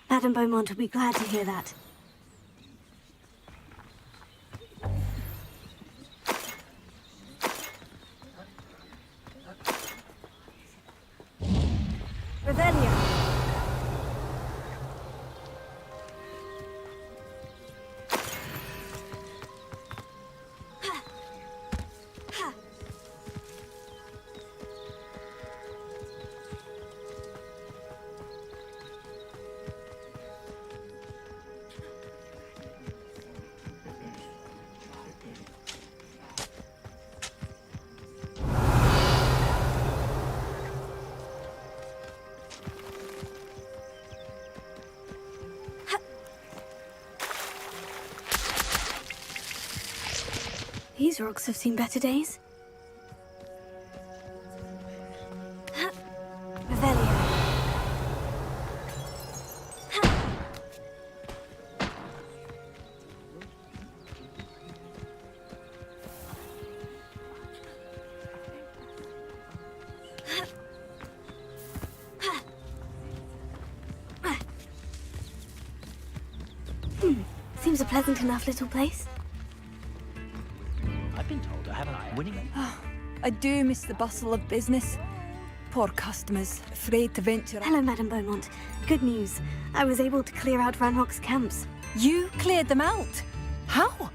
Madame Beaumont will be glad to hear that. Revelio. These rocks have seen better days. Revelio. Seems a pleasant enough little place. I've been told I have an eye winning. I do miss the bustle of business. Poor customers, afraid to venture. Hello, Madame Beaumont. Good news. I was able to clear out Ranrock's camps. You cleared them out? How?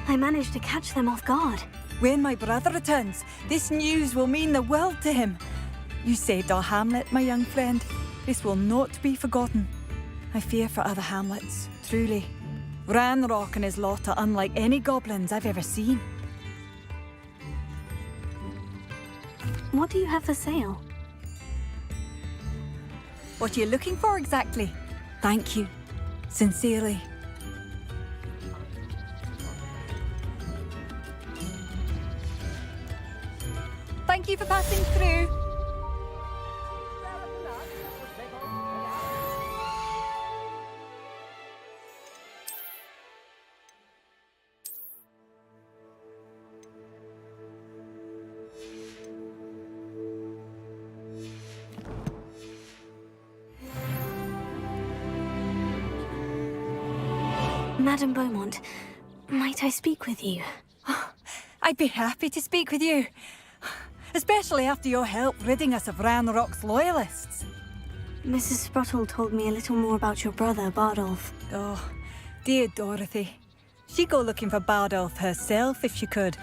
I managed to catch them off guard. When my brother returns, this news will mean the world to him. You saved our hamlet, my young friend. This will not be forgotten. I fear for other hamlets, truly. Ranrock and his lot are unlike any goblins I've ever seen. What do you have for sale? What are you looking for exactly? Thank you. Sincerely. Thank you for passing through. Madame Beaumont, might I speak with you? I'd be happy to speak with you. Especially after your help ridding us of Ranrock's loyalists. Mrs. Sprottle told me a little more about your brother, Bardolph. Oh, dear Dorothy. She'd go looking for Bardolph herself if she could.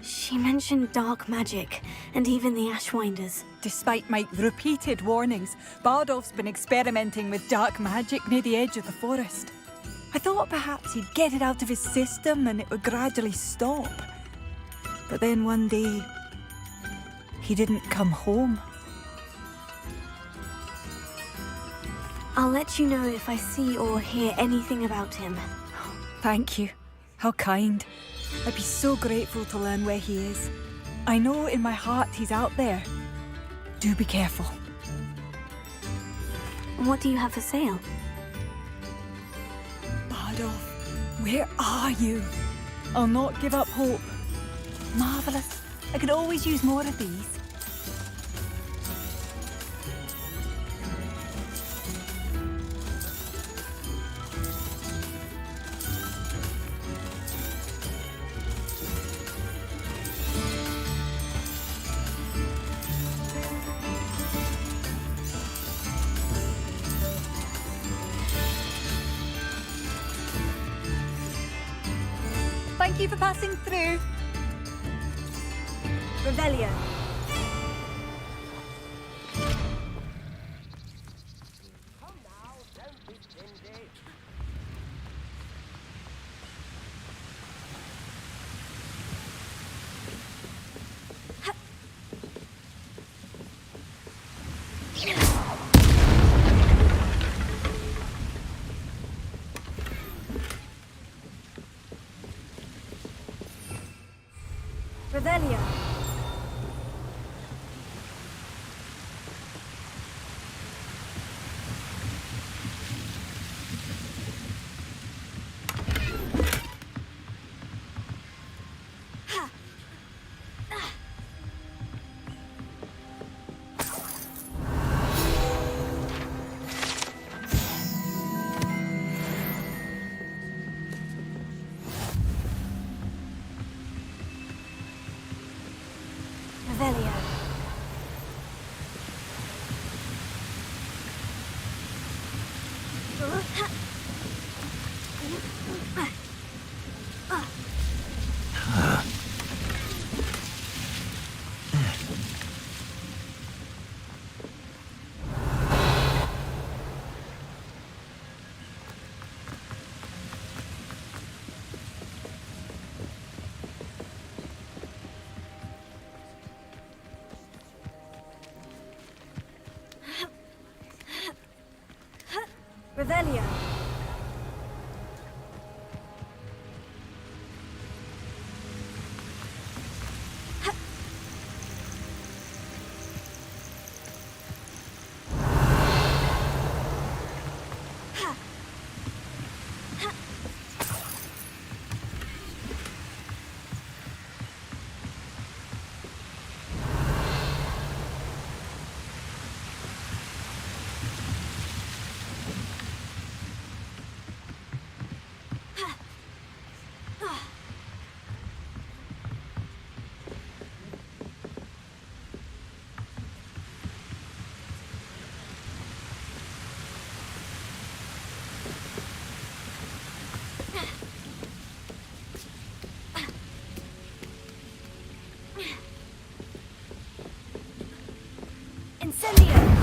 She mentioned dark magic, and even the Ashwinders. Despite my repeated warnings, Bardolph's been experimenting with dark magic near the edge of the forest. I thought perhaps he'd get it out of his system and it would gradually stop. But then one day, he didn't come home. I'll let you know if I see or hear anything about him. Thank you. How kind. I'd be so grateful to learn where he is. I know in my heart he's out there. Do be careful. What do you have for sale? Bardolph, where are you? I'll not give up hope. Marvellous. I could always use more of these. Thank you for passing through. Revelio. Revelio. Revelio. Revelio. Incendio!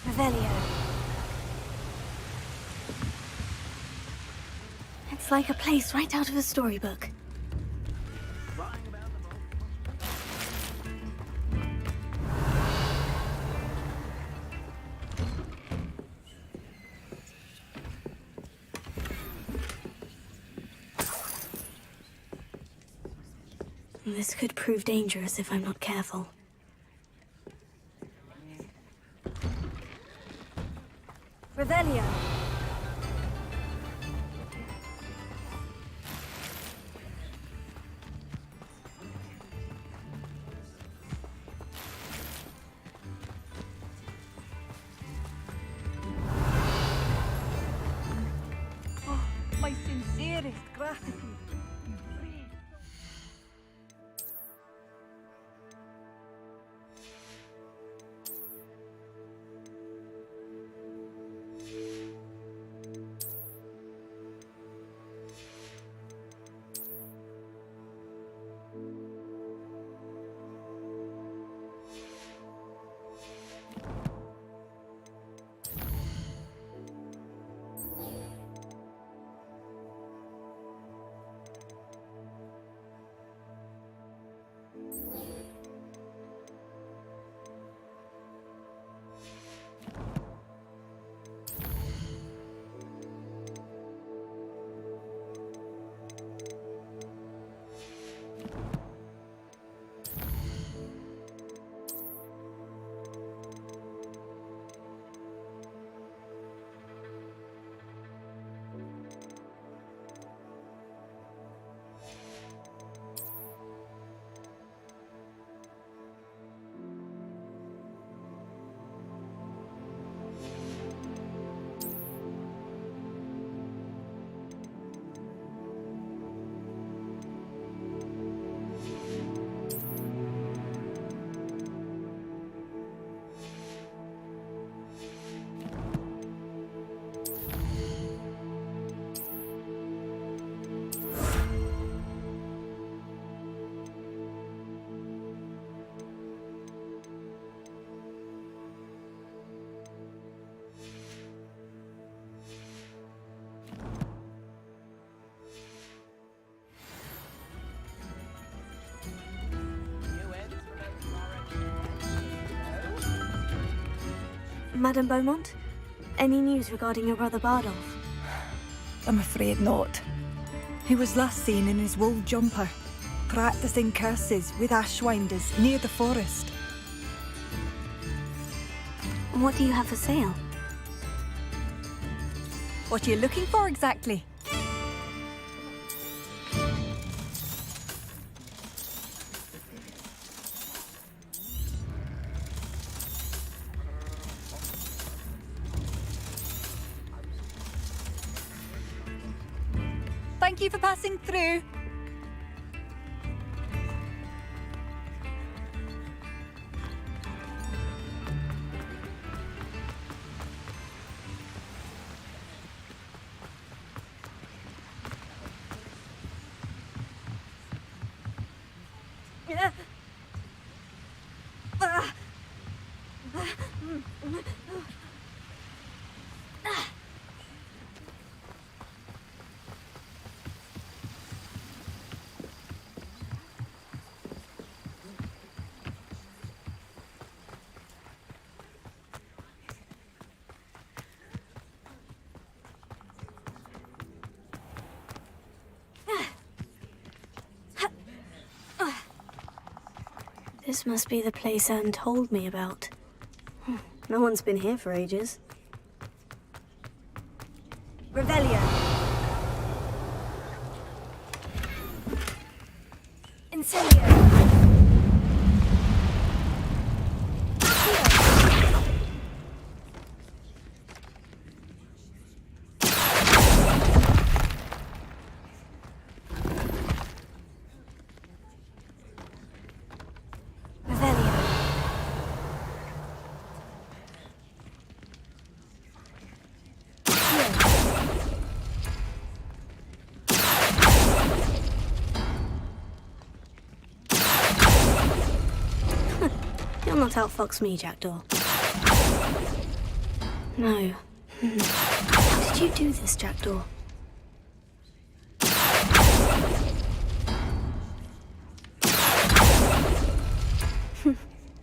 Revelio. It's like a place right out of a storybook. This could prove dangerous if I'm not careful. Revelio. Oh, my sincerest gratitude. Madame Beaumont? Any news regarding your brother Bardolph? I'm afraid not. He was last seen in his wool jumper, practicing curses with ashwinders near the forest. What do you have for sale? What are you looking for exactly? Thank you for passing through. This must be the place Anne told me about. No one's been here for ages. Revelio. Incendio. You'll not outfox me, Jackdaw. No. How did you do this, Jackdaw?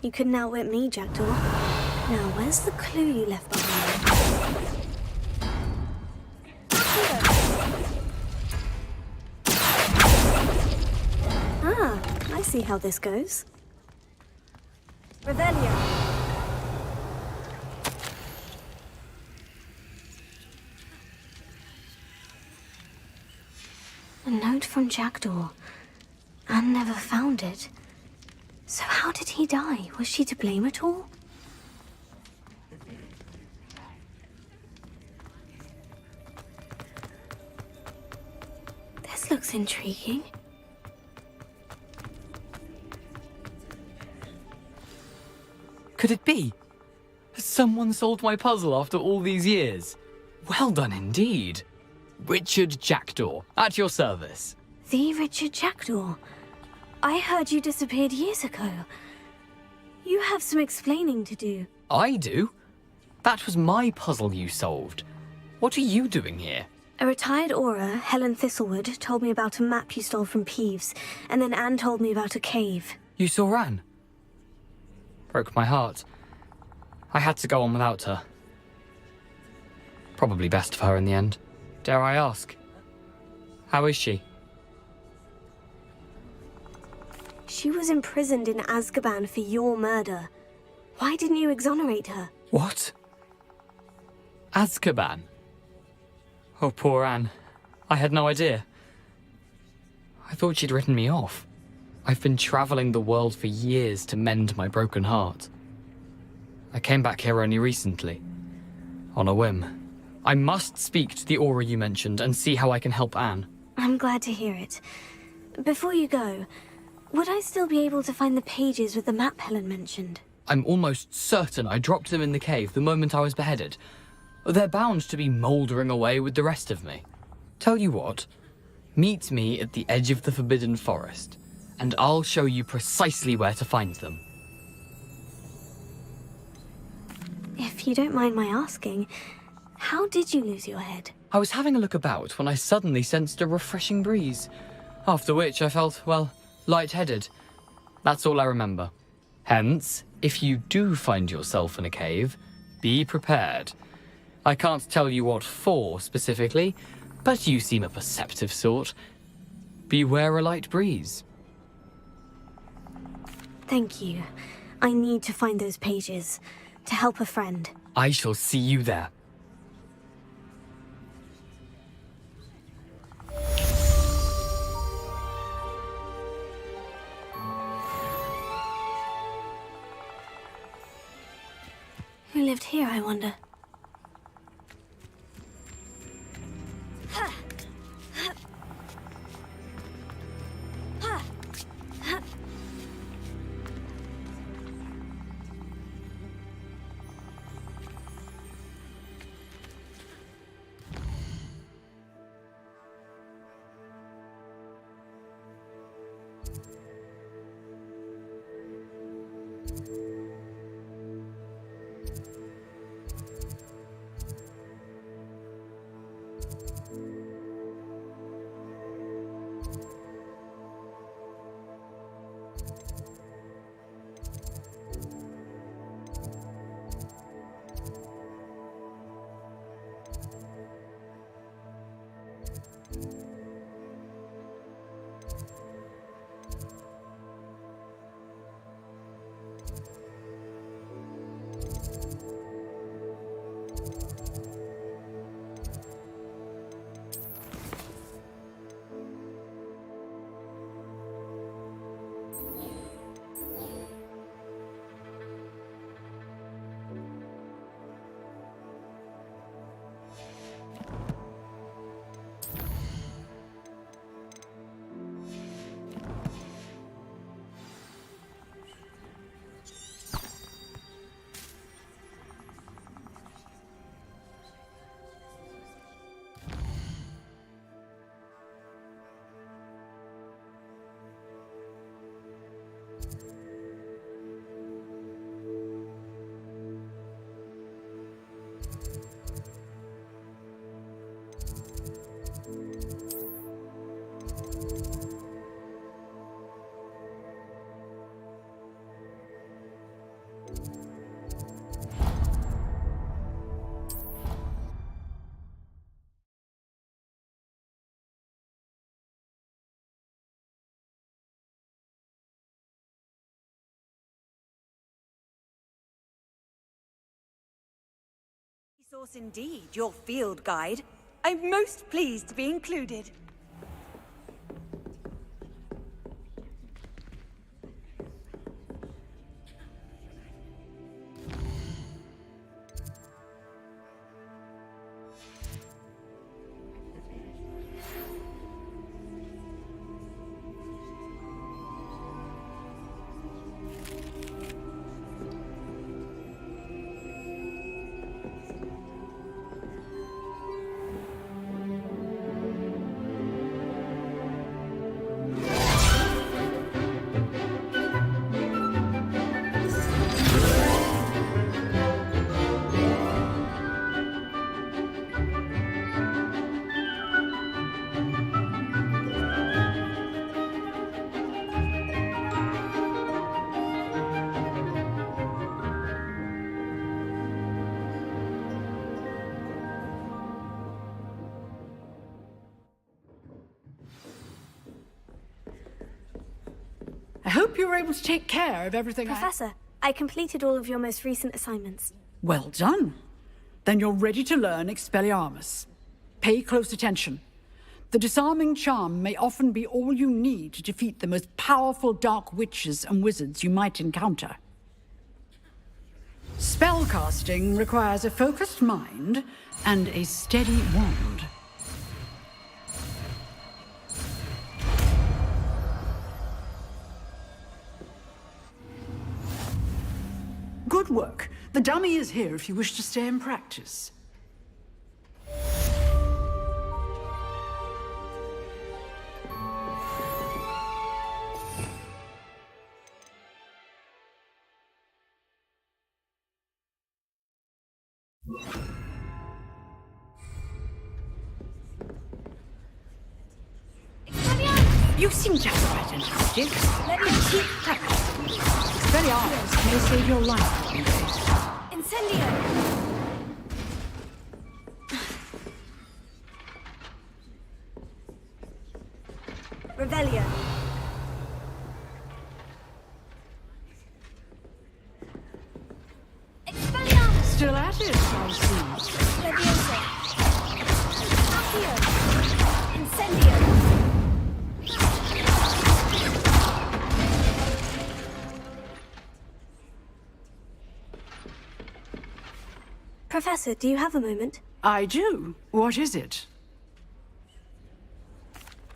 You couldn't outwit me, Jackdaw. Now, where's the clue you left behind? Ah, I see how this goes. Revelio. A note from Jackdaw. Anne never found it. So how did he die? Was she to blame at all? This looks intriguing. Could it be? Has someone solved my puzzle after all these years? Well done indeed. Richard Jackdaw, at your service. The Richard Jackdaw? I heard you disappeared years ago. You have some explaining to do. I do? That was my puzzle you solved. What are you doing here? A retired aura, Helen Thistlewood, told me about a map you stole from Peeves, and then Anne told me about a cave. You saw Anne? Broke my heart. I had to go on without her. Probably best for her in the end. Dare I ask? How is she? She was imprisoned in Azkaban for your murder. Why didn't you exonerate her? What? Azkaban? Oh, poor Anne. I had no idea. I thought she'd written me off. I've been traveling the world for years to mend my broken heart. I came back here only recently, on a whim. I must speak to the aura you mentioned and see how I can help Anne. I'm glad to hear it. Before you go, would I still be able to find the pages with the map Helen mentioned? I'm almost certain I dropped them in the cave the moment I was beheaded. They're bound to be mouldering away with the rest of me. Tell you what, meet me at the edge of the Forbidden Forest, and I'll show you precisely where to find them. If you don't mind my asking, how did you lose your head? I was having a look about when I suddenly sensed a refreshing breeze, after which I felt, well, lightheaded. That's all I remember. Hence, if you do find yourself in a cave, Be prepared. I can't tell you what for specifically, but you seem a perceptive sort. Beware a light breeze. Thank you. I need to find those pages to help a friend. I shall see you there. Who lived here, I wonder? Source indeed, your field guide. I'm most pleased to be included. I hope you were able to take care of everything. Professor, I completed all of your most recent assignments. Well done. Then you're ready to learn Expelliarmus. Pay close attention. The disarming charm may often be all you need to defeat the most powerful dark witches and wizards you might encounter. Spellcasting requires a focused mind and a steady wand. Good work. The dummy is here if you wish to stay and practice. You seem to have quite an object. Let me keep practicing. Expelliarmus may save your life. Incendio! Revelio. Expelliarmus! Still at it, I see. Leviosa. Accio. Incendio. Professor, do you have a moment? I do. What is it?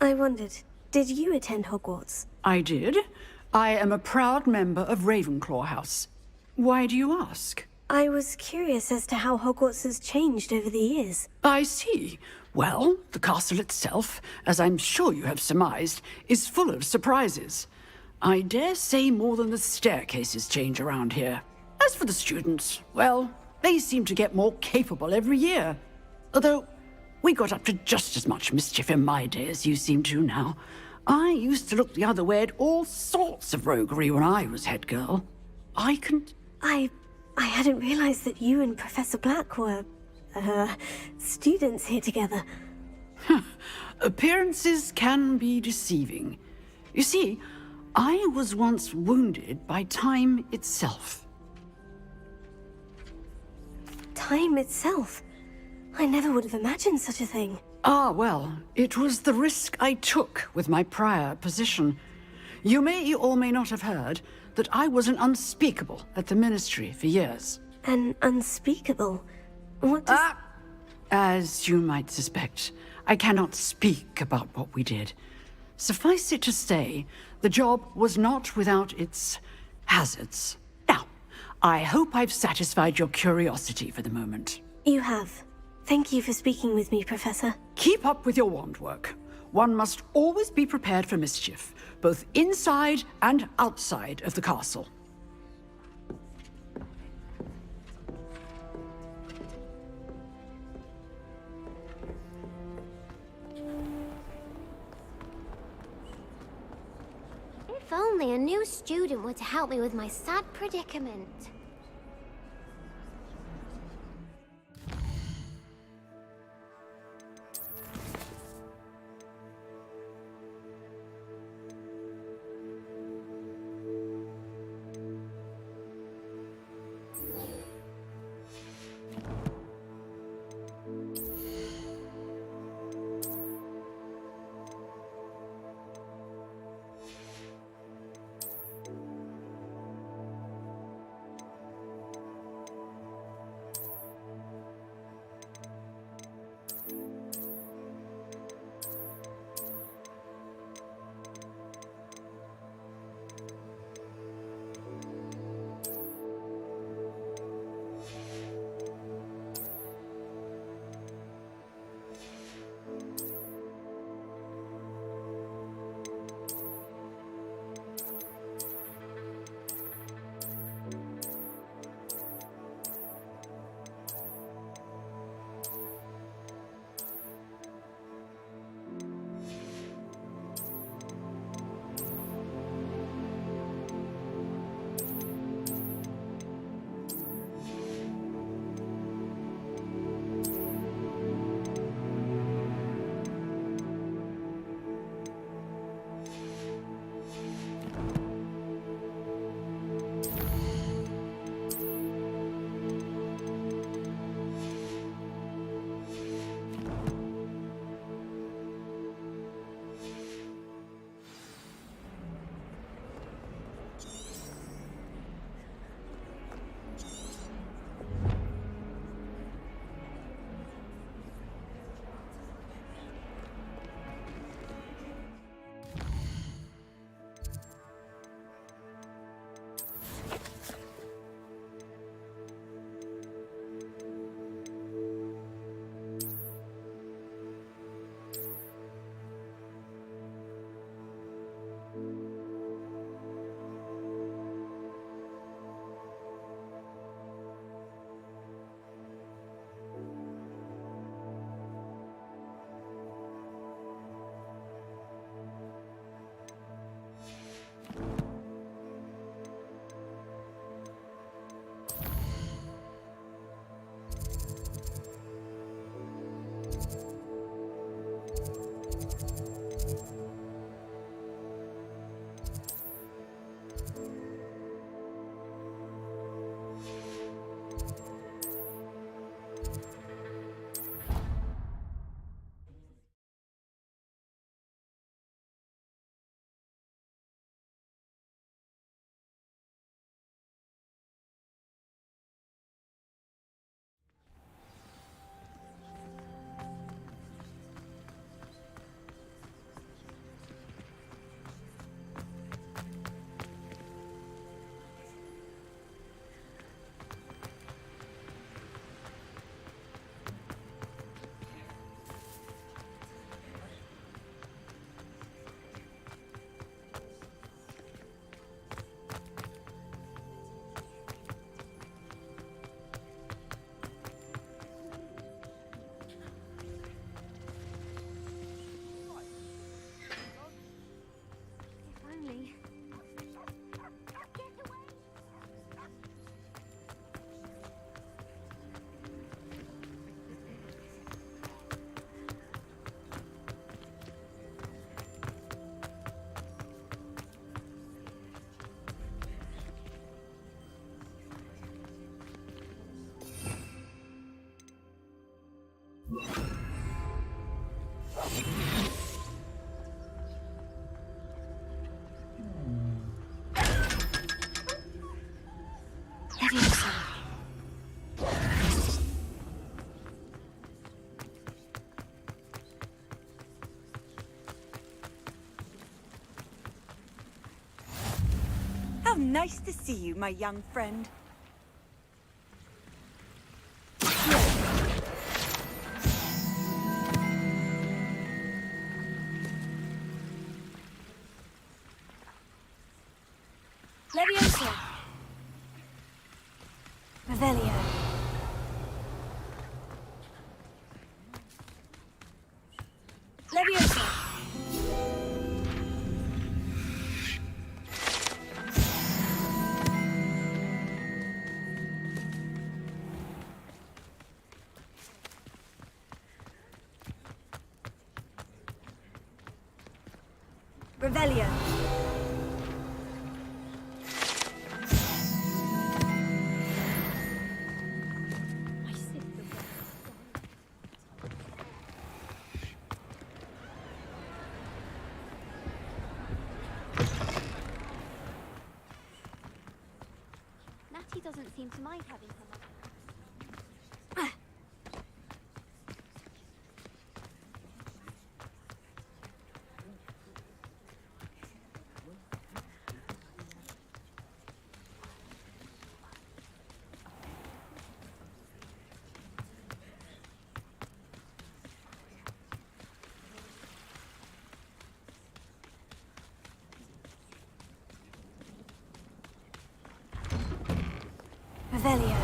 I wondered, did you attend Hogwarts? I did. I am a proud member of Ravenclaw House. Why do you ask? I was curious as to how Hogwarts has changed over the years. I see. Well, the castle itself, as I'm sure you have surmised, is full of surprises. I dare say more than the staircases change around here. As for the students, well, they seem to get more capable every year. Although, we got up to just as much mischief in my day as you seem to now. I used to look the other way at all sorts of roguery when I was head girl. I hadn't realized that you and Professor Black were, students here together. Appearances can be deceiving. You see, I was once wounded by time itself. Time itself? I never would have imagined such a thing. Ah, well, it was the risk I took with my prior position. You may or may not have heard that I was an unspeakable at the Ministry for years. An unspeakable? What does... As you might suspect, I cannot speak about what we did. Suffice it to say, the job was not without its hazards. Now, I hope I've satisfied your curiosity for the moment. You have. Thank you for speaking with me, Professor. Keep up with your wand work. One must always be prepared for mischief, both inside and outside of the castle. If only a new student were to help me with my sad predicament. nice to see you, my young friend. Leviosa. Revelio. Leviosa. Revelio. Natty doesn't seem to mind having her mother. Revelio.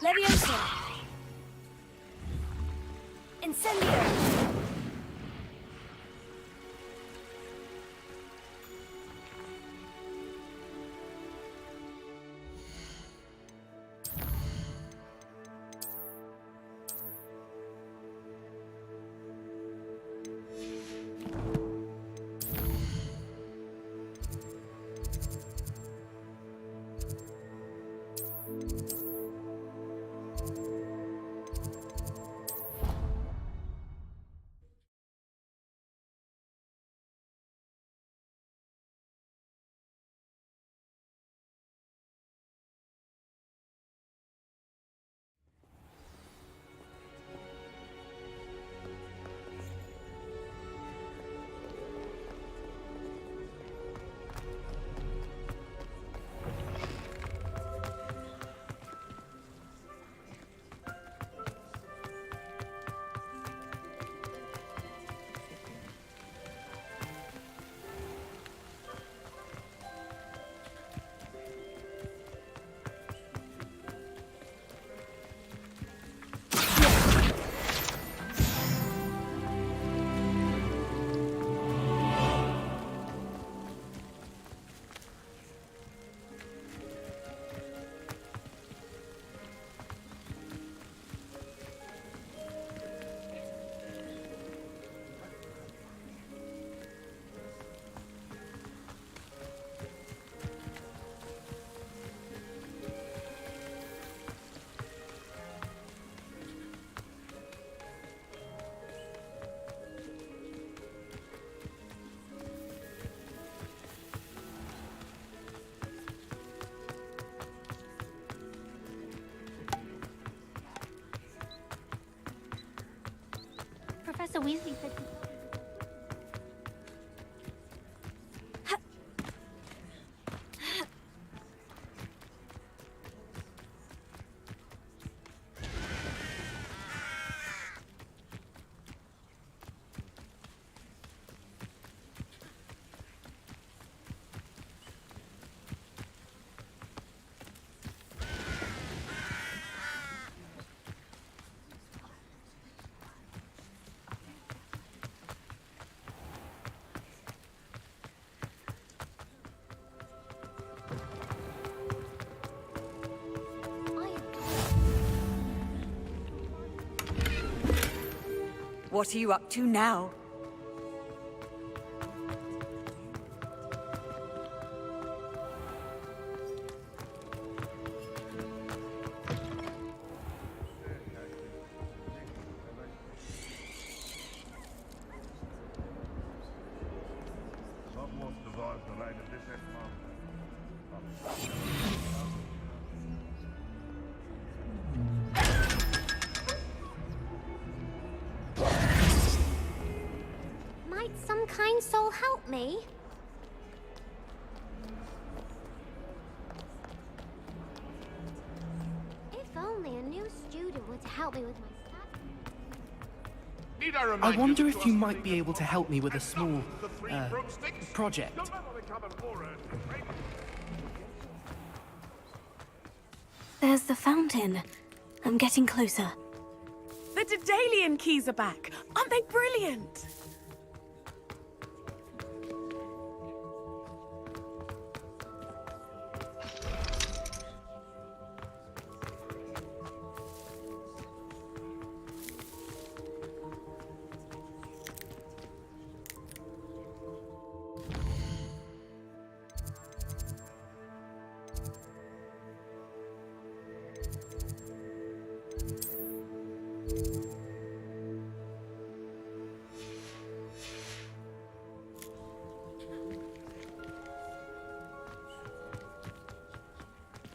Leviosa. Incendio. Weasley said... What are you up to now? Might some kind soul help me? If only a new student were to help me with my stuff. I wonder if you might be able to help me with a small, project. There's the fountain. I'm getting closer. The Daedalian keys are back. Aren't they brilliant?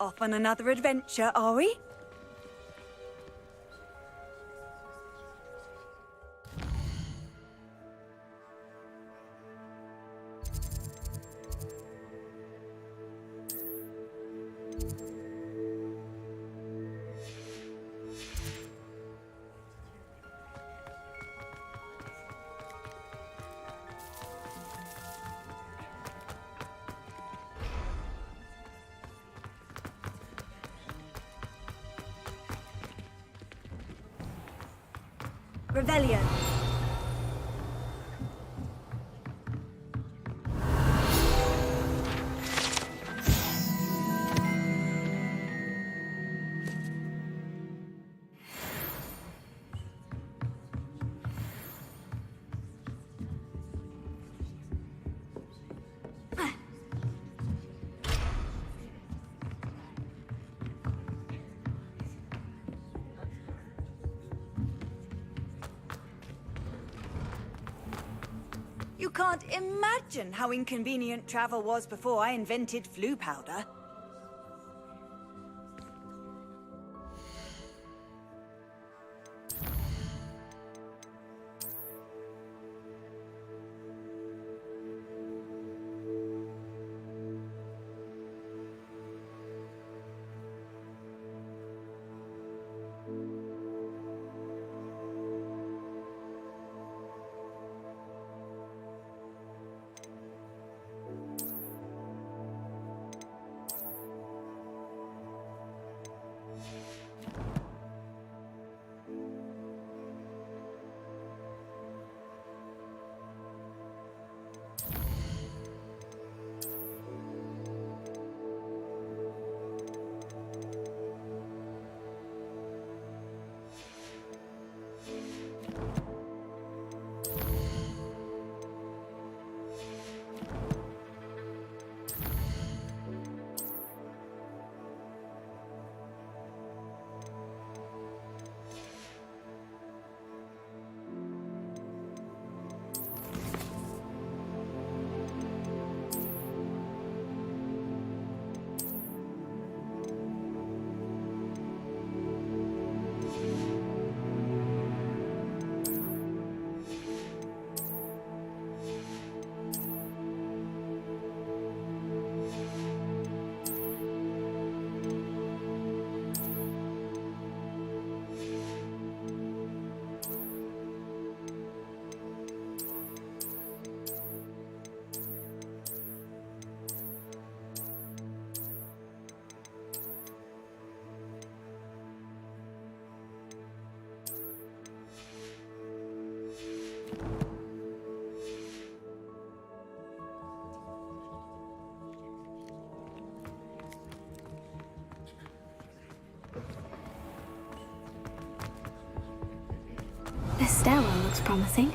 Off on another adventure, are we? Rebellion. You can't imagine how inconvenient travel was before I invented flu powder. promising.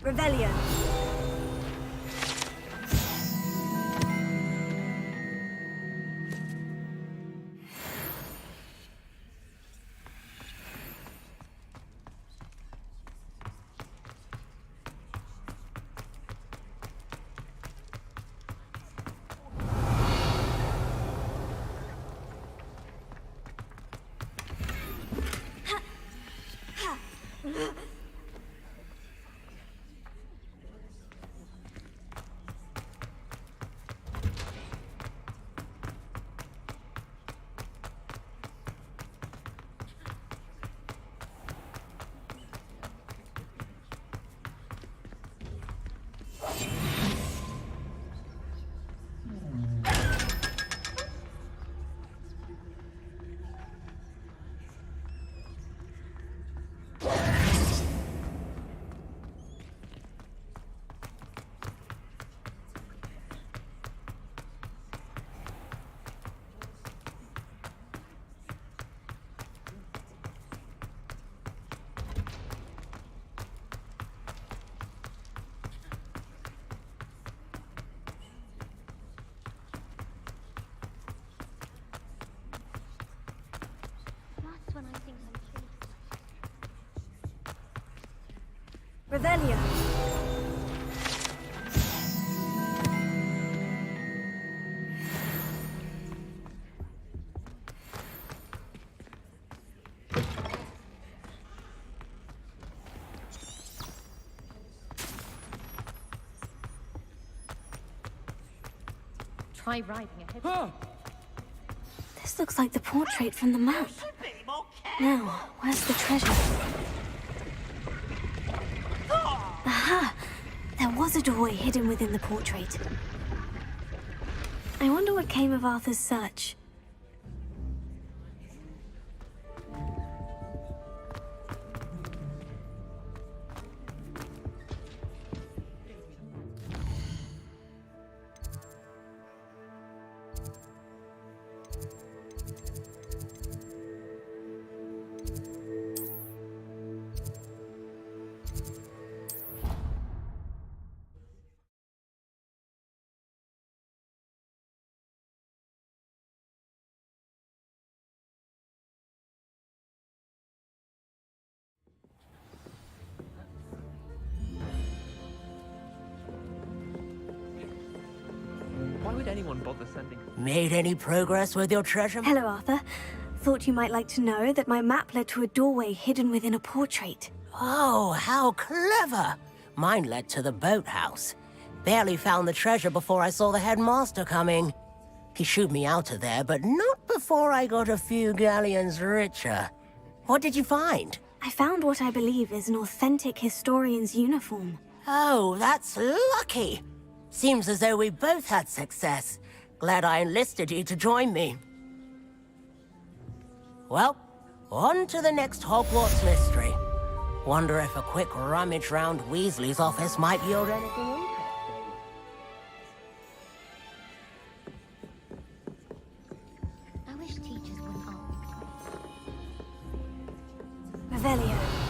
Revelio. Revelio. Try riding a This looks like the portrait from the map. Now, where's the treasure? Aha! There was a doorway hidden within the portrait. I wonder what came of Arthur's search. Why would anyone bother sending... Made any progress with your treasure? Hello, Arthur. Thought you might like to know that my map led to a doorway hidden within a portrait. Oh, how clever! Mine led to the boathouse. Barely found the treasure before I saw the headmaster coming. He shooed me out of there, but not before I got a few galleons richer. What did you find? I found what I believe is an authentic historian's uniform. Oh, that's lucky. Seems as though we both had success. Glad I enlisted you to join me. Well, on to the next Hogwarts mystery. Wonder if a quick rummage round Weasley's office might yield anything interesting. I wish teachers wouldn't ask. Revelio.